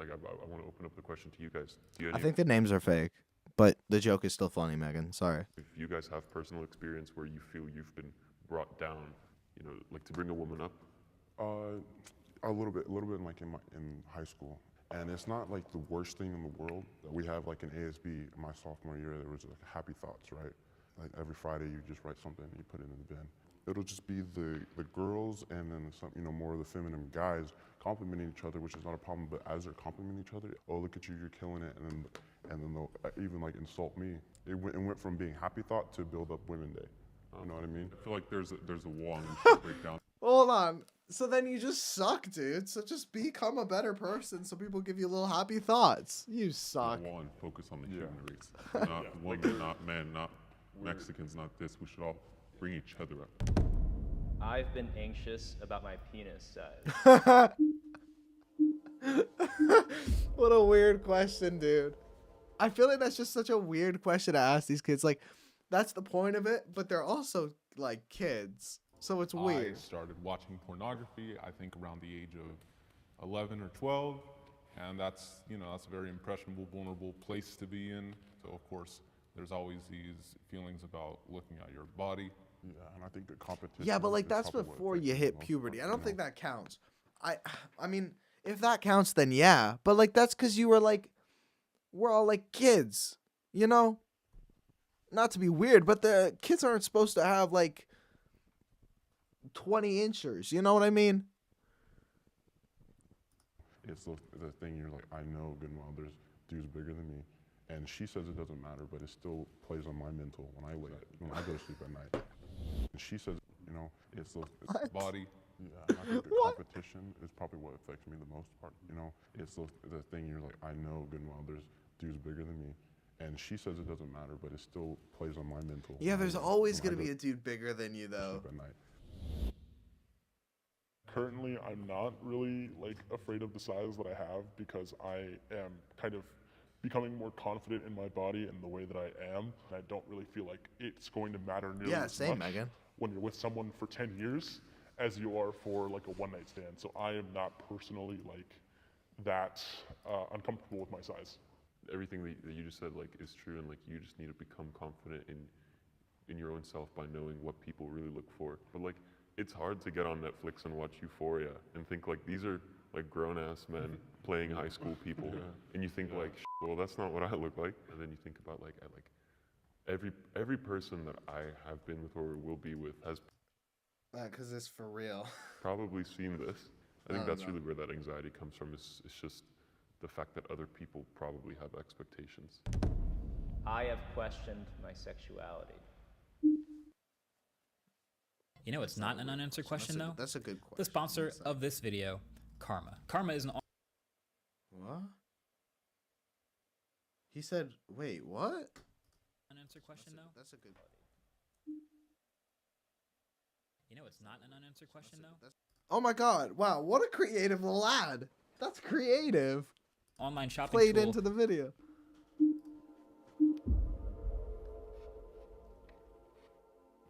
want to open up the question to you guys. Do you I think the names are fake, but the joke is still funny, Megan. Sorry. if you guys have personal experience where you feel you've been brought down, you know, like to bring a woman up? A little bit like in high school. And it's not like the worst thing in the world. We have like an ASB my sophomore year, there was like happy thoughts, right? Like every Friday you just write something and you put it in the bin. It'll just be the girls and then some, you know, more of the feminine guys complimenting each other, which is not a problem, but as they're complimenting each other, oh, look at you, you're killing it, and then they'll even like insult me. It went from being happy thought to build up Women Day. You know what I mean? I feel like there's a wall and we should break down. Hold on. So then you just suck, dude. So just become a better person so people give you little happy thoughts. You suck. Wall and focus on the human race. Not women, not men, not Mexicans, not this. We should all bring each other up. I've been anxious about my penis size. What a weird question, dude. I feel like that's just such a weird question to ask these kids. Like, that's the point of it, but they're also like kids. So it's weird. I started watching pornography, I think around the age of 11 or 12. And that's, you know, that's a very impressionable, vulnerable place to be in. So of course, there's always these feelings about looking at your body. Yeah, and I think the competition. Yeah, but like is that's probably what before affects you me hit the most, puberty. I you don't know? think that counts. I mean, if that counts, then yeah. But like that's because you were like, we're all like kids, you know. Not to be weird, but the kids aren't supposed to have like 20 inchers. You know what I mean? It's the thing you're like, I know good and well there's dudes bigger than me. And she says it doesn't matter, but it still plays on my mental when I go to sleep at night. And she says, you know, it's the body. Yeah, and I think the competition is probably what affects me the most part. You know, it's the thing you're like, I know good and well there's dudes bigger than me. And she says it doesn't matter, but it still plays on my mental. Yeah, there's always gonna be a dude bigger than you though. At night. Currently, I'm not really like afraid of the size that I have because I am kind of becoming more confident in my body and the way that I am. And I don't really feel like it's going to matter nearly as much Megan. when you're with someone for 10 years as you are for like a one-night stand. So I am not personally like that uncomfortable with my size. Everything that you just said like is true, and like you just need to become confident in your own self by knowing what people really look for. But like it's hard to get on Netflix and watch Euphoria and think like these are like grown-ass men playing high school people, and you think like, well, that's not what I look like. And then you think about like every person that I have been with or will be with has Because it's for real. probably seen this. I think Oh, that's no. really where that anxiety comes from. It's just the fact that other people probably have expectations. I have questioned my sexuality. You know, it's not an unanswered question, though. That's a good question. The sponsor of this video, Karma. Karma is an What? He said, wait, what? unanswered question, though. That's a good You know, it's not an unanswered question, though. Oh my god. Wow, what a creative lad. That's creative. Online shopping Played tool. into the video.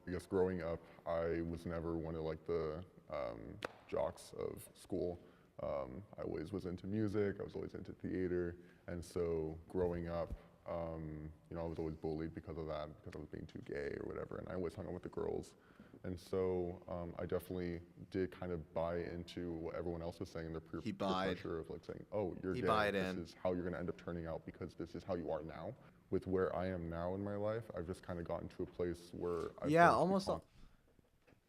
I guess growing up, I was never one of like the jocks of school. I always was into music, I was always into theater, and so growing up, you know, I was always bullied because of that, because I was being too gay or whatever, and I always hung out with the girls. And so I definitely did kind of buy into what everyone else was saying, their peer pressure of like saying, oh, you're gay, this is how you're gonna end up turning out because this is how you are now. With where I am now in my life, I've just kind of gotten to a place where I've Yeah, learned to be almost.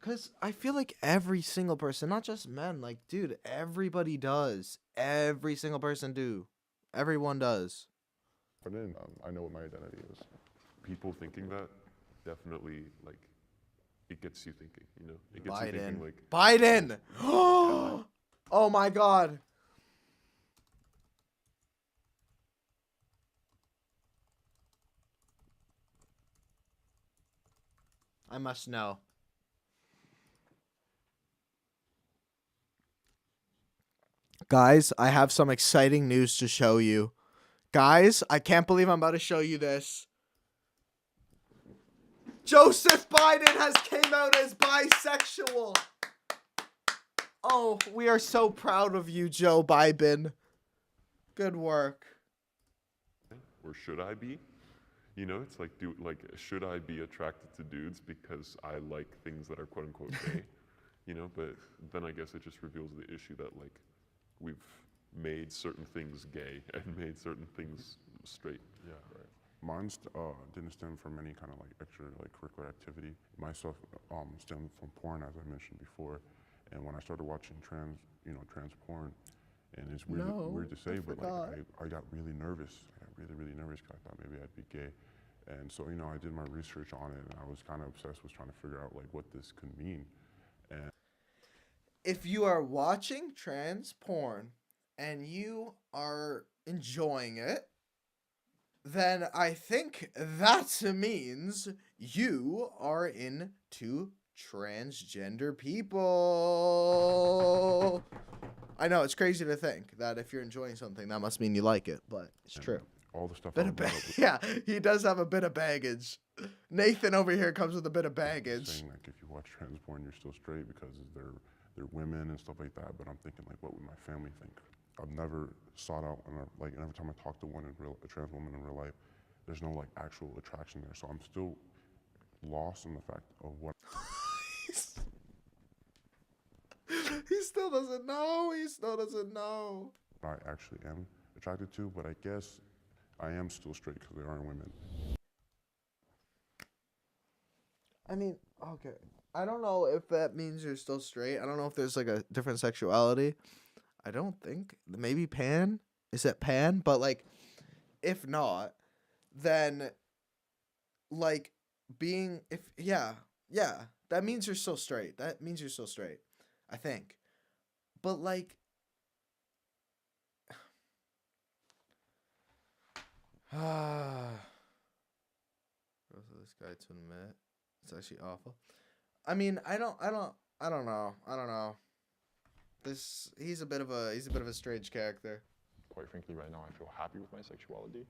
Because I feel like every single person, not just men, like, dude, everybody does. Every single person do. Everyone does. But then I know what my identity is. People thinking that definitely like it gets you thinking, you know? It gets you thinking like Biden! Oh my god. I must know. Guys, I have some exciting news to show you. Guys, I can't believe I'm about to show you this. Joseph Biden has came out as bisexual. Oh, we are so proud of you, Joe Biden. Good work. Or should I be? You know, it's like, should I be attracted to dudes because I like things that are quote unquote gay? You know, but then I guess it just reveals the issue that like we've made certain things gay and made certain things straight. Yeah, right. Mine didn't stem from any kind of like extra like curricular activity. My stuff stemmed from porn, as I mentioned before. And when I started watching trans porn, and it's weird to say, but like I got really nervous. I got really nervous because I thought maybe I'd be gay. And so, you know, I did my research on it, and I was kind of obsessed with trying to figure out like what this could mean. And if you are watching trans porn and you are enjoying it, then I think that means you are into transgender people. I know, it's crazy to think that if you're enjoying something, that must mean you like it, but it's true. All the stuff. Yeah, he does have a bit of baggage. Nathan over here comes with a bit of baggage. Saying like if you watch trans porn, you're still straight because they're women and stuff like that. But I'm thinking like, what would my family think? I've never sought out, and every time I talk to a trans woman in real life, there's no like actual attraction there. So I'm still lost in the fact of what. He still doesn't know. He still doesn't know. I actually am attracted to, but I guess I am still straight because there aren't women. I mean, okay. I don't know if that means you're still straight. I don't know if there's like a different sexuality. I don't think. Maybe pan? Is it pan? But like, if not, then like being, that means you're still straight. That means you're still straight. I think. But like, this guy to admit it's actually awful. I mean, I don't know. He's a bit of a strange character. Quite frankly, right now I feel happy with my sexuality,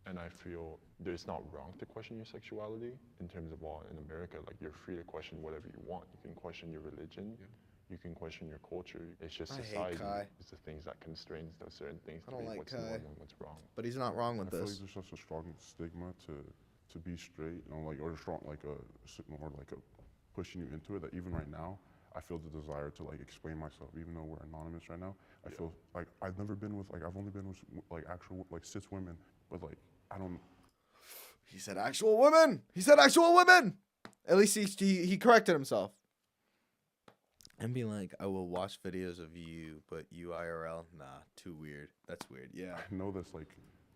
and I feel it's not wrong to question your sexuality in terms of law in America. Like, you're free to question whatever you want. You can question your religion. Yeah. You can question your culture. It's just society. It's the things that constrains those certain things to be what's normal and what's wrong. But he's not wrong with I this. feel like there's such a strong stigma to be straight, you know, like, or strong like a pushing you into it, that even right now I feel the desire to like explain myself, even though we're anonymous right now. I feel like I've only been with like actual like cis women, but like I don't. He said actual women. He said actual women. At least he corrected himself. And be like, I will watch videos of you, but you IRL, nah, too weird. That's weird. Yeah. I know that's like,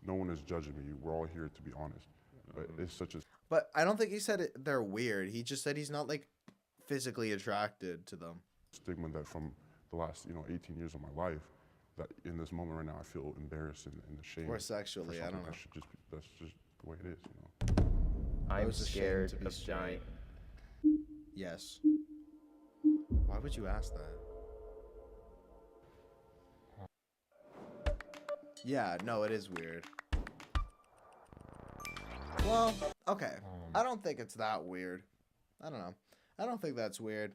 no one is judging me. We're all here to be honest. But it's such a. But I don't think he said they're weird. He just said he's not like physically attracted to them. Stigma that from the last 18 years of my life, that in this moment right now I feel embarrassed and ashamed. Or sexually, I don't know. That's just the way it is, I'm scared of giant. Yes. Why would you ask that? Yeah, no, it is weird. Well, okay. I don't think it's that weird. I don't know. I don't think that's weird.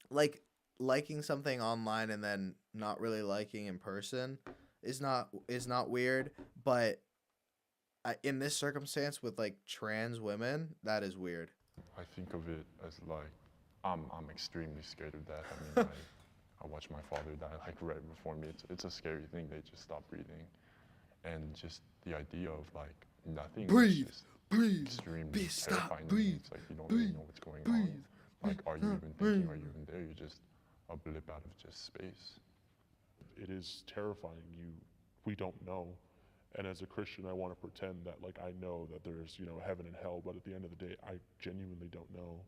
Like, liking something online and then not really liking in person is not weird, but in this circumstance with like trans women, that is weird. I think of it as like I'm extremely scared of that. I mean, I watched my father die like right before me. It's a scary thing. They just stop breathing, and just the idea of like nothing. Breathe, breathe, extremely terrifying. It's like you don't really know what's going on. Like, are you even thinking? Are you even there? You're just a blip out of just space. It is terrifying. We don't know. And as a Christian, I want to pretend that like I know that there's heaven and hell, but at the end of the day, I genuinely don't know.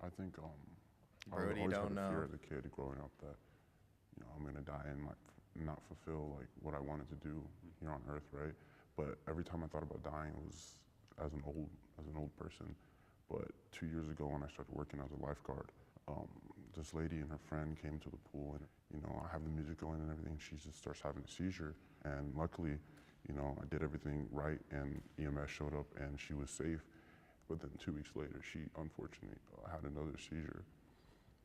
I think I Brody always don't had a fear know. as a kid growing up that I'm gonna die and like not fulfill like what I wanted to do here on earth, right? But every time I thought about dying, it was as an old person. But 2 years ago when I started working as a lifeguard, this lady and her friend came to the pool, and you know, I have the music going and everything. She just starts having a seizure, and luckily, you know, I did everything right, and EMS showed up, and she was safe. But then 2 weeks later, she unfortunately had another seizure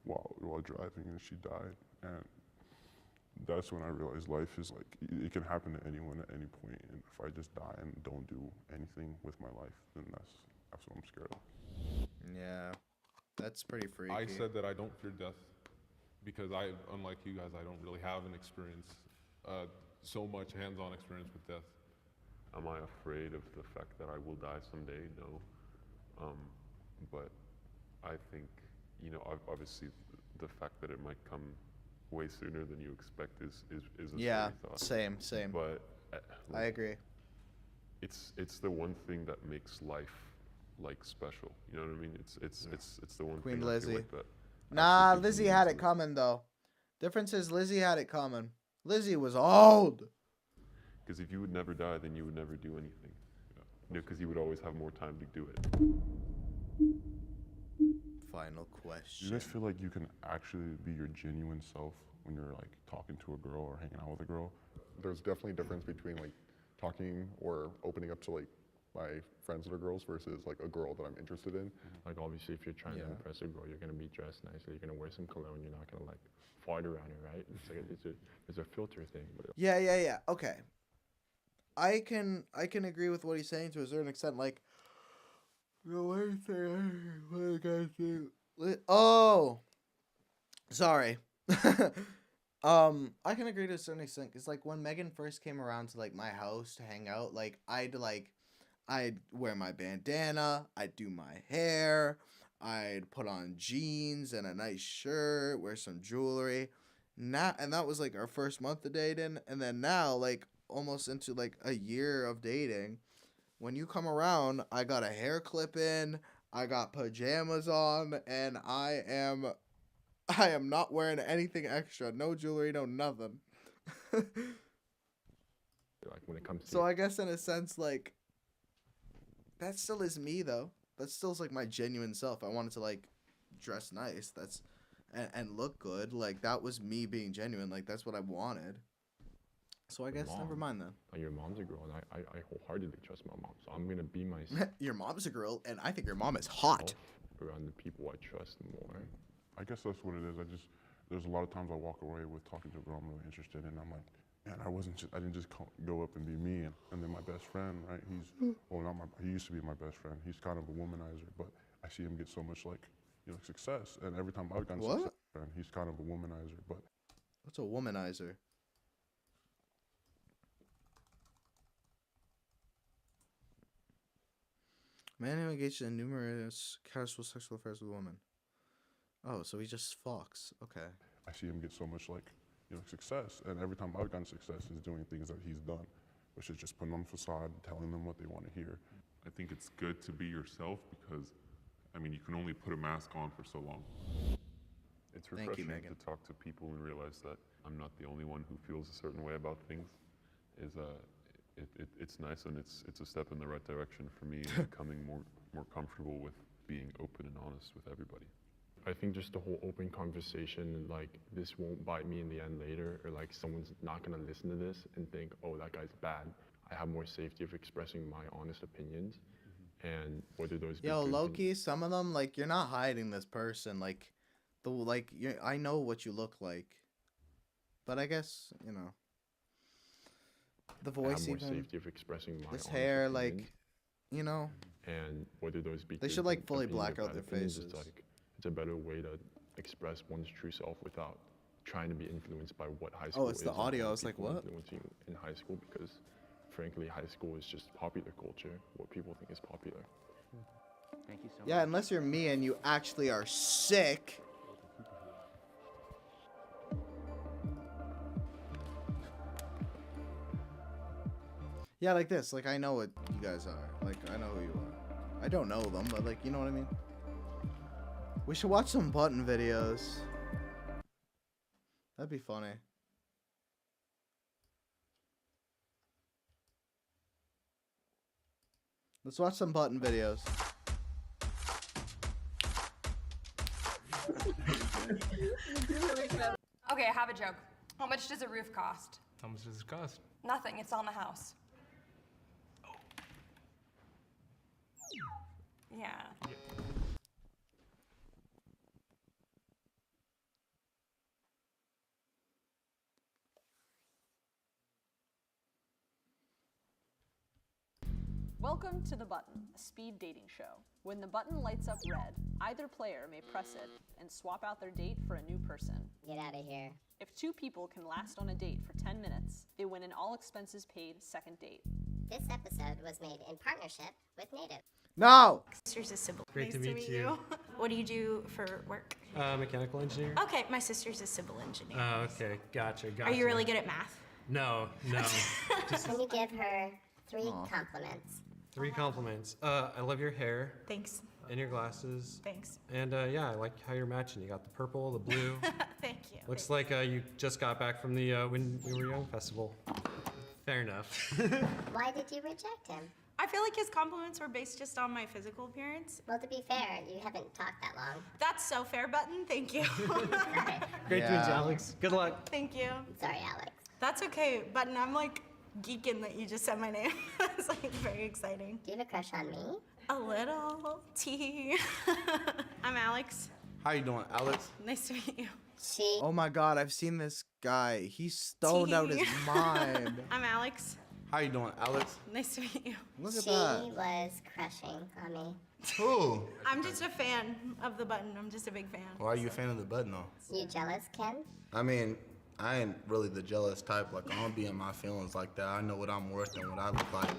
while driving, and she died. And that's when I realized life is like, it can happen to anyone at any point, and if I just die and don't do anything with my life, then that's what I'm scared of. Yeah, that's pretty freaky. I said that I don't fear death because I, unlike you guys, I don't really have an experience, so much hands-on experience with death. Am I afraid of the fact that I will die someday? No. But I think, you know, obviously the fact that it might come way sooner than you expect is a yeah, scary thought. same. But I agree. It's the one thing that makes life like special. You know what I mean? It's the one Queen thing Lizzie. I feel like that. Nah, actually Lizzie gives had me it coming though. Difference is Lizzie had it coming. Lizzie was old. Because if you would never die, then you would never do anything. You know, because you would always have more time to do it. Final Do question. you guys feel like you can actually be your genuine self when you're like talking to a girl or hanging out with a girl? There's definitely a difference between like talking or opening up to like my friends that are girls versus like a girl that I'm interested in. Like obviously if you're trying to impress a girl, you're gonna be dressed nicely, you're gonna wear some cologne, you're not gonna like fart around her, right? It's like it's a filter thing. But Yeah. Okay. I can agree with what he's saying to a certain extent. Like, oh, sorry. I can agree to a certain extent because like when Megan first came around to like my house to hang out, like I'd wear my bandana, I'd do my hair, I'd put on jeans and a nice shirt, wear some jewelry. And that was like our first month of dating, and then now like almost into like a year of dating, when you come around, I got a hair clip in, I got pajamas on, and I am not wearing anything extra, no jewelry, no nothing. like when it comes to So I guess in a sense, like, that still is me though. That still is like my genuine self. I wanted to like dress nice. And look good. Like that was me being genuine. Like that's what I wanted. So I guess never mind then. Like your mom's a girl, and I wholeheartedly trust my mom. So I'm gonna be myself. Your mom's a girl, and I think your mom is hot. Around the people I trust more. I guess that's what it is. There's a lot of times I walk away with talking to a girl I'm really interested in, and I'm like, man, I didn't just go up and be me. And then my best friend, right? He used to be my best friend. He's kind of a womanizer, but I see him get so much like, you know, success. And every time I've gotten success, and he's kind of a womanizer, but. What's a womanizer? Man who engaged in numerous casual sexual affairs with women. Oh, so he just fucks. Okay. I see him get so much like, you know, success, and every time I've gotten success is doing things that he's done, which is just putting on a facade, telling them what they want to hear. I think it's good to be yourself because, I mean, you can only put a mask on for so long. It's refreshing to talk to people and realize that I'm not the only one who feels a certain way about things. It's nice, and it's a step in the right direction for me in becoming more comfortable with being open and honest with everybody. I think just the whole open conversation, like this won't bite me in the end later, or like someone's not gonna listen to this and think, oh, that guy's bad. I have more safety of expressing my honest opinions, and whether those be good low-key, some of them, like, you're not hiding this person, like, I know what you look like, but I guess, you know, the voice, more safety of expressing my this honest hair, opinions. like, you know, and whether those be they good should like fully opinions or black out bad their opinions, faces. It's a better way to express one's true self without trying to be influenced by what high school is. Oh, it's the and audio. how I was like, people what? influence you in high school, because frankly, high school is just popular culture, what people think is popular. Thank you so much. Yeah, unless you're me and you actually are sick. Yeah, like this. Like, I know what you guys are. Like, I know who you are. I don't know them, but, like, you know what I mean? We should watch some button videos. That'd be funny. Let's watch some button videos. Okay, I have a joke. How much does a roof cost? How much does it cost? Nothing, it's on the house. Yeah. Welcome to The Button, a speed dating show. When the button lights up red, either player may press it and swap out their date for a new person. Get out of here. If 2 people can last on a date for 10 minutes, they win an all-expenses-paid second date. This episode was made in partnership with Native. No! Sister's a Sybil. Great to meet you. What do you do for work? Mechanical engineer. Okay, my sister's a civil engineer. Oh, okay. Gotcha. Are you really good at math? No. Can you give her 3 compliments? 3 compliments. I love your hair. Thanks. And your glasses. Thanks. And yeah, I like how you're matching. You got the purple, the blue. Thank you. Looks like you just got back from the When We Were Young festival. Fair enough. Why did you reject him? I feel like his compliments were based just on my physical appearance. Well, to be fair, you haven't talked that long. That's so fair, Button. Thank you. Great to meet you, Alex. Good luck. Thank you. Sorry, Alex. That's okay, Button. I'm like geeking that you just said my name. It's like very exciting. Do you have a crush on me? A little. T. I'm Alex. How you doing, Alex? Nice to meet you. Oh my god, I've seen this guy. He's stoned out his mind. I'm Alex. How you doing, Alex? Nice to meet you. Look at She that. was crushing on me. Who? I'm just a fan of the Button. I'm just a big fan. Why are you a fan of the button, though? You jealous, Ken? I mean, I ain't really the jealous type. Like, I don't be in my feelings like that. I know what I'm worth and what I look like.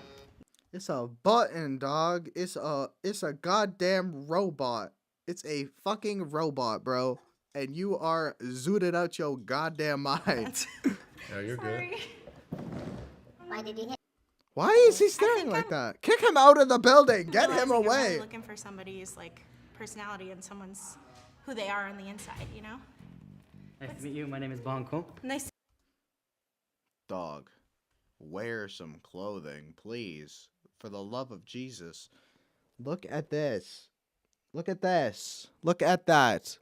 It's a button, dog. It's a goddamn robot. It's a fucking robot, bro. And you are zooted out your goddamn mind. Yeah, you're good. Why did you hit? Why is he staring like that? Kick him out of the building. Get him Realizing I'm away. really looking for somebody's like personality and someone's who they are on the inside, you know? Nice to meet you. My name is Banco. Nice. Dog, wear some clothing, please. For the love of Jesus. Look at this. Look at this. Look at that.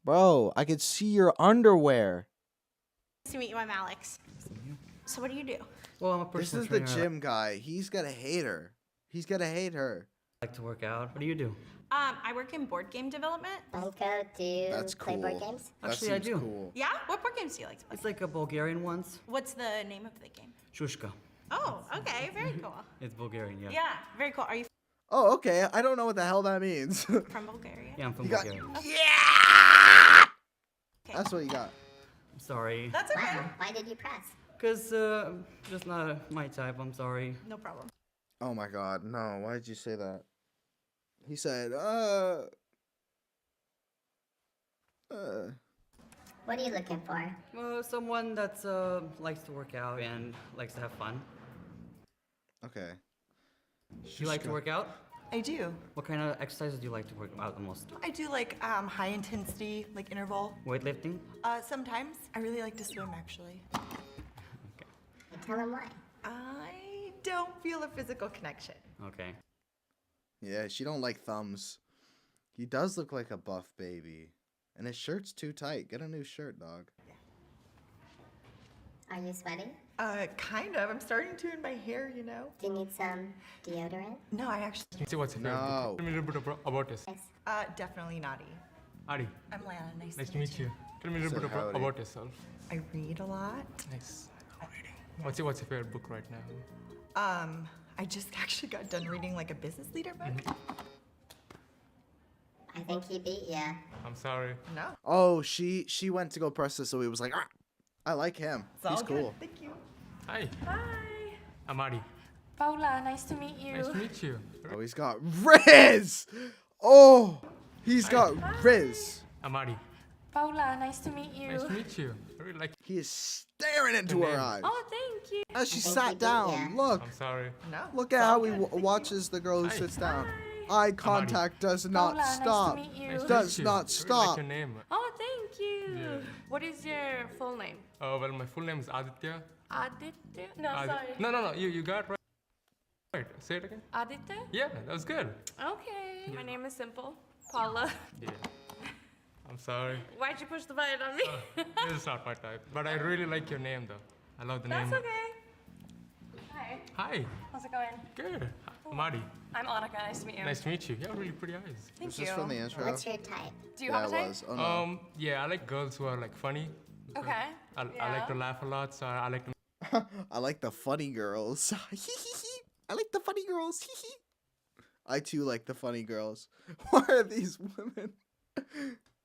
Bro, I could see your underwear. Nice to meet you. I'm Alex. So what do you do? Well, I'm a This personal is the trainer. gym guy. He's gonna hate her. He's gonna hate her. I like to work out. What do you do? I work in board game development. Banco, do you That's play board cool. games? That Actually, I seems do. cool. Yeah? What board games do you like to play? It's like a Bulgarian ones. What's the name of the game? Shushka. Oh, okay. Very cool. It's Bulgarian, yeah. Yeah, very cool. Are you Oh, okay. I don't know what the hell that means. from Bulgaria? Yeah, I'm from You got- Bulgaria. That's what you got. I'm sorry. That's okay. Wow, why did you press? Because just not my type. I'm sorry. No problem. Oh my god, no. Why did you say that? He said, What are you looking for? Someone that's likes to work out and likes to have fun. Okay. You like to work out? I do. What kind of exercises do you like to work out the most? I do like high intensity, like interval. Weightlifting? Sometimes. I really like to swim, actually. Tell him why. I don't feel a physical connection. Okay. Yeah, she don't like thumbs. He does look like a buff baby. And his shirt's too tight. Get a new shirt, dog. Are you sweating? Kind of. I'm starting to in my hair, you know. Do you need some deodorant? No, I actually. See what's your favorite book? Tell me a little bit about yourself. Definitely naughty. Adi. I'm Lana. Nice to meet you. Tell me a little bit about yourself. I read a lot. Nice. What's your favorite book right now? I just actually got done reading like a business leader book. I think he beat you. I'm sorry. No. Oh, she went to go press this, so he was like, ah, I like him. It's all He's good. cool. Thank you. Hi. Hi. I'm Adi. Paula, nice to meet you. Nice to meet you. Oh, he's got Riz! Oh, he's got Riz. I'm Adi. Paula, nice to meet you. Nice to meet you. I really like He is staring into her eyes. Oh, thank you. As she sat down, look. I'm sorry. No. Look at how he watches the girl who sits down. Eye contact does not Paula, stop. Nice to meet you. Nice to Does meet you. not I really stop. like your name. Oh, thank you. Yeah. What is your full name? Well, my full name is Aditya. Aditya? No, Adi- sorry. No. You got it right. Right. Say it again. Aditya? Yeah, that was good. Okay. My name is Simple. Paula. Yeah. I'm sorry. Why'd you push the button on me? This is not my type. But I really like your name, though. I love the That's name. okay. Hi. Hi. How's it going? Good. I'm Adi. I'm Annika. Nice to meet you. Nice to meet you. You have really pretty eyes. Thank Was you. this from the intro? What's your type? Do you have a Yeah, type? it was. Oh, no. Yeah, I like girls who are like funny. Okay. I like to laugh a lot, so I like to. I like the funny girls. I like the funny girls. I too like the funny girls. Why are these women?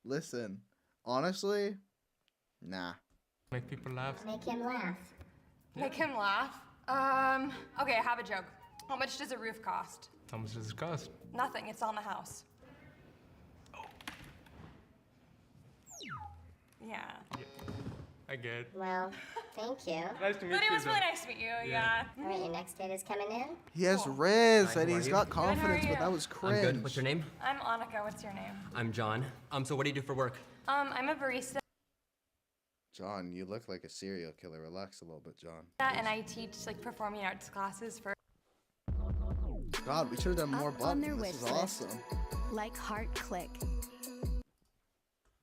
Listen, honestly, nah. Make people laugh. Make him laugh. Make him laugh. Okay, I have a joke. How much does a roof cost? How much does it cost? Nothing. It's on the house. Yeah. I get it. Well, thank you. Nice to meet But it you. was really nice to meet you. Yeah. All right, your next date is coming in. He has Riz Hi, and how he's are got you? confidence, Good, how but are that was I'm cringe. good. What's your name? I'm Annika. What's your name? I'm John. So what do you do for work? I'm a barista, John, you look like a serial killer. Relax a little bit, John. and I teach like performing arts classes for. God, we should have done more Up on their buttons. This is wish list. awesome. Like heart click.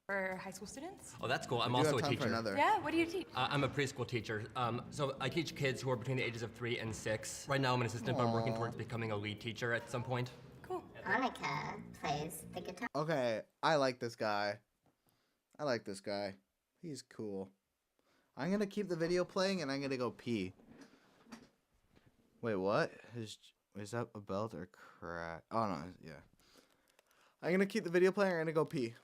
For high school students? Oh, that's cool. I'm We do also have a time for teacher. another. Yeah, what do you teach? I'm a preschool teacher. So I teach kids who are between the ages of 3 and 6. Right now I'm an assistant, but I'm working Aw. towards becoming a lead teacher at some point. Cool. Annika plays the guitar. Okay, I like this guy. I like this guy. He's cool. I'm gonna keep the video playing and I'm gonna go pee. Wait, what? Is that a belt or crack? Oh no, yeah. I'm gonna keep the video playing. I'm gonna go pee.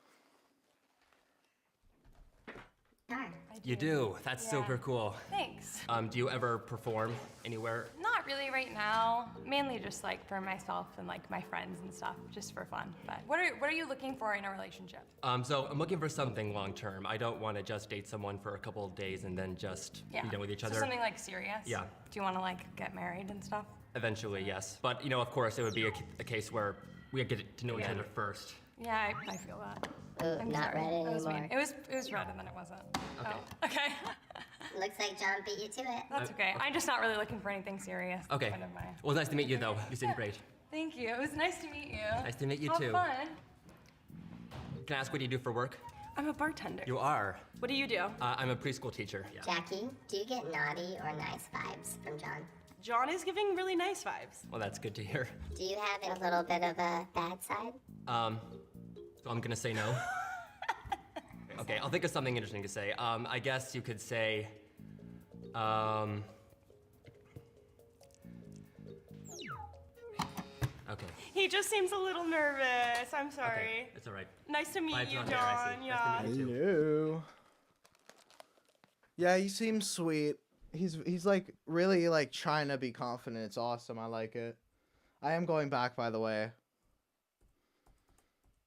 You do. That's Yeah. super cool. Thanks. Do you ever perform anywhere? Not really right now. Mainly just like for myself and like my friends and stuff, just for fun. But what are you looking for in a relationship? So I'm looking for something long term. I don't want to just date someone for a couple of days and then just Yeah. be done with each So other. something like serious? Yeah. Do you want to like get married and stuff? Eventually, yes. But of course, it would be a case where we get to know each other first. Yeah, I feel that. I'm not sorry. red That was mean. anymore. It was red and then it wasn't. Okay. Oh, okay. Looks like John beat you to it. That's okay. I'm just not really looking for anything serious. That's Okay. kind of my- Well, nice to meet you, though. You seem great. Thank you. It was nice to meet you. Nice to meet you, How too. fun. Can I ask what you do for work? I'm a bartender. You are. What do you do? I'm a preschool teacher. Jackie, do you get naughty or nice vibes from John? John is giving really nice vibes. Well, that's good to hear. Do you have a little bit of a bad side? So I'm gonna say no. Okay, I'll think of something interesting to say. I guess you could say, okay. He just seems a little nervous. I'm sorry. Okay, it's all right. Nice to meet Bye, you, John. Yeah, I see. John. Nice Yeah. to meet you too. Hello. Yeah, he seems sweet. He's like really like trying to be confident. It's awesome. I like it. I am going back, by the way.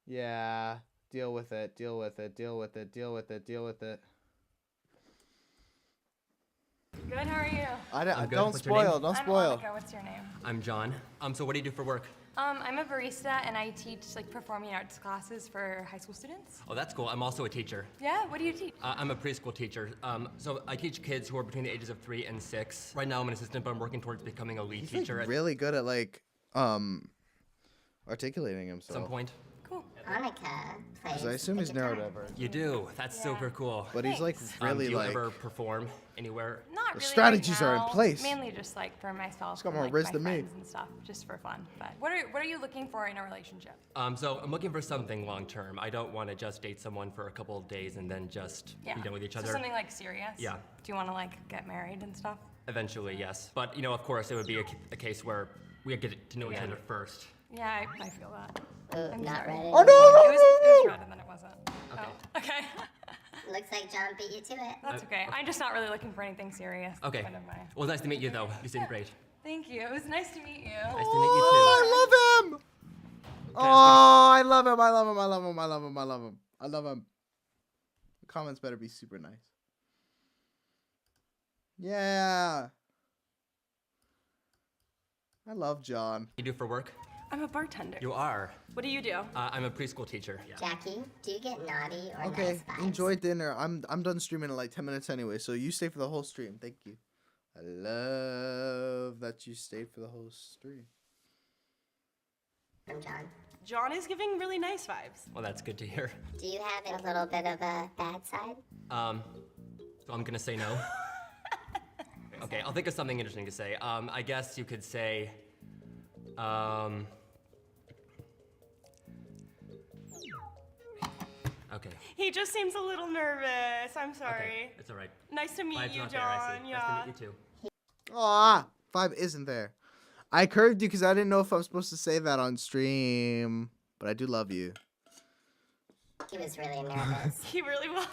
Yeah. Deal with it. Deal with it. Deal with it. Deal with it. Deal with it. Good. How are you? I'm good. Don't What's your name? spoil. Don't I'm spoil. Annika. What's your name? I'm John. So what do you do for work? I'm a barista and I teach like performing arts classes for high school students. Oh, that's cool. I'm also a teacher. Yeah. What do you teach? I'm a preschool teacher. So I teach kids who are between the ages of 3 and 6. Right now I'm an assistant, but I'm working towards becoming a lead He's teacher like at really good at like articulating himself. some point. Cool. Annika plays 'Cause I assume the he's guitar. neurodivergent. You do. That's super cool. But he's like really do you like ever perform anywhere? Not The really. strategies right are in now. place. Mainly just like for myself. He's got and, more like, riz my than me. friends and stuff, just for fun. But what are you looking for in a relationship? So I'm looking for something long term. I don't want to just date someone for a couple of days and then just Yeah. be done with each So other. something like serious. Yeah. Do you want to like get married and stuff? Eventually, yes. But of course, it would be a case where we get to know each other first. Yeah, I feel that. I'm not sorry. ready. Oh, no, It was red and then it wasn't. Okay. Oh, okay. Looks like John beat you to it. That's okay. I'm just not really looking for anything serious. That's Okay. kind of my- Well, nice to meet you, though. You seem great. Thank you. It was nice to meet you. Nice to meet you, Oh, I love him. Oh, I love him. I love him. I love him. I love him. I love him. I love him. The comments better be super nice. Yeah. I love John. You do for work? I'm a bartender. You are. What do you do? I'm a preschool teacher. Jackie, do you get naughty or Okay, nice vibes? enjoy dinner. I'm done streaming in like 10 minutes anyway, so you stay for the whole stream. Thank you. I love that you stayed for the whole stream. From John. John is giving really nice vibes. Well, that's good to hear. Do you have a little bit of a bad side? So I'm gonna say no. Okay, I'll think of something interesting to say. I guess you could say, okay. He just seems a little nervous. I'm sorry. Okay, it's all right. Nice to meet Vibe's you, not there, I John. see. Yeah. Nice to meet you too. Aw, vibe isn't there. I curved you because I didn't know if I'm supposed to say that on stream, but I do love you. He was really nervous. He really was.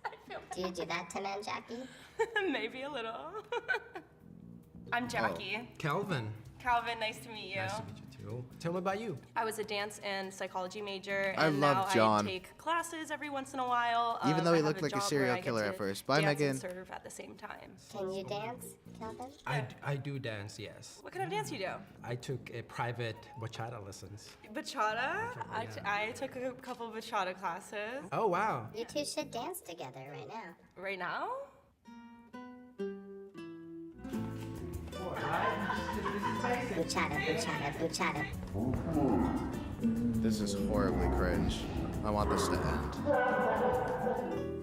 I feel Do you do that to men, Jackie? maybe a little. I'm Jackie. Calvin. Calvin, nice to meet you. Nice to meet you too. Tell me about you. I was a dance and psychology major, I and love now John. I take classes every once in a while. Even though I he have looked a like a job where serial I get killer to at first. Bye, dance Megan. and serve at the same time. Can you dance, Calvin? I do dance, yes. What kind of dance you do? I took a private bachata lessons. Bachata? yeah. I took a couple bachata classes. Oh, wow. You two should dance together right now. Right now? Bachata, bachata, bachata. This is horribly cringe. I want this to end.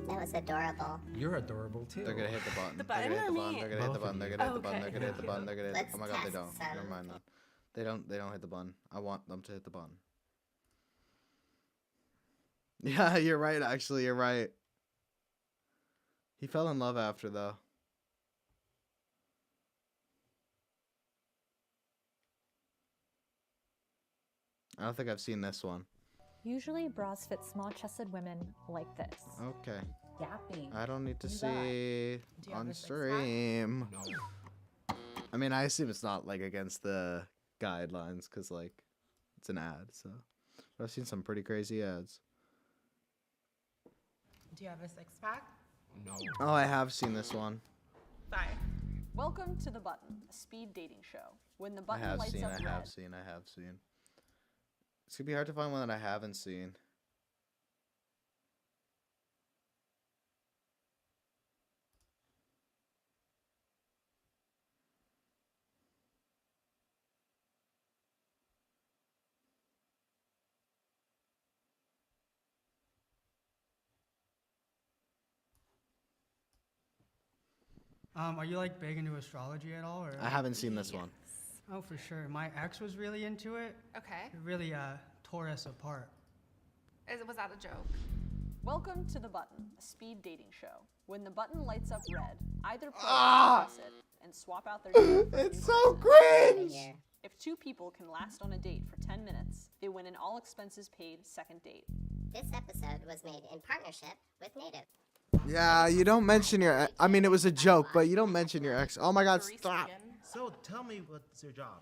That was adorable. You're adorable too. They're gonna hit the button. The They're gonna hit button the or button. me? They're gonna hit the Both button. of They're you. gonna hit the button. Okay. They're gonna hit the button. They're gonna. Let's Oh my god, they test don't. some. Never mind that. They don't. They don't hit the button. I want them to hit the button. Yeah, you're right. Actually, you're right. He fell in love after though. I don't think I've seen this one. Usually bras fit small-chested women like this. Okay. Yapping. I don't need to You got see Do you have on a six-pack? stream. I mean, I assume it's not like against the guidelines because like it's an ad. So, but I've seen some pretty crazy ads. Do you have a six-pack? No. Oh, I have seen this one. Bye. Welcome to The Button, a speed dating show. When the I button have lights seen. up I red, have seen. I have seen. It's gonna be hard to find one that I haven't seen. Are you like big into astrology at all? Or I haven't seen this one. Oh, for sure. My ex was really into it. Okay. It really tore us apart. Was that a joke? welcome to The Button, a speed dating show. When the button lights up red, either player Ah! can press it and swap out their date for a It's new so person. cringe! If two people can last on a date for 10 minutes, they win an all expenses paid second date. This episode was made in partnership with Native. Yeah, you don't mention your. I mean, it was a joke, but you don't mention your ex. Oh my God! Stop. So tell me, what's your job?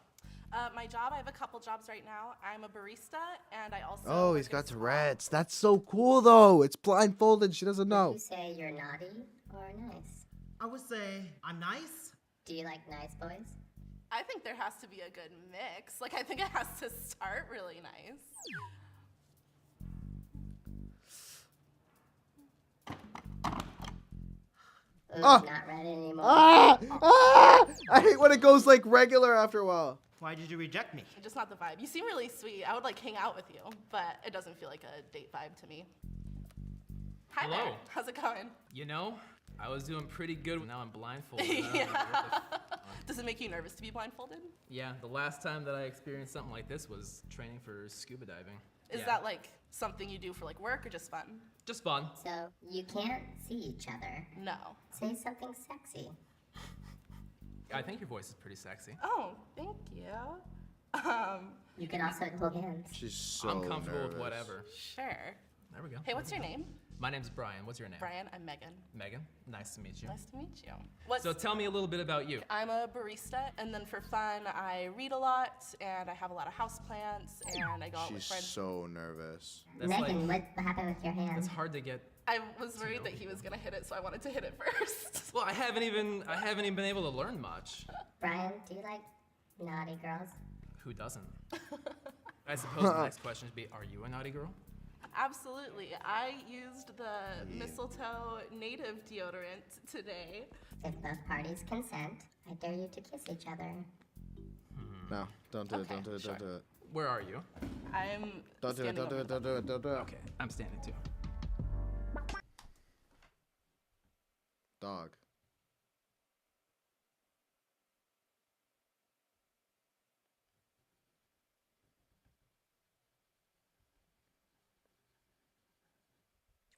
My job, I have a couple jobs right now. I'm a barista, and I also. Oh, he's got Tourette's. That's so cool, though. It's blindfolded. She doesn't know. Would you say you're naughty or nice? I would say I'm nice. Do you like nice boys? I think there has to be a good mix. Like, I think it has to start really nice. Ooh, Ah! not red anymore. I hate when it goes like regular after a while. Why did you reject me? Just not the vibe. You seem really sweet. I would like hang out with you, but it doesn't feel like a date vibe to me. Hi Hello. there. How's it going? You know, I was doing pretty good. Now I'm blindfolded. Yeah. Does it make you nervous to be blindfolded? Yeah, the last time that I experienced something like this was training for scuba diving. Is Yeah. that like something you do for like work or just fun? Just fun. So you can't see each other. No. Say something sexy. I think your voice is pretty sexy. Oh, thank you. You can also hold hands. She's so I'm comfortable nervous. with whatever. Sure. There we go. Hey, what's your name? My name's Brian. What's your name? Brian, I'm Megan. Megan. Nice to meet you. Nice to meet you. So tell me a little bit about you. I'm a barista, and then for fun, I read a lot, and I have a lot of houseplants, and I go out with She's friends. so nervous. That's Megan, like- what happened with your hand? It's hard to get. I was worried that he was gonna hit it, so I wanted to hit it first. Well, I haven't even been able to learn much. Brian, do you like naughty girls? Who doesn't? I suppose the next question would be, are you a naughty girl? Absolutely. I used the mistletoe native deodorant today. If both parties consent, I dare you to kiss each other. No, don't do it. Don't do it. sure. Don't do it. Where are you? I'm Don't do it. Don't do it. Don't do it. Don't do it. Okay, I'm standing too. Dog.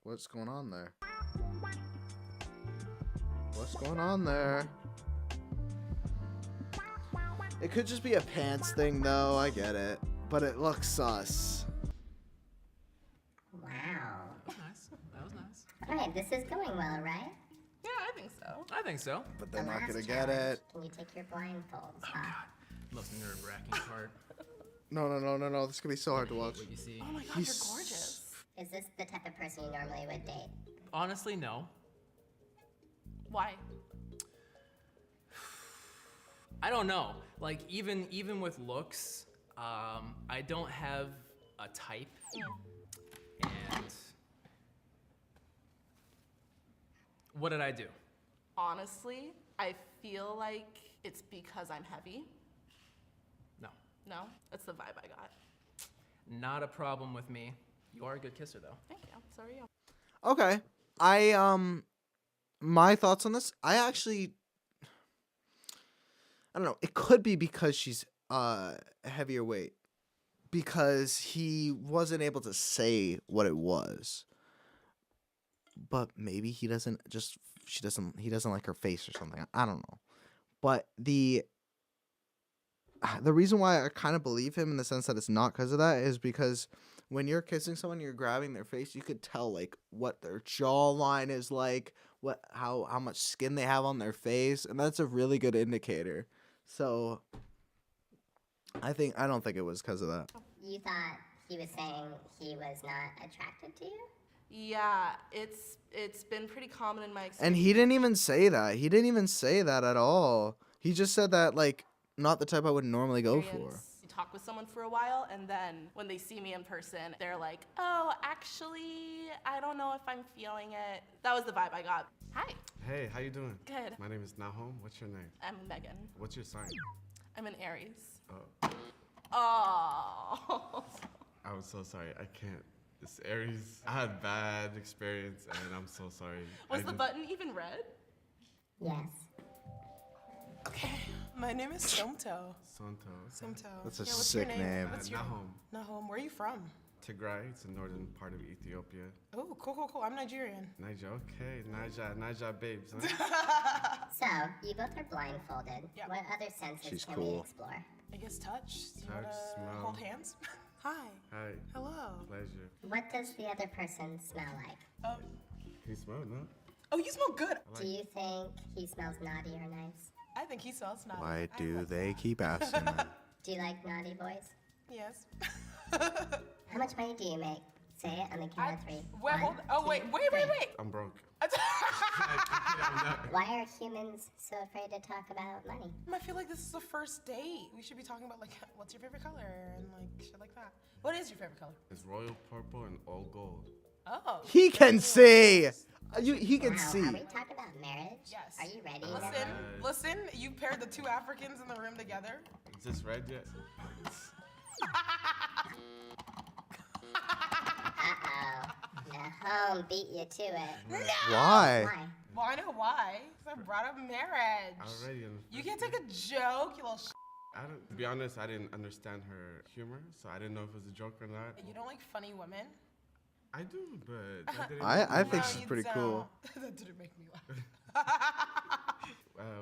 What's going on there? What's going on there? It could just be a pants thing, though. I get it. But it looks sus. Wow. Nice. That was nice. All right, this is going well, right? Yeah, I think so. I think so. But they're The not last going to get challenge, it. Can you take your blindfolds off? Most nerve-wracking part. No. This is going to be so hard to watch. What you see. Oh my god, He's- you're gorgeous. Is this the type of person you normally would date? Honestly, no. Why? I don't know. Like even with looks, I don't have a type, and what did I do? Honestly, I feel like it's because I'm heavy. No, No, that's the vibe I got. not a problem with me. You are a good kisser, though. Thank you. So are you. Okay. My thoughts on this, I don't know. It could be because she's heavier weight, because he wasn't able to say what it was. But maybe he doesn't like her face or something. I don't know. But the reason why I kind of believe him in the sense that it's not because of that is because when you're kissing someone, you're grabbing their face, you could tell like what their jawline is like, how much skin they have on their face, and that's a really good indicator. So I don't think it was because of that. You thought he was saying he was not attracted to you? Yeah, it's been pretty common in my experience. And he didn't even say that. He didn't even say that at all. He just said that like not the type I would normally go for. You talk with someone for a while, and then when they see me in person, they're like, oh, actually, I don't know if I'm feeling it. That was the vibe I got. Hi. Hey, how you doing? Good. My name is Nahom. What's your name? I'm Megan. What's your sign? I'm an Aries. Oh, Oh. I'm so sorry. I can't. It's Aries. I had bad experience, and I'm so sorry. Was the button even red? Yes. Okay, my name is Somto. Sonto. That's a Yeah, what's sick your name? name. What's your Nahom. Nahom, where are you from? Tigray. It's the northern part of Ethiopia. Oh, cool. I'm Nigerian. Niger. Okay. Niger babes. Huh? So, you both are blindfolded. Yeah. What other senses She's can we cool. explore? I guess touch. Do you Touch, wanna smell. hold hands? Hi. Hi. Hello. Pleasure. What does the other person smell like? He smelled, no? Oh, you smell good. Do you think he smells naughty or nice? I think he smells nice. Why do they keep asking that? Do you like naughty boys? Yes. How much money do you make? Say it on the count of three. Wait, hold. Oh, wait. I'm broke. Why are humans so afraid to talk about money? I feel like this is the first date. We should be talking about like, what's your favorite color and like shit like that. What is your favorite color? It's royal purple and all gold. Oh. He can see. He can Now, see. Are we talking about marriage? Yes. Are you ready? Listen. You paired the two Africans in the room together. Is this red yet? Uh-oh. Nahom beat you to it. No! Why? Well, I know why. 'Cause I brought up marriage. Already. You can't take a joke, you little To be honest, I didn't understand her humor, so I didn't know if it was a joke or not. You don't like funny women? I do, but that didn't I make me think No, she's you pretty cool. don't. That didn't make me laugh.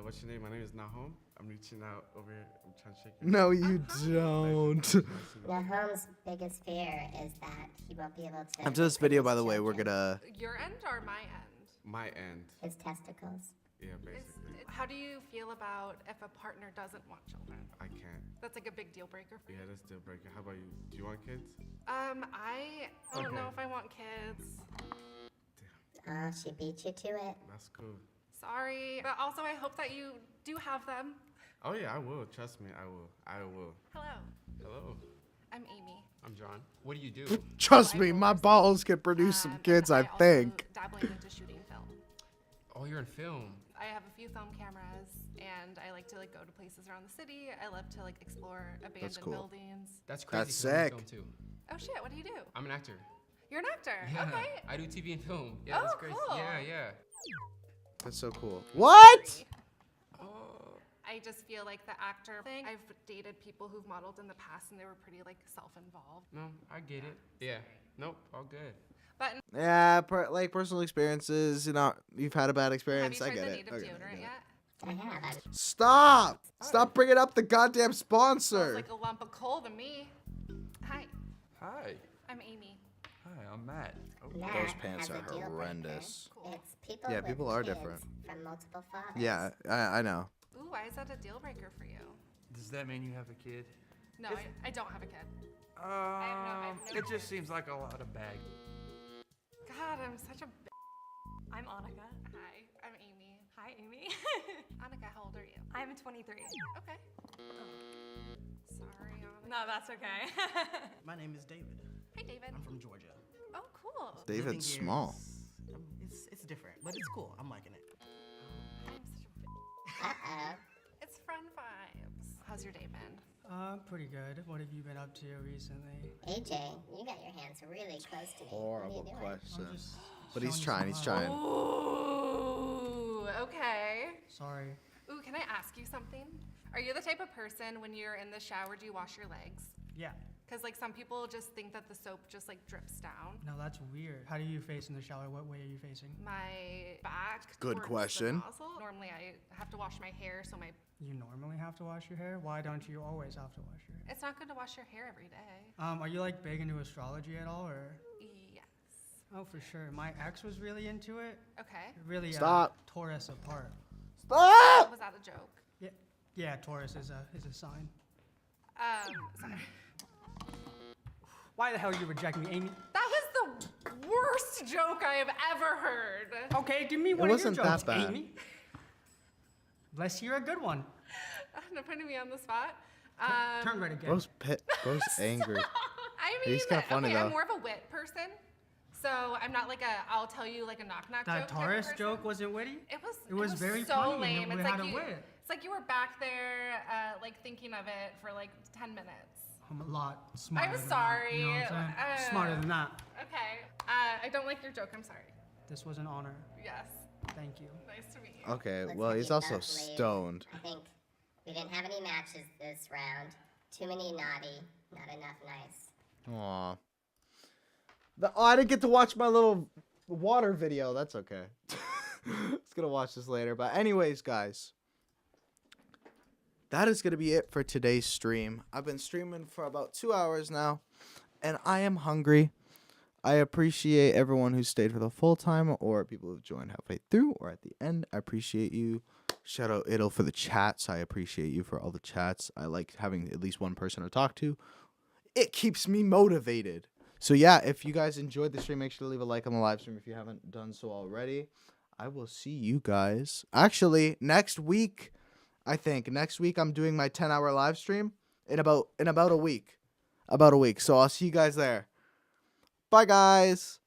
What's your name? My name is Nahom. I'm reaching out over here. I'm trying to shake your No, you don't. Nahom's biggest fear is that he won't be able to. After this video, by the way, we're gonna. Your end or my end? My end. His testicles. Yeah, basically. How do you feel about if a partner doesn't want children? I can't. That's like a big deal breaker for you. Yeah, that's deal breaker. How about you? Do you want kids? I don't Okay. know if I want kids. Oh, she beat you to it. That's cool. Sorry, but also I hope that you do have them. Oh yeah, I will. Trust me, I will. I will. Hello, Hello. I'm Amy. I'm John. What do you do? Trust me, my balls could produce some kids. I think. Dabbling into shooting film. Oh, you're in film. I have a few film cameras, and I like to like go to places around the city. I love to like explore abandoned cool. buildings. That's crazy. That's 'cause I'm in sick. Film too. Oh shit, what do you do? I'm an actor. You're an actor. Yeah, Okay. I do TV and film. Yeah, Oh, that's crazy. cool. Yeah. That's so cool. What? I just feel like the actor thing. I've dated people who've modeled in the past, and they were pretty like self-involved. No, I get it. Yeah. Nope, all good. But Yeah, like personal experiences. You know, you've had a bad have experience. you I tried get the it. native I get it, I deodorant get it. yet? I have. Stop! Stop bringing up the goddamn sponsor. Smells like a lump of coal to me. Hi, Hi. I'm Amy. Hi, I'm Matt. Those pants Has are a deal breaker. horrendous. It's people Yeah, with people are kids different. from multiple fathers. Yeah, I know. Ooh, why is that a deal breaker for you? Does that mean you have a kid? No, I don't have a kid. It just seems like a lot of bag. God, I'm such a. I'm Annika. Hi, I'm Amy. Hi, Amy. Annika, how old are you? I'm 23. Okay. Sorry, Annika. No, that's okay. My name is David. Hi, David. I'm from Georgia. Oh, cool. David's Living here small. It's different, but it's cool. I'm liking it. It's fun vibes. How's your day been? Pretty good. What have you been up to recently? AJ, you got your hands really close to me. Horrible what are you doing? question. But he's trying. He's trying. Ooh, okay. Sorry. Ooh, can I ask you something? Are you the type of person when you're in the shower, do you wash your legs? Yeah. Because like some people just think that the soap just like drips down. No, that's weird. How do you face in the shower? What way are you facing? My back. Good towards question. The nozzle. Normally I have to wash my hair, so my. You normally have to wash your hair? Why don't you always have to wash your hair? It's not good to wash your hair every day. Are you like big into astrology at all, or? Yes. Oh, for sure. My ex was really into it. Okay. It really Stop. tore us apart. Stop! Was that a joke? Yeah, Taurus is a sign. Sorry. Why the hell you reject me, Amy? That was the worst joke I have ever heard. Okay, give me one of your wasn't jokes, that bad. Amy. Let's hear a good one. Not putting me on the spot. Turn right again. Bro's angry. I mean, He's kind of funny okay, though. I'm more of a wit person, so I'm not like I'll tell you like a knock-knock That joke. type of Taurus person. joke wasn't witty? It was. It was very so funny, lame. and It's we like had a you. wit. It's like you were back there, like thinking of it for like 10 minutes. I'm a lot smarter. I'm than sorry. That, you know what I'm saying? Smarter than that. Okay. I don't like your joke. I'm sorry. This was an honor. Yes. Thank you. Nice to meet you. Okay, Looks well, like he's you also both leave. stoned. I think we didn't have any matches this round. Too many naughty, not enough nice. Aw. I didn't get to watch my little water video. That's okay. I was gonna watch this later. But anyways, guys. That is gonna be it for today's stream. I've been streaming for about 2 hours now. And I am hungry. I appreciate everyone who stayed for the full time or people who've joined halfway through or at the end. I appreciate you. Shout out Idle for the chats. I appreciate you for all the chats. I like having at least one person to talk to. It keeps me motivated. So yeah, if you guys enjoyed the stream, make sure to leave a like on the live stream if you haven't done so already. I will see you guys. Actually, next week, I think. Next week I'm doing my 10-hour live stream in about a week. So I'll see you guys there. Bye guys.